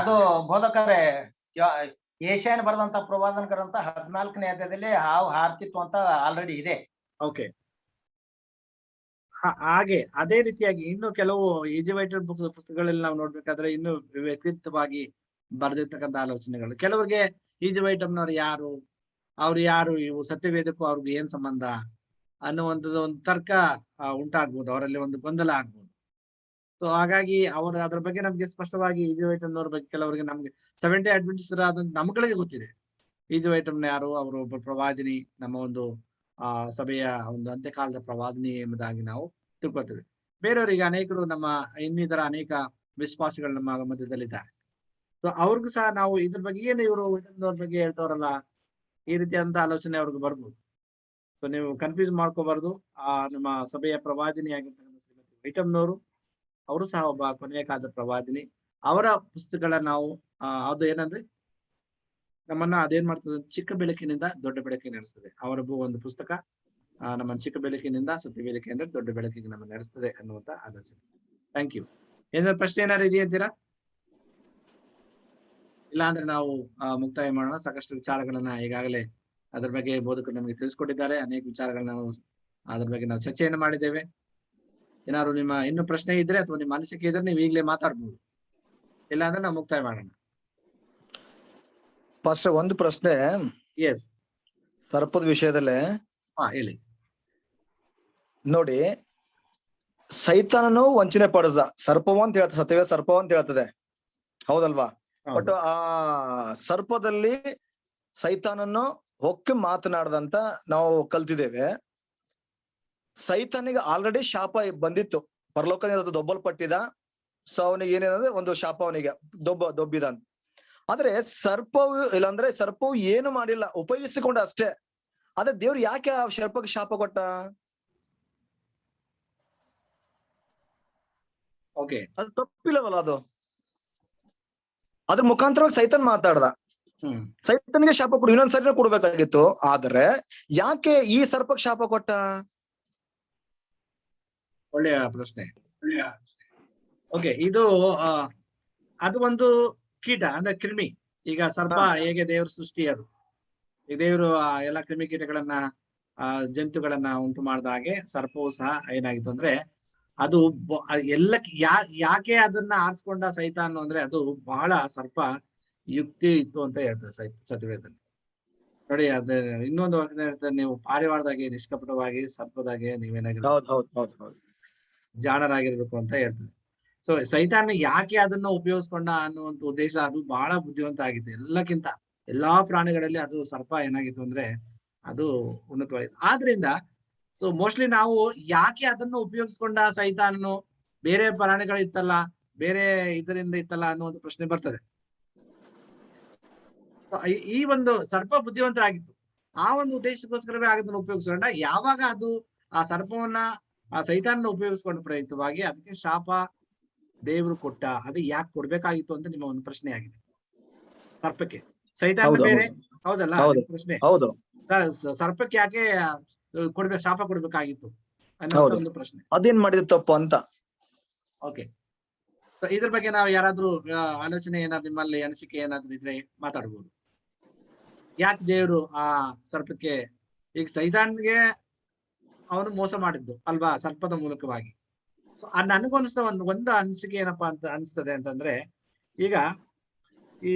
ಅದು ಬೋಧಕರೇ ಏಷ್ಯಾನ್ ಬರೆದಂತ ಪ್ರವಾದನ ಗ್ರಂಥ 14ನೇ ಅಧ್ಯಾಯದಲ್ಲಿ ಹಾವು ಹಾರ್ತಿತ್ತು ಅಂತ ಆಲ್ರೆಡಿ ಇದೆ. ಓಕೆ, ಹಾಗೆ ಅದೇ ರೀತಿಯಾಗಿ ಇನ್ನು ಕೆಲವು ಈಜಿವೈಟರ್ ಪುಸ್ತಕಗಳಲ್ಲಿ ನಾವು ನೋಡ್ಬೇಕಾದ್ರೆ ಇನ್ನು ವ್ಯತಿರಿಕ್ತವಾಗಿ ಬರೆದಿರ್ತಕ್ಕಂಥ ಆಲೋಚನೆಗಳು. ಕೆಲವರಿಗೆ ಈಜಿವೈಟಮ್ನವ್ರು ಯಾರು, ಅವ್ರು ಯಾರು, ಇವು ಸತ್ಯವೇದಕ್ಕೂ ಅವ್ರಿಗೆ ಏನ್ ಸಂಬಂಧ ಅನ್ನುವಂಥದ್ದು ಒಂದು ತರ್ಕ ಉಂಟಾಗ್ಬೋದು, ಅವರಲ್ಲಿ ಒಂದು ಗೊಂದಲ ಆಗ್ಬೋದು. ಸೊ ಹಾಗಾಗಿ ಅದ್ರ ಬಗ್ಗೆ ನಮ್ಗೆ ಸ್ಪಷ್ಟವಾಗಿ ಈಜಿವೈಟಮ್ನವ್ರ ಬಗ್ಗೆ ಕೆಲವರಿಗೆ ನಮ್ಗೆ ಸೆವೆಂಟಿ ಅಡ್ವೆಂಟಿಸ್ಟರ್ ಆದಂತ ನಮ್ಗಳಿಗೆ ಗೊತ್ತಿದೆ ಈಜಿವೈಟಮ್ನ ಯಾರು, ಅವರು ಒಬ್ಬ ಪ್ರವಾದಿನಿ, ನಮ್ಮ ಒಂದು ಸಭೆಯ ಒಂದು ಅಂತ್ಯಕಾಲದ ಪ್ರವಾದಿನಿ ಎಂಬುದಾಗಿ ನಾವು ತಿಳ್ಕೊಳ್ತೇವೆ. ಬೇರೆಯವರಿಗೆ ಅನೇಕರು ನಮ್ಮ ಇನ್ನಿತರ ಅನೇಕ ವಿಶ್ವಾಸಿಗಳು ನಮ್ಮ ಮಧ್ಯದಲ್ಲಿದ್ದಾರೆ. ಸೊ ಅವ್ರಿಗೂ ಸಹ ನಾವು ಇದ್ರ ಬಗ್ಗೆ ಏನು ಇವರು ವೈಟಮ್ನವ್ರ ಬಗ್ಗೆ ಹೇಳ್ತವ್ರಲ್ಲ, ಈ ರೀತಿಯಾದಂತ ಆಲೋಚನೆ ಅವ್ರಿಗೆ ಬರ್ಬೋದು. ಸೊ ನೀವು ಕನ್ಫ್ಯೂಸ್ ಮಾಡ್ಕೋಬಾರ್ದು. ನಮ್ಮ ಸಭೆಯ ಪ್ರವಾದಿನಿ ಆಗಿರ್ತಕ್ಕಂಥ ಶ್ರೀಮತಿ ವೈಟಮ್ನವರು ಅವರು ಸಹ ಒಬ್ಬ ಕೊನೆಯ ಕಾಲದ ಪ್ರವಾದಿನಿ. ಅವರ ಪುಸ್ತಕಗಳನ್ನ ನಾವು ಅದು ಏನಂದ್ರೆ ನಮ್ಮನ್ನ ಅದೇನ್ ಮಾಡ್ತದೆ, ಚಿಕ್ಕ ಬೆಳಕಿನಿಂದ ದೊಡ್ಡ ಬೆಳಕಿಗೆ ನಡೆಸ್ತದೆ. ಅವರ ಒಂದು ಪುಸ್ತಕ ನಮ್ಮ ಚಿಕ್ಕ ಬೆಳಕಿನಿಂದ ಸತ್ಯ ವೇದಿಕೆ ಅಂದ್ರೆ ದೊಡ್ಡ ಬೆಳಕಿಗೆ ನಮ್ಮ ನಡೆಸ್ತದೆ ಅನ್ನುವಂತ ಆಲೋಚನೆ. Thank you. ಏನಾದ್ರು ಪ್ರಶ್ನೆ ಏನಾದ್ರು ಇದೆಯಾ ಅಂತೀರಾ? ಇಲ್ಲ ಅಂದ್ರೆ ನಾವು ಮುಕ್ತಾಯ ಮಾಡೋಣ. ಸಾಕಷ್ಟು ವಿಚಾರಗಳನ್ನ ಈಗಾಗಲೇ ಅದ್ರ ಬಗ್ಗೆ ಬೋಧಕರು ನಮಗೆ ತಿಳಿಸ್ಕೊಟ್ಟಿದ್ದಾರೆ. ಅನೇಕ ವಿಚಾರಗಳನ್ನ ನಾವು ಅದ್ರ ಬಗ್ಗೆ ನಾವು ಚರ್ಚೆಯನ್ನು ಮಾಡಿದ್ದೇವೆ. ಏನಾದ್ರು ನಿಮ್ಮ ಇನ್ನು ಪ್ರಶ್ನೆ ಇದ್ರೆ ಅಥವಾ ನಿಮ್ಮ ಅನಿಸಿಕೆ ಇದ್ರೆ ನೀವು ಈಗಲೇ ಮಾತಾಡ್ಬೋದು. ಇಲ್ಲ ಅಂದ್ರೆ ನಾವು ಮುಕ್ತಾಯ ಮಾಡೋಣ. ಫಸ್ಟ್ ಒಂದು ಪ್ರಶ್ನೆ. ಎಸ್, ಸರ್ಪದ ವಿಷಯದಲ್ಲೇ ಹೇಳಿ. ನೋಡಿ, ಸೈತಾನನು ವಂಚನೆ ಪಡಿಸ ಸರ್ಪವ ಅಂತ ಹೇಳ್ತದೆ, ಸತ್ಯವೇ ಸರ್ಪವ ಅಂತ ಹೇಳ್ತದೆ, ಹೌದಲ್ವಾ? ಬಟ್ ಆ ಸರ್ಪದಲ್ಲಿ ಸೈತಾನನ್ನು ಹೊಕ್ಕೆ ಮಾತನಾಡದಂತ ನಾವು ಕಲ್ತಿದ್ದೇವೆ. ಸೈತಾನಿಗೆ ಆಲ್ರೆಡಿ ಶಾಪ ಬಂದಿತ್ತು, ಪರಲೋಕದಿಂದ ದೊಬ್ಬಲ್ಪಟ್ಟಿದ. ಸೊ ಅವನಿಗೆ ಏನೇನಂದ್ರೆ ಒಂದು ಶಾಪ ಅವನಿಗೆ ದೊಬ್ಬಿದ ಅಂತ. ಆದ್ರೆ ಸರ್ಪವು ಇಲ್ಲಾಂದ್ರೆ ಸರ್ಪವು ಏನು ಮಾಡಿಲ್ಲ, ಉಪಯೋಗಿಸಿಕೊಂಡ ಅಷ್ಟೇ. ಆದ್ರೆ ದೇವ್ರು ಯಾಕೆ ಆ ಸರ್ಪಕ್ಕೆ ಶಾಪ ಕೊಟ್ಟ? ಓಕೆ, ಅದು ತಪ್ಪಿಲ್ಲವಲ್ಲ. ಅದು ಅದ್ರ ಮುಖಾಂತರವಾಗಿ ಸೈತಾನ್ ಮಾತಾಡ್ದ. ಸೈತಾನಿಗೆ ಶಾಪ ಕೊಡು, ಇನ್ನೊಂದ್ಸರಿನ ಕೊಡ್ಬೇಕಾಗಿತ್ತು. ಆದ್ರೆ ಯಾಕೆ ಈ ಸರ್ಪಕ್ಕೆ ಶಾಪ ಕೊಟ್ಟ? ಒಳ್ಳೆಯ ಪ್ರಶ್ನೆ. ಓಕೆ, ಇದು ಅದು ಒಂದು ಕೀಟ ಅಂದ್ರೆ ಕ್ರಿಮಿ. ಈಗ ಸರ್ಪ ಹೇಗೆ ದೇವ್ರ ಸೃಷ್ಟಿ, ಅದು ಈ ದೇವರು ಎಲ್ಲಾ ಕ್ರಿಮಿ ಕೀಟಗಳನ್ನ ಜಂತುಗಳನ್ನ ಉಂಟು ಮಾಡಿದ ಹಾಗೆ ಸರ್ಪವು ಸಹ ಏನಾಗಿತ್ತು ಅಂದ್ರೆ ಅದು ಯಾಕೆ ಅದನ್ನ ಆರಿಸ್ಕೊಂಡ ಸೈತಾನ್ ಅಂದ್ರೆ ಅದು ಬಹಳ ಸರ್ಪ ಯುಕ್ತಿ ಇತ್ತು ಅಂತ ಹೇಳ್ತದೆ ಸತ್ಯವೇದದಲ್ಲಿ. ನೋಡಿ, ಅದ ಇನ್ನೊಂದು ವಾಕ್ಯ ಹೇಳ್ತಾರೆ, ನೀವು ಪಾರಿವಾಳದಾಗೆ ನಿಷ್ಕಪಟವಾಗಿ ಸರ್ಪದಾಗೆ ನೀವೇನಾಗಿರ್ಬೇಕು, ಜಾಣರಾಗಿರ್ಬೇಕು ಅಂತ ಹೇಳ್ತದೆ. ಸೊ ಸೈತಾನ್ ಯಾಕೆ ಅದನ್ನ ಉಪಯೋಗಿಸ್ಕೊಂಡ ಅನ್ನುವಂತ ಉದ್ದೇಶ, ಅದು ಬಹಳ ಬುದ್ಧಿವಂತ ಆಗಿತ್ತು ಎಲ್ಲಕ್ಕಿಂತ. ಎಲ್ಲಾ ಪ್ರಾಣಿಗಳಲ್ಲಿ ಅದು ಸರ್ಪ ಏನಾಗಿತ್ತು ಅಂದ್ರೆ ಅದು ಉನ್ನತವಾಗಿತ್ತು. ಆದ್ರಿಂದ ಸೊ ಮೋಸ್ಟ್ಲಿ ನಾವು ಯಾಕೆ ಅದನ್ನು ಉಪಯೋಗಿಸ್ಕೊಂಡ ಸೈತಾನನು, ಬೇರೆ ಪ್ರಾಣಿಗಳಿತ್ತಲ್ಲ, ಬೇರೆ ಇದರಿಂದ ಇತ್ತಲ್ಲ ಅನ್ನೋ ಒಂದು ಪ್ರಶ್ನೆ ಬರ್ತದೆ. ಈ ಒಂದು ಸರ್ಪ ಬುದ್ಧಿವಂತ ಆಗಿತ್ತು, ಆ ಒಂದು ಉದ್ದೇಶಕ್ಕೋಸ್ಕರವೇ ಅದನ್ನು ಉಪಯೋಗಿಸ್ಕೊಂಡ. ಯಾವಾಗ ಅದು ಆ ಸರ್ಪವನ್ನ ಆ ಸೈತಾನನ ಉಪಯೋಗಿಸ್ಕೊಂಡ ಪ್ರಯುಕ್ತವಾಗಿ ಅದಕ್ಕೆ ಶಾಪ ದೇವರು ಕೊಟ್ಟ, ಅದು ಯಾಕೆ ಕೊಡ್ಬೇಕಾಗಿತ್ತು ಅಂತ ನಿಮ್ಮ ಒಂದು ಪ್ರಶ್ನೆ ಆಗಿದೆ. ಸರ್ಪಕ್ಕೆ ಸೈತಾನ ಬೇರೆ, ಹೌದಲ್ಲ ಪ್ರಶ್ನೆ? ಸರ್ಪಕ್ಕೆ ಯಾಕೆ ಶಾಪ ಕೊಡ್ಬೇಕಾಗಿತ್ತು ಅನ್ನೋ ಒಂದು ಪ್ರಶ್ನೆ. ಅದೇನ್ ಮಾಡಿದ್ರು ತಪ್ಪು ಅಂತ. ಓಕೆ, ಇದ್ರ ಬಗ್ಗೆ ನಾವು ಯಾರಾದ್ರೂ ಆಲೋಚನೆ ಏನಾದ್ರು ನಿಮ್ಮಲ್ಲಿ ಅನಿಸಿಕೆ ಏನಾದ್ರು ಇದ್ರೆ ಮಾತಾಡ್ಬೋದು. ಯಾಕೆ ದೇವರು ಆ ಸರ್ಪಕ್ಕೆ, ಈಗ ಸೈತಾನ್ಗೆ ಅವನು ಮೋಸ ಮಾಡಿದ್ದು ಅಲ್ವಾ ಸರ್ಪದ ಮೂಲಕವಾಗಿ. ಸೊ ನನಗನ್ನಿಸ್ತ ಒಂದು ಅನಿಸಿಕೆ ಏನಪ್ಪಾ ಅಂತ ಅನಿಸ್ತದೆ ಅಂತಂದ್ರೆ, ಈಗ ಈ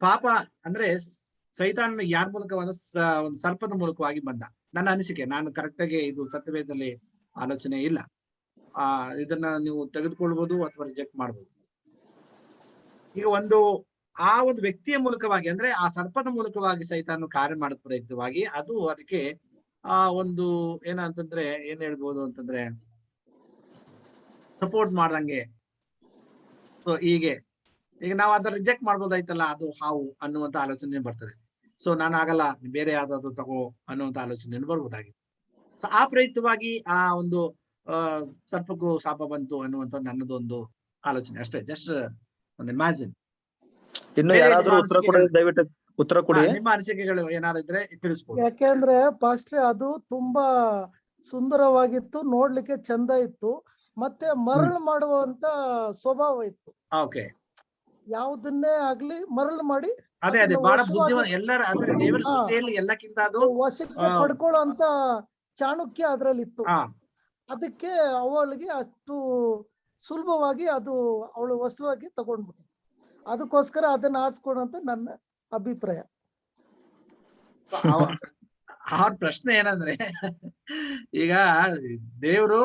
ಪಾಪ ಅಂದ್ರೆ ಸೈತಾನ್ ಯಾರ ಮೂಲಕ ಒಂದು ಸರ್ಪದ ಮೂಲಕವಾಗಿ ಬಂದ. ನನ್ನ ಅನಿಸಿಕೆ, ನಾನು ಕರೆಕ್ಟ್ ಆಗಿ ಇದು ಸತ್ಯವೇದದಲ್ಲಿ ಆಲೋಚನೆ ಇಲ್ಲ, ಇದನ್ನ ನೀವು ತೆಗೆದುಕೊಳ್ಬಹುದು ಅಥವಾ ರಿಜೆಕ್ಟ್ ಮಾಡ್ಬೋದು. ಈಗ ಆ ಒಂದು ವ್ಯಕ್ತಿಯ ಮೂಲಕವಾಗಿ ಅಂದ್ರೆ ಆ ಸರ್ಪದ ಮೂಲಕವಾಗಿ ಸೈತಾನು ಕಾರ್ಯ ಮಾಡಿದ ಪ್ರಯುಕ್ತವಾಗಿ ಅದು ಅದಕ್ಕೆ ಒಂದು ಏನಂತಂದ್ರೆ ಏನ್ ಹೇಳ್ಬೋದು ಅಂತಂದ್ರೆ ಸಪೋರ್ಟ್ ಮಾಡ್ದಂಗೆ. ಸೊ ಈಗ ನಾವು ಅದನ್ನ ರಿಜೆಕ್ಟ್ ಮಾಡ್ಬೋದಾಯ್ತಲ್ಲ, ಅದು ಹಾವು ಅನ್ನುವಂತ ಆಲೋಚನೆ ಬರ್ತದೆ. ಸೊ ನಾನು ಆಗಲ್ಲ, ಬೇರೆ ಯಾವ್ದಾದ್ರು ತಗೋ ಅನ್ನುವಂತ ಆಲೋಚನೆ ಬರ್ಬೋದಾಗಿತ್ತು. ಸೊ ಆ ಪ್ರಯುಕ್ತವಾಗಿ ಆ ಒಂದು ಸರ್ಪಕ್ಕೂ ಶಾಪ ಬಂತು ಅನ್ನುವಂತ ನನ್ನದೊಂದು ಆಲೋಚನೆ ಅಷ್ಟೇ. ಜಸ್ಟ್ ಒಂದು ಇಮ್ಯಾಜಿನ್. ಇನ್ನು ಯಾರಾದ್ರೂ ಉತ್ತರ ಕೊಡಿ, ದಯವಿಟ್ಟು ಉತ್ತರ ಕೊಡಿ. ನಿಮ್ಮ ಅನಿಸಿಕೆಗಳು ಏನಾದ್ರು ಇದ್ರೆ ತಿಳಿಸ್ಬೋದು. ಯಾಕೆಂದ್ರೆ ಪಾಸ್ಟ್ರೆ ಅದು ತುಂಬಾ ಸುಂದರವಾಗಿತ್ತು, ನೋಡ್ಲಿಕ್ಕೆ ಚಂದ ಇತ್ತು, ಮತ್ತೆ ಮರಳು ಮಾಡುವಂತ ಸ್ವಭಾವ ಇತ್ತು. ಓಕೆ, ಯಾವುದನ್ನೇ ಆಗ್ಲಿ ಮರಳು ಮಾಡಿ ಅದೇ ಬಹಳ ಬುದ್ಧಿವಂತ ಎಲ್ಲರ ಅಂದ್ರೆ ದೇವರ ಸೃಷ್ಟಿಯಲ್ಲಿ ಎಲ್ಲಕ್ಕಿಂತ ಅದು ವಶಕ್ಕೆ ಪಡ್ಕೊಳ್ಳೋ ಅಂತ ಚಾಣಕ್ಯ ಅದ್ರಲ್ಲಿ ಇತ್ತು. ಅದಕ್ಕೆ ಅವಳಿಗೆ ಅಷ್ಟು ಸುಲಭವಾಗಿ ಅದು ಅವಳು ವಶವಾಗಿ ತಗೊಂಡ್ಬಿಟ್ಟು, ಅದಕ್ಕೋಸ್ಕರ ಅದನ್ನ ಆರಿಸ್ಕೊಡಂತ ನನ್ನ ಅಭಿಪ್ರಾಯ. ಅವ್ರ ಪ್ರಶ್ನೆ ಏನಂದ್ರೆ, ಈಗ ದೇವ್ರು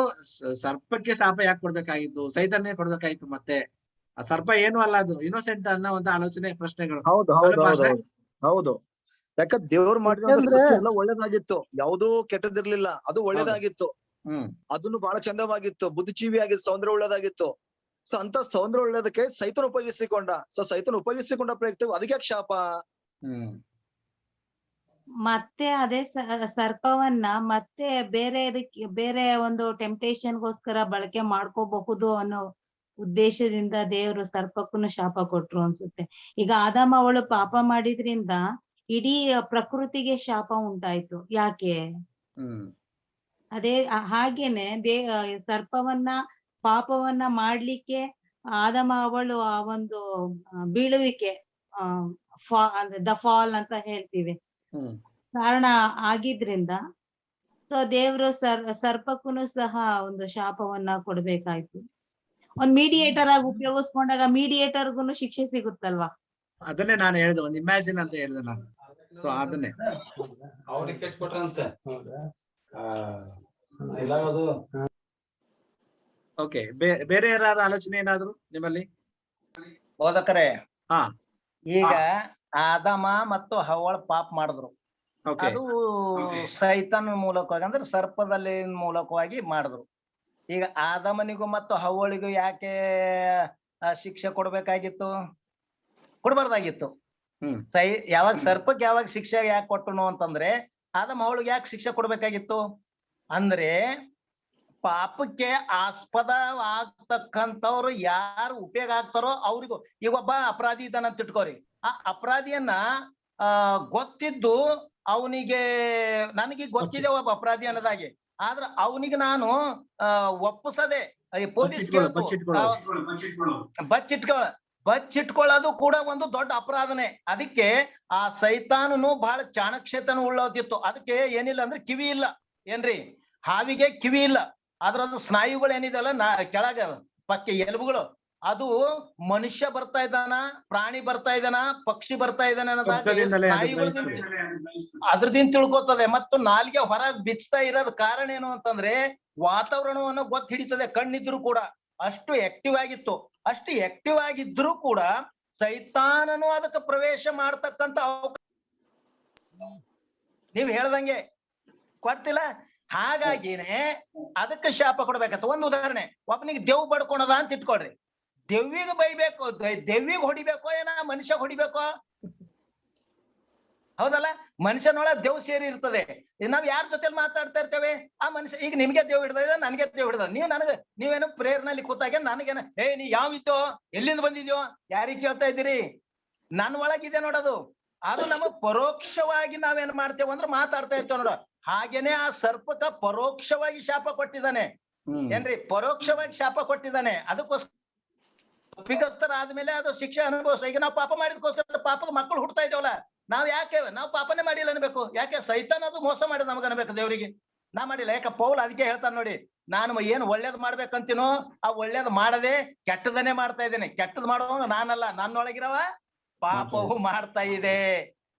ಸರ್ಪಕ್ಕೆ ಶಾಪ ಯಾಕೆ ಕೊಡ್ಬೇಕಾಗಿತ್ತು, ಸೈತಾನ್ಯ ಕೊಡ್ಬೇಕಾಗಿತ್ತು, ಮತ್ತೆ ಆ ಸರ್ಪ ಏನು ಅಲ್ಲ, ಅದು ಇನ್ನೋಸೆಂಟ್ ಅನ್ನೋ ಒಂದು ಆಲೋಚನೆ ಪ್ರಶ್ನೆಗಳು. ಹೌದು, ಯಾಕಂದ್ರೆ ದೇವ್ರು ಮಾಡಿದ್ರೆ ಎಲ್ಲ ಒಳ್ಳೇದಾಗಿತ್ತು, ಯಾವುದೂ ಕೆಟ್ಟದಿರ್ಲಿಲ್ಲ, ಅದು ಒಳ್ಳೇದಾಗಿತ್ತು. ಅದನ್ನು ಬಹಳ ಚಂದವಾಗಿತ್ತು, ಬುದ್ಧಿಜೀವಿ ಆಗಿತ್ತು, ಸೌಂದರ್ಯ ಒಳ್ಳೇದಾಗಿತ್ತು. ಸೊ ಅಂತ ಸೌಂದರ್ಯ ಒಳ್ಳೇದಕ್ಕೆ ಸೈತನ್ ಉಪಯೋಗಿಸಿಕೊಂಡ. ಸೊ ಸೈತನ್ ಉಪಯೋಗಿಸಿಕೊಂಡ ಪ್ರಯುಕ್ತ ಅದಕ್ಕೆ ಯಾಕೆ ಶಾಪ? ಮತ್ತೆ ಅದೇ ಸರ್ಪವನ್ನ ಮತ್ತೆ ಬೇರೆ ಒಂದು ಟೆಂಪ್ಟೇಷನ್ಗೋಸ್ಕರ ಬಳಕೆ ಮಾಡ್ಕೋಬಹುದು ಅನ್ನೋ ಉದ್ದೇಶದಿಂದ ದೇವರು ಸರ್ಪಕ್ಕೂ ಶಾಪ ಕೊಟ್ರು ಅನ್ಸುತ್ತೆ. ಈಗ ಆದಾಮ ಅವಳು ಪಾಪ ಮಾಡಿದ್ರಿಂದ ಇಡೀ ಪ್ರಕೃತಿಗೆ ಶಾಪ ಉಂಟಾಯ್ತು. ಯಾಕೆ? ಅದೇ ಹಾಗೇನೆ ಸರ್ಪವನ್ನ ಪಾಪವನ್ನ ಮಾಡ್ಲಿಕ್ಕೆ ಆದಾಮ ಅವಳು ಆ ಒಂದು ಬೀಳುವಿಕೆ ಅಂದ್ರೆ ದ ಫಾಲ್ ಅಂತ ಹೇಳ್ತೀವಿ, ಕಾರಣ ಆಗಿದ್ರಿಂದ ಸೊ ದೇವ್ರು ಸರ್ಪಕ್ಕೂ ಸಹ ಒಂದು ಶಾಪವನ್ನ ಕೊಡ್ಬೇಕಾಯ್ತು. ಒಂದ್ ಮೀಡಿಯೇಟರ್ ಆಗಿ ಉಪಯೋಗಿಸ್ಕೊಂಡಾಗ ಮೀಡಿಯೇಟರ್ಗು ಶಿಕ್ಷೆ ಸಿಗುತ್ತಲ್ವಾ? ಅದನ್ನೇ ನಾನು ಹೇಳಿದೆ, ಒಂದು ಇಮ್ಯಾಜಿನ್ ಅಂತ ಹೇಳಿದೆ ನಾನು. ಸೊ ಅದನ್ನೇ ಓಕೆ. ಬೇರೆ ಯಾರು ಆಲೋಚನೆ ಏನಾದ್ರು ನಿಮ್ಮಲ್ಲಿ? ಬೋಧಕರೇ, ಹಾ, ಈಗ ಆದಾಮ ಮತ್ತು ಹವ್ವಳ ಪಾಪ ಮಾಡಿದ್ರು. ಅದು ಸೈತಾನ ಮೂಲಕವಾಗಿ ಅಂದ್ರೆ ಸರ್ಪದಲ್ಲಿ ಮೂಲಕವಾಗಿ ಮಾಡಿದ್ರು. ಈಗ ಆದಾಮನಿಗೂ ಮತ್ತು ಹವ್ವಳಿಗೂ ಯಾಕೆ ಶಿಕ್ಷೆ ಕೊಡ್ಬೇಕಾಗಿತ್ತು? ಕೊಡ್ಬಾರ್ದಾಗಿತ್ತು. ಯಾವಾಗ ಸರ್ಪಕ್ಕೆ ಯಾವಾಗ ಶಿಕ್ಷೆ ಯಾಕೆ ಕೊಟ್ಟನು ಅಂತಂದ್ರೆ ಆದಾಮ ಹವ್ವಳಿಗೆ ಯಾಕೆ ಶಿಕ್ಷೆ ಕೊಡ್ಬೇಕಾಗಿತ್ತು ಅಂದ್ರೆ ಪಾಪಕ್ಕೆ ಆಸ್ಪದ ಆಗ್ತಕ್ಕಂಥವ್ರು ಯಾರು ಉಪಯೋಗ ಆಗ್ತಾರೋ ಅವ್ರಿಗೂ. ಈಗ ಒಬ್ಬ ಅಪರಾಧಿ ಇದ್ದಾನಂತ ಇಟ್ಕೋರಿ, ಆ ಅಪರಾಧಿಯನ್ನ ಗೊತ್ತಿದ್ದು ಅವನಿಗೆ ನನಗೆ ಗೊತ್ತಿದೆ ಒಬ್ಬ ಅಪರಾಧಿ ಅನ್ನೋದಾಗಿ, ಆದ್ರ ಅವನಿಗೆ ನಾನು ಒಪ್ಪಿಸದೆ ಪೊಲೀಸ್ ಬಚ್ಚಿಟ್ಕೊಳ್ಳೋದು ಕೂಡ ಒಂದು ದೊಡ್ಡ ಅಪರಾಧನೆ. ಅದಕ್ಕೆ ಆ ಸೈತಾನನು ಬಹಳ ಚಾಣಕ್ಷತನ ಉಳ್ಳೋದಿತ್ತು. ಅದಕ್ಕೆ ಏನಿಲ್ಲ ಅಂದ್ರೆ ಕಿವಿ ಇಲ್ಲ ಏನ್ರಿ, ಹಾವಿಗೆ ಕಿವಿ ಇಲ್ಲ, ಅದ್ರದ್ದು ಸ್ನಾಯುಗಳು ಏನಿದೆಲ್ಲ ಕೆಳಗ ಪಕ್ಕೆ ಎಲುಬುಗಳು, ಅದು ಮನುಷ್ಯ ಬರ್ತಾ ಇದ್ದಾನ, ಪ್ರಾಣಿ ಬರ್ತಾ ಇದ್ದಾನ, ಪಕ್ಷಿ ಬರ್ತಾ ಇದ್ದಾನೆ ಅನ್ನೋದಾಗಿ ಸ್ನಾಯುಗಳು ಅದ್ರದಿಂದ ತಿಳ್ಕೊತದೆ. ಮತ್ತು ನಾಲ್ಗೆ ಹೊರಗ್ ಬಿಚ್ತಾ ಇರೋದ್ ಕಾರಣ ಏನು ಅಂತಂದ್ರೆ ವಾತಾವರಣವನ್ನು ಗೊತ್ತ ಹಿಡಿತದೆ ಕಣ್ಣಿದ್ರು ಕೂಡ. ಅಷ್ಟು ಆಕ್ಟಿವ್ ಆಗಿತ್ತು. ಅಷ್ಟು ಆಕ್ಟಿವ್ ಆಗಿದ್ರು ಕೂಡ ಸೈತಾನನು ಅದಕ್ಕೆ ಪ್ರವೇಶ ಮಾಡ್ತಕ್ಕಂತ ನೀವ್ ಹೇಳ್ದಂಗೆ ಕೊಡ್ತಿಲ್ಲ. ಹಾಗಾಗಿನೇ ಅದಕ್ಕೆ ಶಾಪ ಕೊಡ್ಬೇಕತ್ತ. ಒಂದು ಉದಾಹರಣೆ, ಒಬ್ಬನಿಗೆ ದೆವ್ ಬಡ್ಕೊಳದ ಅಂತ ಇಟ್ಕೊಳ್ರಿ, ದೆವ್ವಿಗೆ ಬೈಬೇಕು, ದೆವ್ವಿಗೆ ಹೊಡಿಬೇಕೋ ಏನ ಮನುಷ್ಯ ಹೊಡಿಬೇಕೋ? ಹೌದಲ್ಲ, ಮನುಷ್ಯನೊಳಗೆ ದೇವ್ ಸೇರಿ ಇರ್ತದೆ. ನಾವ್ ಯಾರ ಜೊತೆಲಿ ಮಾತಾಡ್ತಾ ಇರ್ತೇವೆ, ಆ ಮನುಷ್ಯ ಈಗ ನಿಮ್ಗೆ ದೇವ್ ಹಿಡ್ದ, ನನ್ಗೆ ದೇವ್ ಹಿಡ್ದ, ನೀವೇನು ಪ್ರೇಯರ್ನಲ್ಲಿ ಕೂತಾಗ ನನಗೇನ ನೀ ಯಾವಿದ್ದೋ, ಎಲ್ಲಿಂದ ಬಂದಿದ್ಯೋ, ಯಾರಿಗೆ ಕೇಳ್ತಾ ಇದ್ದೀರಿ? ನನ್ನ ಒಳಗಿದೆ ನೋಡೋದು. ಅದು ನಮ್ಮ ಪರೋಕ್ಷವಾಗಿ ನಾವೇನ್ ಮಾಡ್ತೇವೆ ಅಂದ್ರೆ ಮಾತಾಡ್ತಾ ಇರ್ತೇವೆ ನೋಡ. ಹಾಗೇನೆ ಆ ಸರ್ಪಕ ಪರೋಕ್ಷವಾಗಿ ಶಾಪ ಕೊಟ್ಟಿದ್ದಾನೆ ಏನ್ರಿ, ಪರೋಕ್ಷವಾಗಿ ಶಾಪ ಕೊಟ್ಟಿದ್ದಾನೆ. ಅದಕ್ಕೋಸ್ಕರ ತಪ್ಪಿಗಸ್ತರ ಆದ್ಮೇಲೆ ಅದು ಶಿಕ್ಷೆ ಅನುಭವಿಸ. ಈಗ ನಾವು ಪಾಪ ಮಾಡಿದಕ್ಕೋಸ್ಕರ ಪಾಪದ ಮಕ್ಕಳು ಹುಡ್ತಾ ಇದ್ದೇವಲ್ಲ, ನಾವು ಪಾಪನೇ ಮಾಡಿಲ್ಲ ಅನ್ಬೇಕು. ಯಾಕೆ? ಸೈತಾನ ಅದು ಮೋಸ ಮಾಡಿದ ನಮಗ ಅನ್ಬೇಕು ದೇವ್ರಿಗೆ. ನಾ ಮಾಡಿಲ್ಲ. ಯಾಕೆ? ಪೌಲ್ ಅದಕ್ಕೆ ಹೇಳ್ತಾನೆ ನೋಡಿ, ನಾನು ಏನ್ ಒಳ್ಳೇದ್ ಮಾಡ್ಬೇಕಂತೀನೋ ಆ ಒಳ್ಳೇದ್ ಮಾಡದೆ ಕೆಟ್ಟದನ್ನೇ ಮಾಡ್ತಾ ಇದ್ದೇನೆ. ಕೆಟ್ಟದ್ ಮಾಡೋನು ನಾನಲ್ಲ, ನನ್ನೊಳಗಿರವ ಪಾಪವು ಮಾಡ್ತಾ ಇದೆ.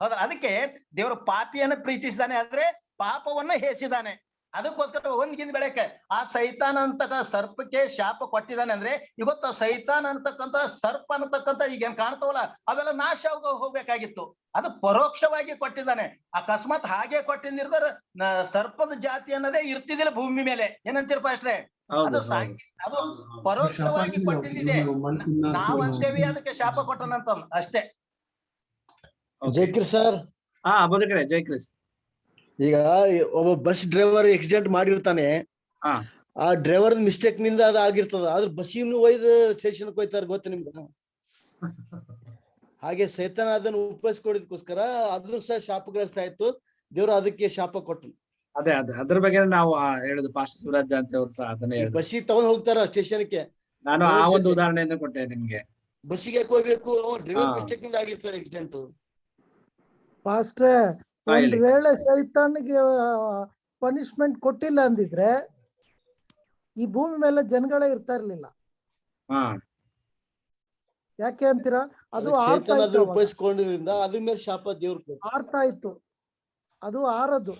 ಹೌದಾ? ಅದಕ್ಕೆ ದೇವರು ಪಾಪಿಯನ್ನು ಪ್ರೀತಿಸಿದಾನೆ, ಆದ್ರೆ ಪಾಪವನ್ನು ಹೇಸಿದಾನೆ. ಅದಕ್ಕೋಸ್ಕರ ಒಂದ್ಗಿಂದ ಬೆಳಕೆ ಆ ಸೈತಾನ ಅಂತಕ್ಕ ಸರ್ಪಕ್ಕೆ ಶಾಪ ಕೊಟ್ಟಿದ್ದಾನೆ. ಅಂದ್ರೆ ಇವತ್ತು ಸೈತಾನ ಅಂತಕ್ಕಂಥ ಸರ್ಪ ಅನ್ನತಕ್ಕಂಥ ಈಗೇನ್ ಕಾಣ್ತಾವಲ್ಲ ಅವೆಲ್ಲ ನಾಶ ಹೋಗ್ಬೇಕಾಗಿತ್ತು. ಅದು ಪರೋಕ್ಷವಾಗಿ ಕೊಟ್ಟಿದ್ದಾನೆ. ಅಕಸ್ಮಾತ್ ಹಾಗೆ ಕೊಟ್ಟಿದ್ದಿರ್ದಾರ ಸರ್ಪದ ಜಾತಿ ಅನ್ನೋದೇ ಇರ್ತಿದಿಲ್ಲ ಭೂಮಿ ಮೇಲೆ. ಏನಂತೀರಪ್ಪ ಅಷ್ಟ್ರೆ? ಅದು ಪರೋಕ್ಷವಾಗಿ ಕೊಟ್ಟಿದ್ದಿದೆ. ನಾವಂತೇವಿ ಅದಕ್ಕೆ ಶಾಪ ಕೊಟ್ಟನಂತ ಅಷ್ಟೇ. ಜೈಕ್ರಿಸ್ ಸರ್. ಹಾ ಬದುಕ್ರೆ ಜೈಕ್ರಿಸ್. ಈಗ ಒಬ್ಬ ಬಸ್ ಡ್ರೈವರ್ ಆಕ್ಸಿಡೆಂಟ್ ಮಾಡಿರ್ತಾನೆ, ಆ ಡ್ರೈವರ್ ಮಿಸ್ಟೇಕ್ ನಿಂದ ಅದ ಆಗಿರ್ತದ, ಆದ್ರೆ ಬಸ್ಸಿನ ಒಯ್ದು ಸ್ಟೇಷನ್ ಹೋಯ್ತಾರ, ಗೊತ್ತ ನಿಮ್ಗೆ? ಹಾಗೆ ಸೈತಾನ ಅದನ್ನ ಉಪಯೋಗಿಸ್ಕೊಡೋದಕ್ಕೋಸ್ಕರ ಅದನ್ನು ಸಹ ಶಾಪಗ್ರಸ್ತ ಆಯ್ತು. ದೇವ್ರು ಅದಕ್ಕೆ ಶಾಪ ಕೊಟ್ಟನು. ಅದೇ ಅದ್ರ ಬಗ್ಗೆ ನಾವು ಹೇಳುದು ಪಾಸ್ಟರ್ ಶಿವರಾಜ್ ಅಂತ ಅವ್ರು ಸಹ ಅದನ್ನೇ ಬಸ್ಸಿಗೆ ತಗೊಂಡ್ ಹೋಗ್ತಾರ ಸ್ಟೇಷನ್ಗೆ. ನಾನು ಆ ಒಂದು ಉದಾಹರಣೆಯನ್ನು ಕೊಟ್ಟೆ ನಿಮ್ಗೆ. ಬಸ್ಸಿಗೆ ಯಾಕೆ ಹೋಗ್ಬೇಕು? ಡ್ರೈವರ್ ಮಿಸ್ಟೇಕ್ ನಿಂದ ಆಗಿರ್ತಾರೆ ಆಕ್ಸಿಡೆಂಟ್. ಪಾಸ್ಟ್ರೆ, ಒಂದ್ ವೇಳೆ ಸೈತಾನಿಗೆ ಪನಿಷ್ಮೆಂಟ್ ಕೊಟ್ಟಿಲ್ಲ ಅಂದಿದ್ರೆ ಈ ಭೂಮಿ ಮೇಲೆ ಜನಗಳೇ ಇರ್ತಾ ಇರ್ಲಿಲ್ಲ. ಯಾಕೆ ಅಂತೀರಾ? ಅದು ಉಪಯೋಗಿಸ್ಕೊಂಡಿದ್ರಿಂದ ಅದ್ರ ಮೇಲೆ ಶಾಪ ದೇವ್ರು ಆರ್ತಾ ಇತ್ತು. ಅದು ಆರದು,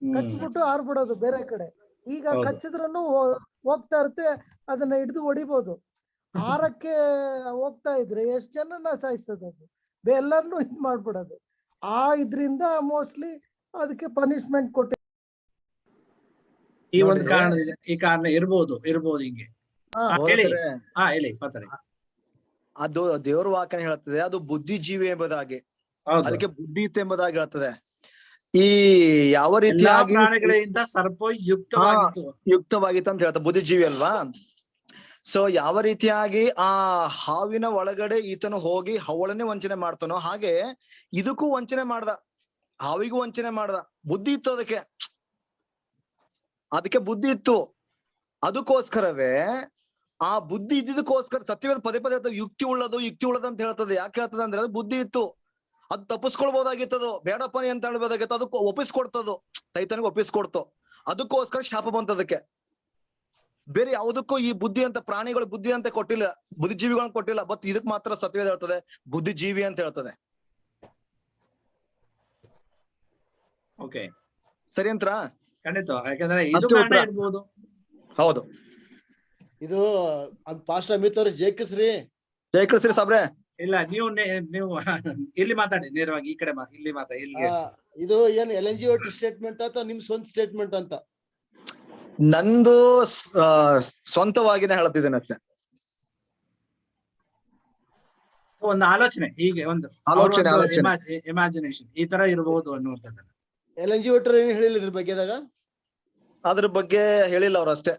ಕಚ್ಬಿಟ್ಟು ಆರ್ಬಿಡೋದು ಬೇರೆ ಕಡೆ. ಈಗ ಕಚ್ಚಿದ್ರೂ ಹೋಗ್ತಾ ಇರುತ್ತೆ, ಅದನ್ನ ಹಿಡಿದು ಹೊಡಿಬೋದು. ಆರಕ್ಕೆ ಹೋಗ್ತಾ ಇದ್ರೆ ಎಷ್ಟ್ ಜನನ ಸಾಯಿಸ್ತದ ಅದು, ಎಲ್ಲರನ್ನೂ ಇದ್ ಮಾಡ್ಬಿಡೋದು. ಆ ಇದ್ರಿಂದ ಮೋಸ್ಟ್ಲಿ ಅದಕ್ಕೆ ಪನಿಷ್ಮೆಂಟ್ ಕೊಟ್ಟಿ ಈ ಒಂದು ಕಾರಣ, ಈ ಕಾರಣ ಇರ್ಬೋದು ಹಿಂಗೆ. ಹೇಳಿ ಮಾತಾಡಿ. ಅದು ದೇವರ ವಾಕ್ಯ ಹೇಳುತ್ತದೆ, ಅದು ಬುದ್ಧಿಜೀವಿ ಎಂಬುದಾಗಿ, ಅದಕ್ಕೆ ಬುದ್ಧಿ ಇತ್ತು ಎಂಬುದಾಗಿ ಹೇಳುತ್ತದೆ. ಈ ಯಾವ ರೀತಿ ಪ್ರಾಣಿಗಳಿಂದ ಸರ್ಪ ಯುಕ್ತವಾಗಿತ್ತು ಅಂತ ಹೇಳ್ತಾರೆ, ಬುದ್ಧಿಜೀವಿ ಅಲ್ವಾ? ಸೊ ಯಾವ ರೀತಿಯಾಗಿ ಆ ಹಾವಿನ ಒಳಗಡೆ ಈತನು ಹೋಗಿ ಹವಳನ್ನೇ ವಂಚನೆ ಮಾಡ್ತಾನೋ ಹಾಗೆ ಇದಕ್ಕೂ ವಂಚನೆ ಮಾಡ್ದ, ಹಾವಿಗೂ ವಂಚನೆ ಮಾಡ್ದ. ಬುದ್ಧಿ ಇತ್ತು ಅದಕ್ಕೆ ಬುದ್ಧಿ ಇತ್ತು. ಅದಕ್ಕೋಸ್ಕರವೇ ಆ ಬುದ್ಧಿ ಇದ್ದಿದ್ದಕ್ಕೋಸ್ಕರ ಸತ್ಯವೇದ ಪದೇ ಪದೇ ಯುಕ್ತಿ ಉಳ್ಳದು ಅಂತ ಹೇಳ್ತದೆ. ಯಾಕೆ ಹೇಳ್ತದೆ ಅಂದ್ರೆ ಅದು ಬುದ್ಧಿ ಇತ್ತು, ಅದು ತಪ್ಪಿಸ್ಕೊಳ್ಬಹುದಾಗಿತ್ತದು, ಬೇಡಪ್ಪ ಅಂತ ಹೇಳ್ಬೋದಾಗಿತ್ತು, ಅದಕ್ಕೆ ಒಪ್ಪಿಸ್ಕೊಡ್ತದು, ಸೈತಾನಿಗೆ ಒಪ್ಪಿಸ್ಕೊಡ್ತು. ಅದಕ್ಕೋಸ್ಕರ ಶಾಪ ಬಂತದಕ್ಕೆ. ಬೇರೆ ಯಾವುದಕ್ಕೂ ಈ ಬುದ್ಧಿ ಅಂತ ಪ್ರಾಣಿಗಳು ಬುದ್ಧಿ ಅಂತ ಕೊಟ್ಟಿಲ್ಲ, ಬುದ್ಧಿಜೀವಿಗಳನ್ನ ಕೊಟ್ಟಿಲ್ಲ. ಬಟ್ ಇದಕ್ ಮಾತ್ರ ಸತ್ಯವೇದ ಹೇಳ್ತದೆ ಬುದ್ಧಿಜೀವಿ ಅಂತ ಹೇಳ್ತದೆ. ಓಕೆ, ಸರಿ ಅಂತ್ರ? ಖಂಡಿತ, ಯಾಕಂದ್ರೆ ಇದು ಕಾರಣ ಇರ್ಬೋದು. ಹೌದು, ಇದು ಪಾಸ್ಟರ್ ಅಮಿತ್ ಅವ್ರ ಜಯಕೃಷ್ರಿ ಸಾಬ್ರೆ. ಇಲ್ಲ, ನೀವು ಇಲ್ಲಿ ಮಾತಾಡಿ ನೇರವಾಗಿ, ಈ ಕಡೆ ಇಲ್ಲಿ ಇಲ್ಲಿ. ಇದು ಏನ್ LNG ಒಟ್ಟು ಸ್ಟೇಟ್ಮೆಂಟ್ ಅಥವಾ ನಿಮ್ ಸ್ವಂತ ಸ್ಟೇಟ್ಮೆಂಟ್ ಅಂತ? ನಂದು ಸ್ವಂತವಾಗಿನೇ ಹೇಳ್ತಿದ್ದೇನೆ ಅಷ್ಟೇ. ಒಂದು ಆಲೋಚನೆ, ಹೀಗೆ ಒಂದು ಇಮ್ಯಾಜಿನೇಷನ್ ಈ ತರ ಇರಬಹುದು ಅನ್ನುವಂಥದ್ದನ್ನ. LNG ಒಟ್ಟರು ಏನ್ ಹೇಳಿಲ್ಲ ಇದ್ರ ಬಗ್ಗೆ? ಅದ್ರ ಬಗ್ಗೆ ಹೇಳಿಲ್ಲ ಅವ್ರು ಅಷ್ಟೇ,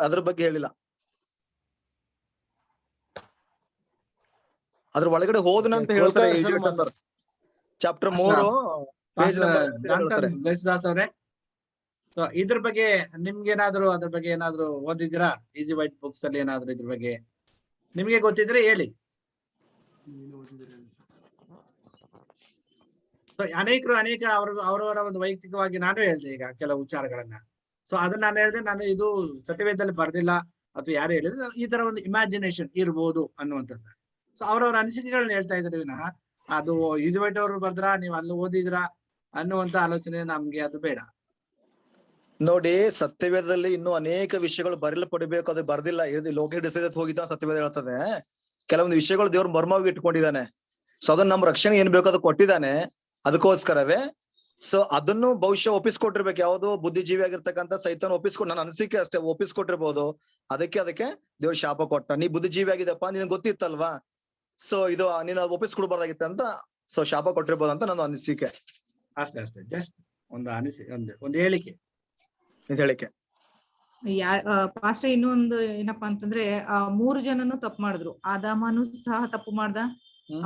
ಅದ್ರ ಬಗ್ಗೆ ಹೇಳಿಲ್ಲ. ಅದ್ರ ಒಳಗಡೆ ಹೋದನಂತ ಹೇಳ್ತಾರೆ ಚಾಪ್ಟರ್ 3 ಜಯಸುದಾಸ್ ಅವ್ರೆ. ಸೊ ಇದ್ರ ಬಗ್ಗೆ ನಿಮ್ಗೇನಾದ್ರು ಅದ್ರ ಬಗ್ಗೆ ಏನಾದ್ರು ಓದಿದ್ದೀರಾ? ಈಸಿ ವೈಟ್ ಬುಕ್ಸ್ ಅಲ್ಲಿ ಏನಾದ್ರು ಇದ್ರ ಬಗ್ಗೆ ನಿಮ್ಗೆ ಗೊತ್ತಿದ್ರೆ ಹೇಳಿ. ಅನೇಕ ಅವರವರ ಒಂದು ವೈಯಕ್ತಿಕವಾಗಿ ನಾನು ಹೇಳ್ದೆ ಈಗ ಕೆಲವು ವಿಚಾರಗಳನ್ನ. ಸೊ ಅದನ್ನ ನಾನು ಹೇಳ್ದೆ, ನಾನು ಇದು ಸತ್ಯವೇದದಲ್ಲಿ ಬರ್ದಿಲ್ಲ ಅಥವಾ ಯಾರು ಹೇಳಿದ್ರೆ ಈ ತರ ಒಂದು ಇಮ್ಯಾಜಿನೇಷನ್ ಇರ್ಬೋದು ಅನ್ನುವಂಥದ್ದು. ಸೊ ಅವ್ರವ್ರ ಅನಿಸಿಕೆಗಳನ್ನ ಹೇಳ್ತಾ ಇದ್ದಾರೆ ವಿನಃ ಅದು ಈಸಿ ವೈಟ್ ಅವರು ಬರ್ದ್ರಾ ನೀವು ಅಲ್ಲಿ ಓದಿದ್ರಾ ಅನ್ನುವಂತ ಆಲೋಚನೆ ನಮ್ಗೆ ಅದು ಬೇಡ. ನೋಡಿ, ಸತ್ಯವೇದದಲ್ಲಿ ಇನ್ನೂ ಅನೇಕ ವಿಷಯಗಳು ಬರೆಯಲ್ಪಡಬೇಕು, ಅದು ಬರ್ದಿಲ್ಲ. ಲೋಕ ಡಿಸೈಡ್ ಹೋಗಿದ್ದ ಸತ್ಯವೇದ ಹೇಳ್ತದೆ ಕೆಲವೊಂದು ವಿಷಯಗಳು ದೇವ್ರ ಮರ್ಮವಾಗಿ ಇಟ್ಕೊಂಡಿದ್ದಾನೆ. ಸೊ ಅದನ್ನ ನಮ್ಮ ರಕ್ಷಣೆ ಏನ್ ಬೇಕೋ ಅದು ಕೊಟ್ಟಿದ್ದಾನೆ. ಅದಕ್ಕೋಸ್ಕರವೇ ಸೊ ಅದನ್ನು ಬಹುಶಃ ಒಪ್ಪಿಸ್ಕೊಟ್ಟಿರ್ಬೇಕು. ಯಾವ್ದು ಬುದ್ಧಿಜೀವಿ ಆಗಿರ್ತಕ್ಕಂಥ ಸೈತಾನ ಒಪ್ಪಿಸ್ಕೊಟ್ಟು, ನನ್ನ ಅನಿಸಿಕೆ ಅಷ್ಟೇ, ಒಪ್ಪಿಸ್ಕೊಟ್ಟಿರ್ಬೋದು. ಅದಕ್ಕೆ ದೇವ್ರ ಶಾಪ ಕೊಟ್ಟ. ನೀ ಬುದ್ಧಿಜೀವಿ ಆಗಿದಪ್ಪ, ನಿನ್ ಗೊತ್ತಿತ್ತಲ್ವಾ, ಸೊ ಇದು ನೀನು ಒಪ್ಪಿಸ್ಕೊಡ್ಬಾರ್ದಾಗಿತ್ತ ಅಂತ ಸೊ ಶಾಪ ಕೊಟ್ಟಿರ್ಬೋದು ಅಂತ ನನ್ನ ಅನಿಸಿಕೆ ಅಷ್ಟೇ. ಜಸ್ಟ್ ಒಂದು ಹೇಳಿಕೆ. ಪಾಸ್ಟರ್ ಇನ್ನೊಂದು ಏನಪ್ಪಾ ಅಂತಂದ್ರೆ 3 ಜನನು ತಪ್ಪು ಮಾಡಿದ್ರು. ಆದಾಮನು ಸಹ ತಪ್ಪು ಮಾಡ್ದ,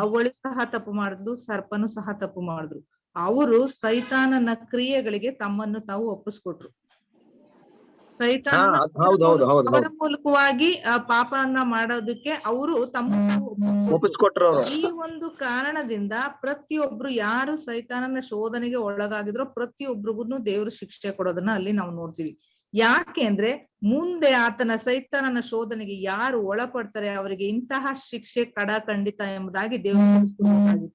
ಅವಳು ಸಹ ತಪ್ಪು ಮಾಡಿದ್ಲು, ಸರ್ಪನು ಸಹ ತಪ್ಪು ಮಾಡಿದ್ರು. ಅವರು ಸೈತಾನನ ಕ್ರಿಯೆಗಳಿಗೆ ತಮ್ಮನ್ನು ತಾವು ಒಪ್ಪಿಸ್ಕೊಟ್ರು. ಸೈತಾನ ಅವರ ಮೂಲಕವಾಗಿ ಪಾಪವನ್ನ ಮಾಡೋದಕ್ಕೆ ಅವರು ಒಪ್ಪಿಸ್ಕೊಟ್ರು. ಈ ಒಂದು ಕಾರಣದಿಂದ ಪ್ರತಿಯೊಬ್ರು ಯಾರು ಸೈತಾನನ ಶೋಧನೆಗೆ ಒಳಗಾಗಿದ್ರೋ ಪ್ರತಿಯೊಬ್ರಿಗೂ ದೇವರು ಶಿಕ್ಷೆ ಕೊಡೋದನ್ನ ಅಲ್ಲಿ ನಾವು ನೋಡ್ತೀವಿ. ಯಾಕೆ ಅಂದ್ರೆ ಮುಂದೆ ಆತನ ಸೈತಾನನ ಶೋಧನೆಗೆ ಯಾರು ಒಳಪಡ್ತಾರೆ ಅವರಿಗೆ ಇಂತಹ ಶಿಕ್ಷೆ ಖಂಡಿತ ಎಂಬುದಾಗಿ ದೇವರು.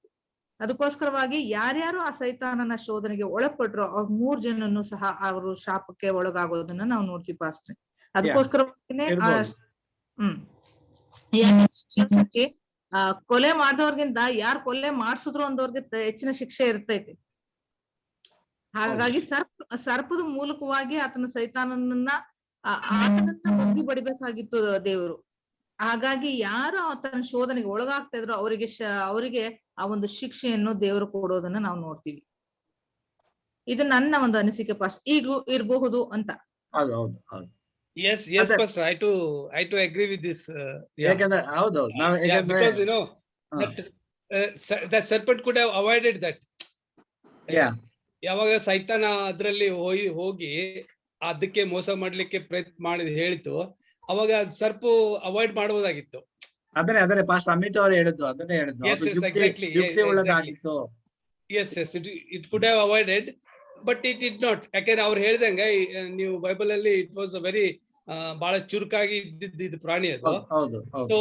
ಅದಕ್ಕೋಸ್ಕರವಾಗಿ ಯಾರ್ಯಾರು ಆ ಸೈತಾನನ ಶೋಧನೆಗೆ ಒಳಪಟ್ರು ಅವ್ರ 3 ಜನನು ಸಹ ಅವರು ಶಾಪಕ್ಕೆ ಒಳಗಾಗೋದನ್ನ ನಾವು ನೋಡ್ತೀವಿ ಪಾಸ್ಟ್ರೆ. ಅದಕ್ಕೋಸ್ಕರವಾಗಿನೇ ಕೊಲೆ ಮಾಡಿದವ್ರಿಗಿಂತ ಯಾರು ಕೊಲೆ ಮಾಡ್ಸಿದ್ರು ಅಂದವ್ರಿಗೆ ಹೆಚ್ಚಿನ ಶಿಕ್ಷೆ ಇರ್ತೈತಿ. ಹಾಗಾಗಿ ಸರ್ಪದ ಮೂಲಕವಾಗಿ ಆತನ ಸೈತಾನನನ್ನ ಬುದ್ಧಿ ಬಡಿಬೇಕಾಗಿತ್ತು ದೇವರು. ಹಾಗಾಗಿ ಯಾರು ಆತನ ಶೋಧನೆಗೆ ಒಳಗಾಗ್ತಾ ಇದ್ರು ಅವರಿಗೆ ಆ ಒಂದು ಶಿಕ್ಷೆಯನ್ನು ದೇವರು ಕೊಡೋದನ್ನ ನಾವು ನೋಡ್ತೀವಿ. ಇದು ನನ್ನ ಒಂದು ಅನಿಸಿಕೆ ಪಾಸ್ಟ್. ಈಗ ಇರಬಹುದು ಅಂತ. Yes, Pastor. I too agree with this. Because you know that serpent could have avoided that. ಯಾವಾಗ ಸೈತಾನ ಅದ್ರಲ್ಲಿ ಹೋಗಿ ಅದಕ್ಕೆ ಮೋಸ ಮಾಡ್ಲಿಕ್ಕೆ ಪ್ರಯತ್ನ ಮಾಡಿದ್ ಹೇಳಿತು, ಅವಾಗ ಸರ್ಪ ಅವಾಯ್ಡ್ ಮಾಡಬಹುದಾಗಿತ್ತು. ಅದನ್ನೇ ಪಾಸ್ಟ್ ಅಮಿತ್ ಅವರು ಹೇಳಿದ್ದು, ಅದನ್ನೇ ಹೇಳಿದ್ದು. It could have avoided, but it did not. ಯಾಕಂದ್ರೆ ಅವ್ರು ಹೇಳ್ದಂಗೆ ನೀವು ಬೈಬಲ್ ಅಲ್ಲಿ ಇಟ್ ವಾಸ್ ವೆರಿ ಬಹಳ ಚುರುಕಾಗಿ ಇದ್ದಿದ್ದು ಪ್ರಾಣಿ ಅದು. So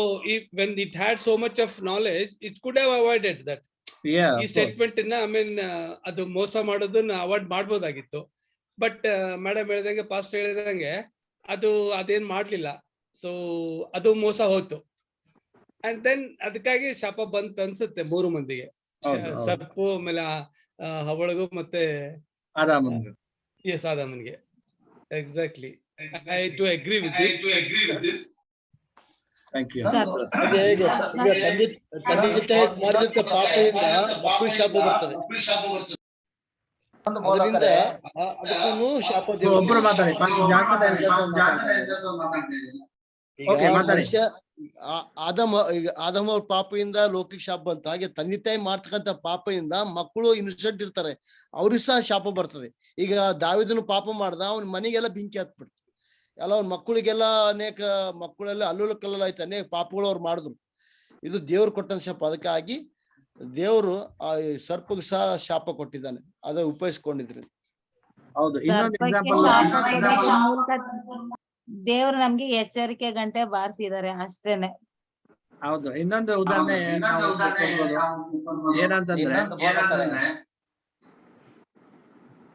when it had so much of knowledge, it could have avoided that. ಈ ಸ್ಟೇಟ್ಮೆಂಟ್ ಅದು ಮೋಸ ಮಾಡೋದನ್ನ ಅವಾಯ್ಡ್ ಮಾಡ್ಬೋದಾಗಿತ್ತು. ಬಟ್ ಮೇಡಮ್ ಹೇಳ್ದಂಗೆ, ಪಾಸ್ಟ್ ಹೇಳಿದಂಗೆ ಅದೇನ್ ಮಾಡ್ಲಿಲ್ಲ. ಸೊ ಅದು ಮೋಸ ಹೋಯ್ತು. ಅಂಡ್ ದೆನ್ ಅದಕ್ಕಾಗಿ ಶಾಪ ಬಂತ ಅನ್ಸುತ್ತೆ 3 ಮಂದಿಗೆ, ಸರ್ಪು, ಆಮೇಲೆ ಹವಳಗು ಮತ್ತೆ ಆದಾಮನ್ಗೆ. Exactly. I do agree with this. Thank you. ಈಗ ತಂದೆ ತಾಯಿ ಮಾಡಿದಂತ ಪಾಪದಿಂದ ಮಕ್ಕಳು ಶಾಪ ಬರ್ತದೆ. ಅದರಿಂದ ಅದಕ್ಕೂ ಶಾಪ ಒಬ್ಬರು ಮಾತಾಡಿ. ಈಗ Okay, ಮಾತಾಡಿ. ಮನುಷ್ಯ ಈಗ ಆದಮ ಅವ್ರ ಪಾಪದಿಂದ ಲೋಕಕ್ಕೆ ಶಾಪ ಬಂತು. ಹಾಗೆ ತಂದೆ ತಾಯಿ ಮಾಡ್ತಕ್ಕಂಥ ಪಾಪದಿಂದ ಮಕ್ಕಳು ಇನ್ನಸೆಂಟ್ ಇರ್ತಾರೆ, ಅವ್ರಿಗೆ ಸಹ ಶಾಪ ಬರ್ತದೆ. ಈಗ ದಾವಿದನು ಪಾಪ ಮಾಡ್ದ, ಅವ್ನ ಮನೆಗೆಲ್ಲ ಬೆಂಕಿ ಹತ್ಬಿಡ್ತು. ಎಲ್ಲ ಅವ್ನ ಮಕ್ಕಳಿಗೆಲ್ಲ ಅನೇಕ ಮಕ್ಕಳೆಲ್ಲ ಅಲ್ಲೂಲ ಕಲ್ಲಲ್ಲ ಆಯ್ತು, ಅನೇಕ ಪಾಪಗಳು ಅವ್ರು ಮಾಡಿದ್ರು. ಇದು ದೇವ್ರು ಕೊಟ್ಟಂತ ಶಾಪ. ಅದಕ್ಕಾಗಿ ದೇವ್ರು ಆ ಸರ್ಪಕ್ಕೆ ಸಹ ಶಾಪ ಕೊಟ್ಟಿದ್ದಾನೆ, ಅದ ಉಪಯೋಗಿಸ್ಕೊಂಡಿದ್ರು. ಹೌದು, ಇನ್ನೊಂದು ಸರ್ಪಕ್ಕೆ ಎಕ್ಸಾಂಪಲ್. ಶಾಪ ಕೊಡೋದ್ರ ಮೂಲಕ ದೇವ್ರು ನಮ್ಗೆ ಎಚ್ಚರಿಕೆ ಗಂಟೆ ಬಾರಿಸಿದ್ದಾರೆ ಅಷ್ಟೇನೆ. ಹೌದು, ಇನ್ನೊಂದು ಉದಾಹರಣೆ ನಾವು ಕೊಡ್ಬೋದು. ಏನಂತಂದ್ರೆ ಇನ್ನೊಂದು ಬೋಧಕರೇ,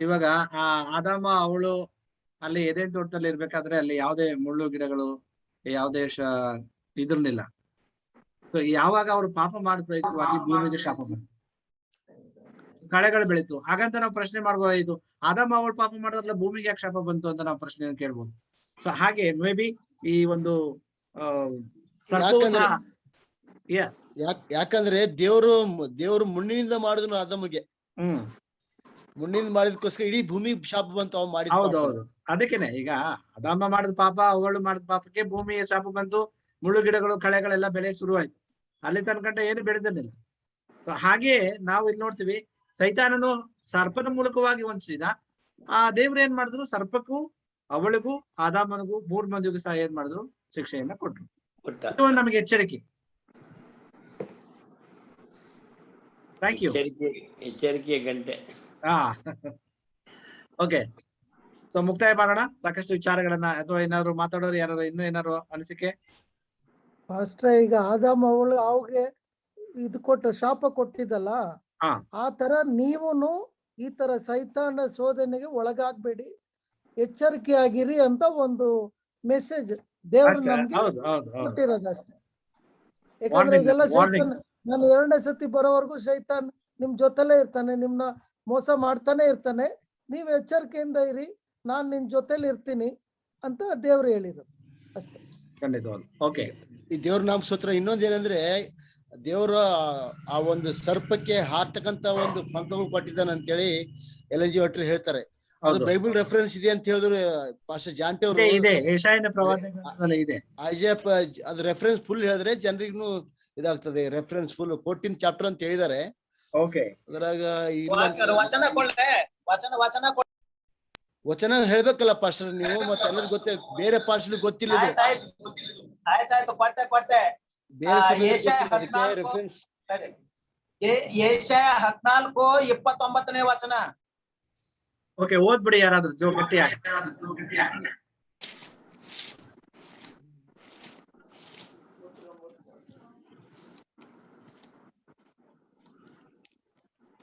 ಇವಾಗ ಆ ಆದಾಮ ಅವಳು ಅಲ್ಲಿ ಎದೆನ್ ತೋಟದಲ್ಲಿ ಇರ್ಬೇಕಾದ್ರೆ ಅಲ್ಲಿ ಯಾವುದೇ ಮುಳ್ಳು ಗಿಡಗಳು, ಯಾವುದೇ ಇದ್ರನ್ನಿಲ್ಲ. ಸೊ ಯಾವಾಗ ಅವ್ರು ಪಾಪ ಮಾಡಿ ಪ್ರಯುಕ್ತವಾಗಿ ಭೂಮಿಗೆ ಶಾಪ ಬಂತು, ಕಳೆಗಳು ಬೆಳೀತು. ಹಾಗಂತ ನಾವು ಪ್ರಶ್ನೆ ಮಾಡ್ಬೋದು, ಇದು ಆದಾಮ ಅವಳು ಪಾಪ ಮಾಡೋದ್ರಲ್ಲ ಭೂಮಿಗೆ ಯಾಕೆ ಶಾಪ ಬಂತು ಅಂತ ನಾವು ಪ್ರಶ್ನೆ ಕೇಳ್ಬೋದು. ಸೊ ಹಾಗೆ ಮೇ ಬಿ ಈ ಒಂದು ಯಾಕಂದ್ರೆ ದೇವ್ರು ಮಣ್ಣಿನಿಂದ ಮಾಡಿದ್ರು ಆದಮಗೆ. ಮಣ್ಣಿನಿಂದ ಮಾಡಿದಕ್ಕೋಸ್ಕರ ಇಡೀ ಭೂಮಿ ಶಾಪ ಬಂತು ಅವ್ ಮಾಡಿದ. ಹೌದೌದು, ಅದಕ್ಕೇನೆ ಈಗ ಆದಾಮ ಮಾಡಿದ ಪಾಪ, ಅವಳು ಮಾಡಿದ ಪಾಪಕ್ಕೆ ಭೂಮಿಯ ಶಾಪ ಬಂತು, ಮುಳ್ಳು ಗಿಡಗಳು ಕಳೆಗಳೆಲ್ಲ ಬೆಳೆಯಕ್ಕೆ ಶುರುವಾಯ್ತು. ಅಲ್ಲಿ ತನಕ ಏನು ಬೆಳೆದಿರಲಿಲ್ಲ. ಹಾಗೆ ನಾವು ಇಲ್ಲಿ ನೋಡ್ತೀವಿ, ಸೈತಾನನು ಸರ್ಪದ ಮೂಲಕವಾಗಿ ವಂಚಿಸಿದ. ಆ ದೇವ್ರು ಏನ್ ಮಾಡಿದ್ರು, ಸರ್ಪಕ್ಕೂ ಅವಳಿಗೂ ಆದಾಮನಿಗೂ 3 ಮಂದಿಗೂ ಸಹ ಏನ್ ಮಾಡಿದ್ರು, ಶಿಕ್ಷೆಯನ್ನ ಕೊಟ್ರು. ಇದು ನಮಗೆ ಎಚ್ಚರಿಕೆ. Thank you. ಎಚ್ಚರಿಕೆಯ ಗಂಟೆ. ಓಕೆ, ಸೊ ಮುಕ್ತಾಯ ಮಾಡೋಣ. ಸಾಕಷ್ಟು ವಿಚಾರಗಳನ್ನ, ಅಥವಾ ಏನಾದ್ರು ಮಾತಾಡೋರು ಯಾರು, ಇನ್ನೂ ಏನಾದ್ರು ಅನಿಸಿಕೆ? ಅಷ್ಟೇ, ಈಗ ಆದಾಮ ಅವಳು ಅವ್ಗೆ ಇದು ಶಾಪ ಕೊಟ್ಟಿದ್ದಲ್ಲ, ಆ ತರ ನೀವುನು ಈ ತರ ಸೈತಾನ ಶೋಧನೆಗೆ ಒಳಗಾಗ್ಬೇಡಿ, ಎಚ್ಚರಿಕೆಯಾಗಿರಿ ಅಂತ ಒಂದು ಮೆಸೇಜ್ ದೇವ್ರು ನಮ್ಗೆ ಕೊಟ್ಟಿರೋದಷ್ಟೇ. ಯಾಕಂದ್ರೆ ಈಗೆಲ್ಲ ಸೈತಾನ್, ನಾನು 2ನೇ ಸತಿ ಬರೋವರೆಗೂ ಸೈತಾನ್ ನಿಮ್ ಜೊತೆಲೇ ಇರ್ತಾನೆ, ನಿಮ್ನ ಮೋಸ ಮಾಡ್ತಾನೆ ಇರ್ತಾನೆ. ನೀವ್ ಎಚ್ಚರಿಕೆಯಿಂದ ಇರಿ, ನಾನ್ ನಿನ್ ಜೊತೆಲಿ ಇರ್ತೀನಿ ಅಂತ ದೇವ್ರು ಹೇಳಿರೋದು ಅಷ್ಟೇ. ಖಂಡಿತವಾಗ್ಲು. ಓಕೆ, ಈ ದೇವ್ರ ನಾಮ ಸ್ತೋತ್ರ. ಇನ್ನೊಂದೇನಂದ್ರೆ, ದೇವ್ರ ಆ ಒಂದು ಸರ್ಪಕ್ಕೆ ಹಾರ್ತಕ್ಕಂತ ಒಂದು ಪಂಕಗಳು ಕೊಟ್ಟಿದ್ದಾನೆ ಅಂತೇಳಿ LNG ಭಟ್ರು ಹೇಳ್ತಾರೆ. ಅದು ಬೈಬಲ್ ರೆಫರೆನ್ಸ್ ಇದೆ ಅಂತ ಹೇಳಿದ್ರು ಪಾಸ್ಟರ್ ಜಾಂಟಿ ಅವರು. ಅದು ರೆಫರೆನ್ಸ್ ಫುಲ್ ಹೇಳಿದ್ರೆ ಜನರಿಗೂ ಇದಾಗ್ತದೆ. ರೆಫರೆನ್ಸ್ ಫುಲ್ 14 ಚಾಪ್ಟರ್ ಅಂತ ಹೇಳಿದ್ದಾರೆ. ಅದ್ರಾಗ ವಚನ ಹೇಳ್ಬೇಕಲ್ಲ ಪಾಸ್ಟರ್ ನೀವು, ಮತ್ತೆ ಎಲ್ಲರಿಗೂ ಗೊತ್ತೇ, ಬೇರೆ ಪಾಸ್ಟರ್ ಗೊತ್ತಿಲ್ಲ. ರೆಫರೆನ್ಸ್ ಯೆಶಾಯ 14:29 ವಚನ. ಓಕೆ, ಓದ್ಬಿಡಿ ಯಾರಾದ್ರೂ ಗಟ್ಟಿಯಾಗಿ.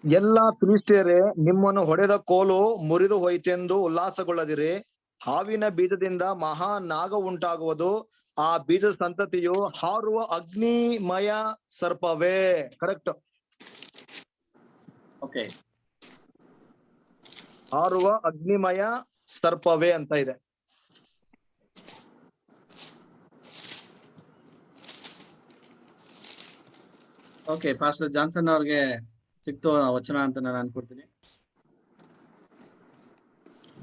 ಎಲ್ಲಾ ಫಿಲಿಷ್ಟಿಯರೇ, ನಿಮ್ಮನ್ನು ಹೊಡೆದ ಕೋಲು ಮುರಿದು ಹೋಯಿತೆಂದು ಉಲ್ಲಾಸಗೊಳ್ಳದಿರಿ. ಹಾವಿನ ಬೀಜದಿಂದ ಮಹಾ ನಾಗ ಉಂಟಾಗುವುದು, ಆ ಬೀಜದ ಸಂತತಿಯು ಹಾರುವ ಅಗ್ನಿಮಯ ಸರ್ಪವೇ. ಕರೆಕ್ಟ್. ಓಕೆ, ಹಾರುವ ಅಗ್ನಿಮಯ ಸರ್ಪವೇ ಅಂತ ಇದೆ. ಓಕೆ, ಪಾಸ್ಟರ್ ಜಾನ್ಸನ್ ಅವ್ರಿಗೆ ಸಿಕ್ತು ವಚನ ಅಂತ ನಾನು ಅನ್ಕೊಡ್ತೀನಿ.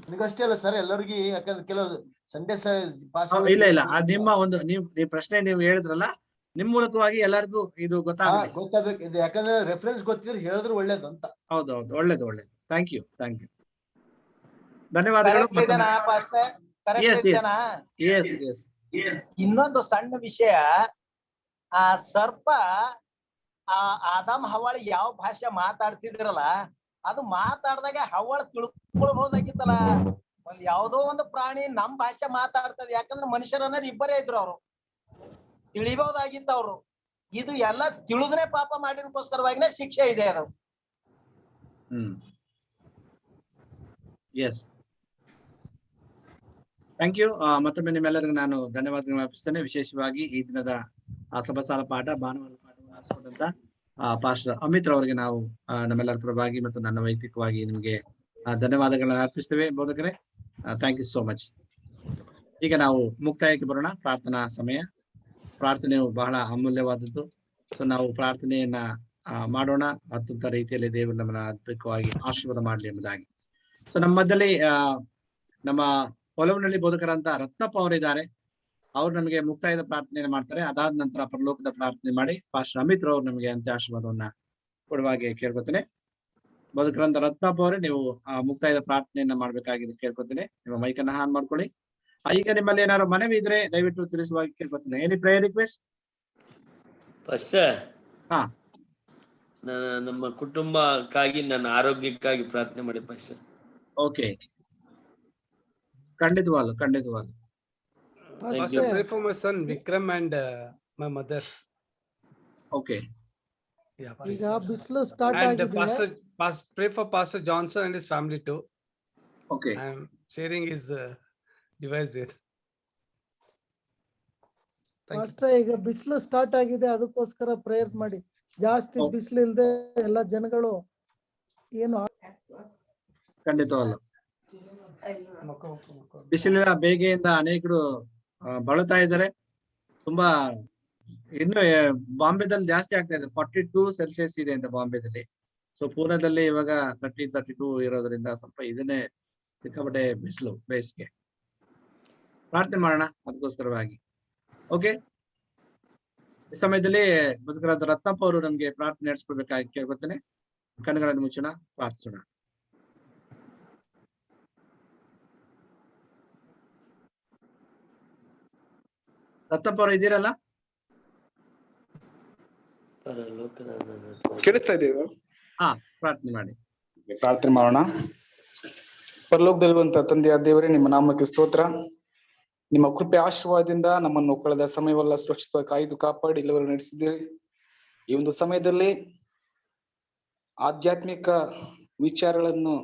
ನಿಮಗಷ್ಟೇ ಅಲ್ಲ ಸರ್, ಎಲ್ಲರಿಗೂ. ಯಾಕಂದ್ರೆ ಕೆಲವು ಸಂಡೇ ಇಲ್ಲ ಇಲ್ಲ, ನಿಮ್ಮ ಒಂದು ನೀವು ಪ್ರಶ್ನೆ ನೀವು ಹೇಳಿದ್ರಲ್ಲ, ನಿಮ್ ಮೂಲಕವಾಗಿ ಎಲ್ಲರಿಗೂ ಇದು ಗೊತ್ತಾಗಬೇಕು. ಇದು ಯಾಕಂದ್ರೆ ರೆಫರೆನ್ಸ್ ಗೊತ್ತಿದ್ರೆ ಹೇಳಿದ್ರು ಒಳ್ಳೇದು ಅಂತ. ಹೌದೌದು, ಒಳ್ಳೇದು. Thank you. ಧನ್ಯವಾದಗಳು. ಇನ್ನೊಂದು ಸಣ್ಣ ವಿಷಯ, ಆ ಸರ್ಪ ಆ ಆದಾಮ್ ಹವ್ವಾಳ ಯಾವ ಭಾಷೆ ಮಾತಾಡ್ತಿದ್ರಲ್ಲ, ಅದು ಮಾತಾಡ್ದಾಗ ಹವ್ವಾಳ ತಿಳ್ಕೊಳ್ಬಹುದಾಗಿತ್ತಲ್ಲ. ಒಂದ್ ಯಾವ್ದೋ ಒಂದು ಪ್ರಾಣಿ ನಮ್ ಭಾಷೆ ಮಾತಾಡ್ತದೆ, ಯಾಕಂದ್ರೆ ಮನುಷ್ಯರನ್ನ ಇಬ್ಬರೇ ಇದ್ರು, ಅವ್ರು ತಿಳಿಬಹುದಾಗಿತ್ತ. ಅವ್ರು ಇದು ಎಲ್ಲ ತಿಳಿದ್ರೆ ಪಾಪ ಮಾಡಿದಕ್ಕೋಸ್ಕರವಾಗಿನೇ ಶಿಕ್ಷೆ ಇದೆ ಅದು. Yes, thank you. ಮತ್ತೊಮ್ಮೆ ನಿಮ್ಮೆಲ್ಲರಿಗೂ ನಾನು ಧನ್ಯವಾದಗಳು ಅರ್ಪಿಸ್ತೇನೆ. ವಿಶೇಷವಾಗಿ ಈ ದಿನದ ಸಭಾಸಾಲ ಪಾಠ, ಭಾನುವಾರ ಪಾಠವನ್ನು ನಡೆಸಿದಂತ ಪಾಸ್ಟರ್ ಅಮಿತ್ ಅವರಿಗೆ ನಾವು ನಮ್ಮೆಲ್ಲರ ಪರವಾಗಿ ಮತ್ತು ನನ್ನ ವೈಯಕ್ತಿಕವಾಗಿ ನಿಮಗೆ ಧನ್ಯವಾದಗಳನ್ನ ಅರ್ಪಿಸ್ತೇವೆ. ಬೋಧಕರೇ, ಥ್ಯಾಂಕ್ ಯು ಸೋ ಮಚ್. ಈಗ ನಾವು ಮುಕ್ತಾಯಕ್ಕೆ ಬರೋಣ. ಪ್ರಾರ್ಥನಾ ಸಮಯ. ಪ್ರಾರ್ಥನೆಯು ಬಹಳ ಅಮೂಲ್ಯವಾದದ್ದು. ಸೊ ನಾವು ಪ್ರಾರ್ಥನೆಯನ್ನ ಮಾಡೋಣ. ಅತ್ಯಂತ ರೀತಿಯಲ್ಲಿ ದೇವರು ನಮ್ಮನ್ನ ಅದ್ಭುತವಾಗಿ ಆಶೀರ್ವಾದ ಮಾಡಲಿ ಎಂಬುದಾಗಿ. ಸೊ ನಮ್ಮ ಮಧ್ಯದಲ್ಲಿ ನಮ್ಮ ಒಲವಿನಲ್ಲಿ ಬೋಧಕರಂತ ರತ್ನಪ್ಪ ಅವರಿದ್ದಾರೆ. ಅವ್ರು ನಮಗೆ ಮುಕ್ತಾಯದ ಪ್ರಾರ್ಥನೆ ಮಾಡ್ತಾರೆ. ಅದಾದ ನಂತರ ಪರಲೋಕದ ಪ್ರಾರ್ಥನೆ ಮಾಡಿ ಪಾಸ್ಟರ್ ಅಮಿತ್ ರವರು ನಮಗೆ ಅಂತ್ಯ ಆಶೀರ್ವಾದವನ್ನ ಕೊಡುವಾಗೆ ಕೇಳ್ಕೊತೇನೆ. ಬದುಕರಂತ ರತ್ನಪ್ಪ ಅವರೇ, ನೀವು ಆ ಮುಕ್ತಾಯದ ಪ್ರಾರ್ಥನೆಯನ್ನ ಮಾಡ್ಬೇಕಾಗಿದೆ ಕೇಳ್ಕೊತೇನೆ. ನಿಮ್ಮ ಮೈಕನ್ನ ಆನ್ ಮಾಡ್ಕೊಳ್ಳಿ. ಈಗ ನಿಮ್ಮಲ್ಲಿ ಏನಾದ್ರು ಮನವಿ ಇದ್ರೆ ದಯವಿಟ್ಟು ತಿಳಿಸುವಾಗಿ ಕೇಳ್ಕೊತೇನೆ. Any prayer request? ಹಾ, ನಮ್ಮ ಕುಟುಂಬಕ್ಕಾಗಿ, ನನ್ನ ಆರೋಗ್ಯಕ್ಕಾಗಿ ಪ್ರಾರ್ಥನೆ ಮಾಡಿ ಪಾಸ್ಟರ್. ಓಕೆ, ಖಂಡಿತವಾಗ್ಲು ಖಂಡಿತವಾಗ್ಲು. Pastor, pray for my son Vikram and my mother. Okay, Yeah, ಈಗ Pastor. ಬಿಸಿಲು ಸ್ಟಾರ್ಟ್ And ಆಗಿದೆ. pray for Pastor Johnson and his family too. Okay. I am sharing his device here. Thank you. Pastor, ಈಗ ಬಿಸಿಲು start ಆಗಿದೆ, ಅದಕ್ಕೋಸ್ಕರ prayer ಮಾಡಿ. ಜಾಸ್ತಿ ಬಿಸಿಲು ಇಲ್ದೆ ಎಲ್ಲ ಜನಗಳು ಏನು ಖಂಡಿತವಲ್ಲ. ಬಿಸಿಲಿನ ಬೇಗೆಯಿಂದ ಅನೇಕರು ಬಳಲ್ತಾ ಇದ್ದಾರೆ. ತುಂಬಾ ಇನ್ನು ಬಾಂಬೆದಲ್ಲಿ ಜಾಸ್ತಿ ಆಗ್ತಾ ಇದೆ. 42 ಸೆಲ್ಸಿಯಸ್ ಇದೆ ಅಂತ ಬಾಂಬೆದಲ್ಲಿ. ಸೊ ಪೂನಾದಲ್ಲಿ ಇವಾಗ 32 ಇರೋದ್ರಿಂದ ಸ್ವಲ್ಪ ಇದನ್ನೇ ಸಿಕ್ಕಾಪಟ್ಟೆ ಬಿಸಿಲು, ಬೇಸಿಗೆ. ಪ್ರಾರ್ಥನೆ ಮಾಡೋಣ ಅದಕ್ಕೋಸ್ಕರವಾಗಿ. ಓಕೆ, ಈ ಸಮಯದಲ್ಲಿ ಬದುಕರಾದ ರತ್ನಪ್ಪ ಅವರು ನಮ್ಗೆ ಪ್ರಾರ್ಥನೆ ನಡೆಸ್ಕೊಡ್ಬೇಕಾಗಿ ಕೇಳ್ಕೊತೇನೆ. ಕಣ್ಣುಗಳನ್ನು ಮುಚ್ಚೋಣ, ಪ್ರಾರ್ಥಿಸೋಣ. ರತ್ನಪ್ಪ ಅವರು ಇದ್ದೀರಲ್ಲ? ಕೇಳಿಸ್ತಾ ಇದೆಯಾ? ಹಾ, ಪ್ರಾರ್ಥನೆ ಮಾಡಿ. ಪ್ರಾರ್ಥನೆ ಮಾಡೋಣ. ಪರಲೋಕದಲ್ಲಿರುವಂತ ತಂದೆಯ ದೇವರೇ, ನಿಮ್ಮ ನಾಮಕ್ಕೆ ಸ್ತೋತ್ರ. ನಿಮ್ಮ ಕೃಪೆ ಆಶೀರ್ವಾದದಿಂದ ನಮ್ಮನ್ನು ಕಳೆದ ಸಮಯವೆಲ್ಲ ಸುರಕ್ಷಿತವಾಗಿ ಕಾಯ್ದು ಕಾಪಾಡಿ ಇಲ್ಲಿವರೆಗೂ ನಡೆಸಿದ್ದೀರಿ. ಈ ಒಂದು ಸಮಯದಲ್ಲಿ ಆಧ್ಯಾತ್ಮಿಕ ವಿಚಾರಗಳನ್ನು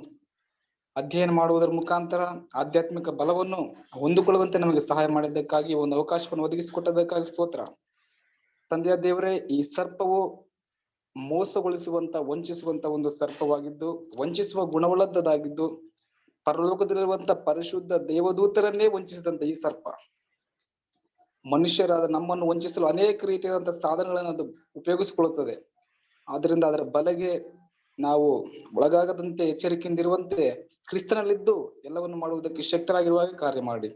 ಅಧ್ಯಯನ ಮಾಡುವುದರ ಮುಖಾಂತರ ಆಧ್ಯಾತ್ಮಿಕ ಬಲವನ್ನು ಹೊಂದಿಕೊಳ್ಳುವಂತೆ ನಮಗೆ ಸಹಾಯ ಮಾಡಿದ್ದಕ್ಕಾಗಿ, ಒಂದು ಅವಕಾಶವನ್ನು ಒದಗಿಸಿಕೊಟ್ಟದಕ್ಕಾಗಿ ಸ್ತೋತ್ರ. ತಂದೆಯ ದೇವರೇ, ಈ ಸರ್ಪವು ಮೋಸಗೊಳಿಸುವಂತ, ವಂಚಿಸುವಂತ ಒಂದು ಸರ್ಪವಾಗಿದ್ದು, ವಂಚಿಸುವ ಗುಣವುಳ್ಳದ್ದಾಗಿದ್ದು, ಪರಲೋಕದಲ್ಲಿರುವಂತ ಪರಿಶುದ್ಧ ದೇವದೂತರನ್ನೇ ವಂಚಿಸಿದಂತ ಈ ಸರ್ಪ ಮನುಷ್ಯರಾದ ನಮ್ಮನ್ನು ವಂಚಿಸಲು ಅನೇಕ ರೀತಿಯಾದಂತಹ ಸಾಧನಗಳನ್ನು ಅದು ಉಪಯೋಗಿಸಿಕೊಳ್ಳುತ್ತದೆ. ಆದ್ರಿಂದ ಅದರ ಬಲೆಗೆ ನಾವು ಒಳಗಾಗದಂತೆ ಎಚ್ಚರಿಕೆಯಿಂದಿರುವಂತೆ ಕ್ರಿಸ್ತನಲ್ಲಿದ್ದು ಎಲ್ಲವನ್ನು ಮಾಡುವುದಕ್ಕೆ ಶಕ್ತರಾಗಿರುವಾಗ ಕಾರ್ಯ ಮಾಡಿ.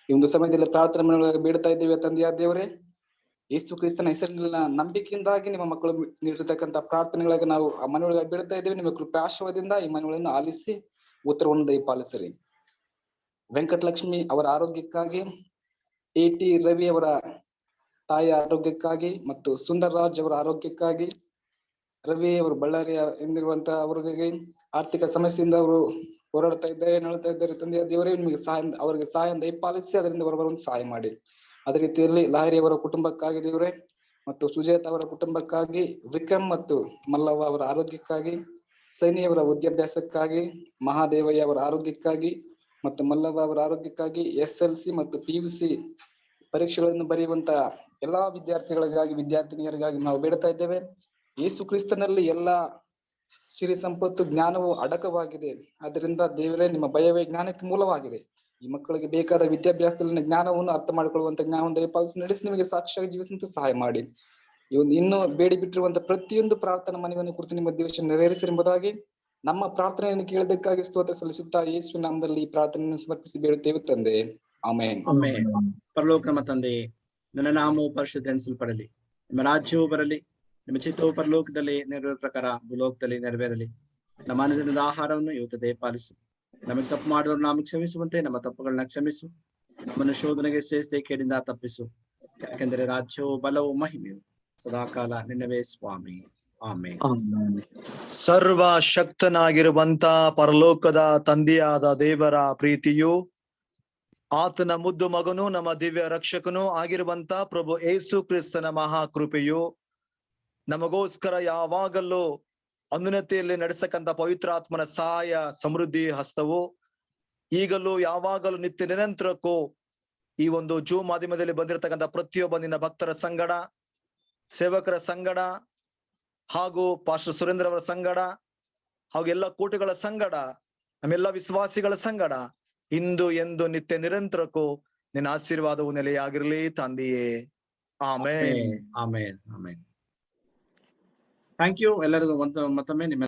ಈ ಒಂದು ಸಮಯದಲ್ಲಿ ಪ್ರಾರ್ಥನೆ ಬೇಡ್ತಾ ಇದ್ದೇವೆ ತಂದೆಯ ದೇವರೇ. ಯೇಸು ಕ್ರಿಸ್ತನ ಹೆಸರಿನ ನಂಬಿಕೆಯಿಂದಾಗಿ ನಿಮ್ಮ ಮಕ್ಕಳು ನೀಡಿರ್ತಕ್ಕಂಥ ಪ್ರಾರ್ಥನೆಗಳಿಗೆ ನಾವು ಆ ಮನೆಯೊಳಗೆ ಬೇಡ್ತಾ ಇದ್ದೇವೆ. ನಿಮ್ಮ ಕೃಪೆ ಆಶೀರ್ವಾದದಿಂದ ಈ ಮನೆಗಳನ್ನು ಆಲಿಸಿ ಉತ್ತರವನ್ನು ದಯಪಾಲಿಸಿರಿ. ವೆಂಕಟಲಕ್ಷ್ಮಿ ಅವರ ಆರೋಗ್ಯಕ್ಕಾಗಿ, AT ರವಿ ಅವರ ತಾಯಿಯ ಆರೋಗ್ಯಕ್ಕಾಗಿ ಮತ್ತು ಸುಂದರ್ ರಾಜ್ ಅವರ ಆರೋಗ್ಯಕ್ಕಾಗಿ, ರವಿ ಅವರು ಬಳ್ಳಾರಿಯ ಎಂದಿರುವಂತಹ ಅವರಿಗೆ ಆರ್ಥಿಕ ಸಮಸ್ಯೆಯಿಂದ ಅವರು ಹೋರಾಡ್ತಾ ಇದ್ದಾರೆ, ನಳ್ತಾ ಇದ್ದಾರೆ. ತಂದೆಯ ದೇವರೇ, ನಿಮಗೆ ಅವರಿಗೆ ಸಹಾಯ ದಯಪಾಲಿಸಿ ಅದರಿಂದ ಹೊರಬರುವಂತೆ ಸಹಾಯ ಮಾಡಿ. ಅದೇ ರೀತಿಯಲ್ಲಿ ಲಹರಿ ಅವರ ಕುಟುಂಬಕ್ಕಾಗಿ ದೇವರೇ, ಮತ್ತು ಸುಜಾತ ಅವರ ಕುಟುಂಬಕ್ಕಾಗಿ, ವಿಕ್ರಮ್ ಮತ್ತು ಮಲ್ಲವ್ವ ಅವರ ಆರೋಗ್ಯಕ್ಕಾಗಿ, ಸೈನಿ ಅವರ ವಿದ್ಯಾಭ್ಯಾಸಕ್ಕಾಗಿ, ಮಹಾದೇವಯ್ಯ ಅವರ ಆರೋಗ್ಯಕ್ಕಾಗಿ ಮತ್ತು ಮಲ್ಲವ್ವ ಅವರ ಆರೋಗ್ಯಕ್ಕಾಗಿ, SLC ಮತ್ತು PUC ಪರೀಕ್ಷೆಗಳನ್ನು ಬರೆಯುವಂತ ಎಲ್ಲಾ ವಿದ್ಯಾರ್ಥಿಗಳಿಗಾಗಿ, ವಿದ್ಯಾರ್ಥಿನಿಯರಿಗಾಗಿ ನಾವು ಬೇಡ್ತಾ ಇದ್ದೇವೆ. ಯೇಸು ಕ್ರಿಸ್ತನಲ್ಲಿ ಎಲ್ಲಾ ಸಿರಿ ಸಂಪತ್ತು ಜ್ಞಾನವು ಅಡಕವಾಗಿದೆ. ಅದರಿಂದ ದೇವರೇ, ನಿಮ್ಮ ಭಯವೇ ಜ್ಞಾನಕ್ಕೆ ಮೂಲವಾಗಿದೆ. ಈ ಮಕ್ಕಳಿಗೆ ಬೇಕಾದ ವಿದ್ಯಾಭ್ಯಾಸದಲ್ಲಿನ ಜ್ಞಾನವನ್ನು ಅರ್ಥ ಮಾಡಿಕೊಳ್ಳುವಂತ ಜ್ಞಾನವನ್ನು ದಯಪಾಲಿಸಿ ನಡೆಸಿ ನಿಮಗೆ ಸಾಕ್ಷಿಯಾಗಿ ಜೀವಿಸುವಂತೆ ಸಹಾಯ ಮಾಡಿ. ಈ ಒಂದು ಇನ್ನೂ ಬೇಡಿ ಬಿಟ್ಟಿರುವಂತ ಪ್ರತಿಯೊಂದು ಪ್ರಾರ್ಥನಾ ಮನವಿಯನ್ನು ಕುರಿತು ನಿಮ್ಮ ದೇಶ ನೆರವೇರಿಸಿರುವುದಾಗಿ ನಮ್ಮ ಪ್ರಾರ್ಥನೆಯನ್ನು ಕೇಳಿದ್ದಕ್ಕಾಗಿ ಸ್ತೋತ್ರ ಸಲ್ಲಿಸುತ್ತಾ ಯೇಸುವಿನ ನಾಮದಲ್ಲಿ ಈ ಪ್ರಾರ್ಥನೆಯನ್ನು ಸಮರ್ಪಿಸಿ ಬೇಡುತ್ತೇವೆ ತಂದೆ. ಆಮೆನ್. ಪರಲೋಕ ನಮ್ಮ ತಂದೆಯೇ, ನನ್ನ ನಾಮವು ಪರಿಶುದ್ಧ ಎನಿಸಲ್ಪಡಲಿ, ನಿಮ್ಮ ರಾಜ್ಯವು ಬರಲಿ, ನಿಮ್ಮ ಚಿತ್ತವು ಪರಲೋಕದಲ್ಲಿ ನೆರವೇರುವ ಪ್ರಕಾರ ಭೂಲೋಕದಲ್ಲಿ ನೆರವೇರಲಿ. ನಮ್ಮ ಅನುದಿನದ ಆಹಾರವನ್ನು ಇವತ್ತು ದಯಪಾಲಿಸು. ನಮಗೆ ತಪ್ಪು ಮಾಡಿದವರು ನಮಗೆ ಕ್ಷಮಿಸುವಂತೆ ನಮ್ಮ ತಪ್ಪುಗಳನ್ನ ಕ್ಷಮಿಸು. ನಮ್ಮನ್ನು ಶೋಧನೆಗೆ ಸೇರಿಸದೆ ಕೇಡಿಂದ ತಪ್ಪಿಸು. ಯಾಕೆಂದರೆ ರಾಜ್ಯವು ಬಲವು ಮಹಿಮೆಯು ಸದಾಕಾಲ ನಿನ್ನವೇ ಸ್ವಾಮಿ. ಆಮೆನ್. ಸರ್ವ ಶಕ್ತನಾಗಿರುವಂತ ಪರಲೋಕದ ತಂದೆಯಾದ ದೇವರ ಪ್ರೀತಿಯು, ಆತನ ಮುದ್ದು ಮಗನು ನಮ್ಮ ದಿವ್ಯ ರಕ್ಷಕನೂ ಆಗಿರುವಂತ ಪ್ರಭು ಯೇಸು ಕ್ರಿಸ್ತನ ಮಹಾಕೃಪೆಯು, ನಮಗೋಸ್ಕರ ಯಾವಾಗಲೂ ಅನುನ್ನತಿಯಲ್ಲಿ ನಡೆಸತಕ್ಕಂಥ ಪವಿತ್ರಾತ್ಮನ ಸಹಾಯ ಸಮೃದ್ಧಿ ಹಸ್ತವು ಈಗಲೂ ಯಾವಾಗಲೂ ನಿತ್ಯ ನಿರಂತರಕ್ಕೂ ಈ ಒಂದು ಜೂಮ್ ಮಾಧ್ಯಮದಲ್ಲಿ ಬಂದಿರತಕ್ಕಂಥ ಪ್ರತಿಯೊಬ್ಬ ನಿನ್ನ ಭಕ್ತರ ಸಂಗಡ, ಸೇವಕರ ಸಂಗಡ ಹಾಗೂ ಪಾಸ್ಟರ್ ಸುರೇಂದ್ರ ಅವರ ಸಂಗಡ ಹಾಗೂ ಎಲ್ಲ ಕೋಟಿಗಳ ಸಂಗಡ, ನಮ್ಮೆಲ್ಲ ವಿಶ್ವಾಸಿಗಳ ಸಂಗಡ ಇಂದು ಎಂದು ನಿತ್ಯ ನಿರಂತರಕ್ಕೂ ನಿನ್ನ ಆಶೀರ್ವಾದವು ನೆಲೆಯಾಗಿರಲಿ ತಂದೆಯೇ. ಆಮೇನ್. ಆಮೇನ್. ಆಮೇನ್. ಥ್ಯಾಂಕ್ ಯು ಎಲ್ಲರಿಗೂ ಮತ್ತೊಮ್ಮೆ ನಿಮ್ಮ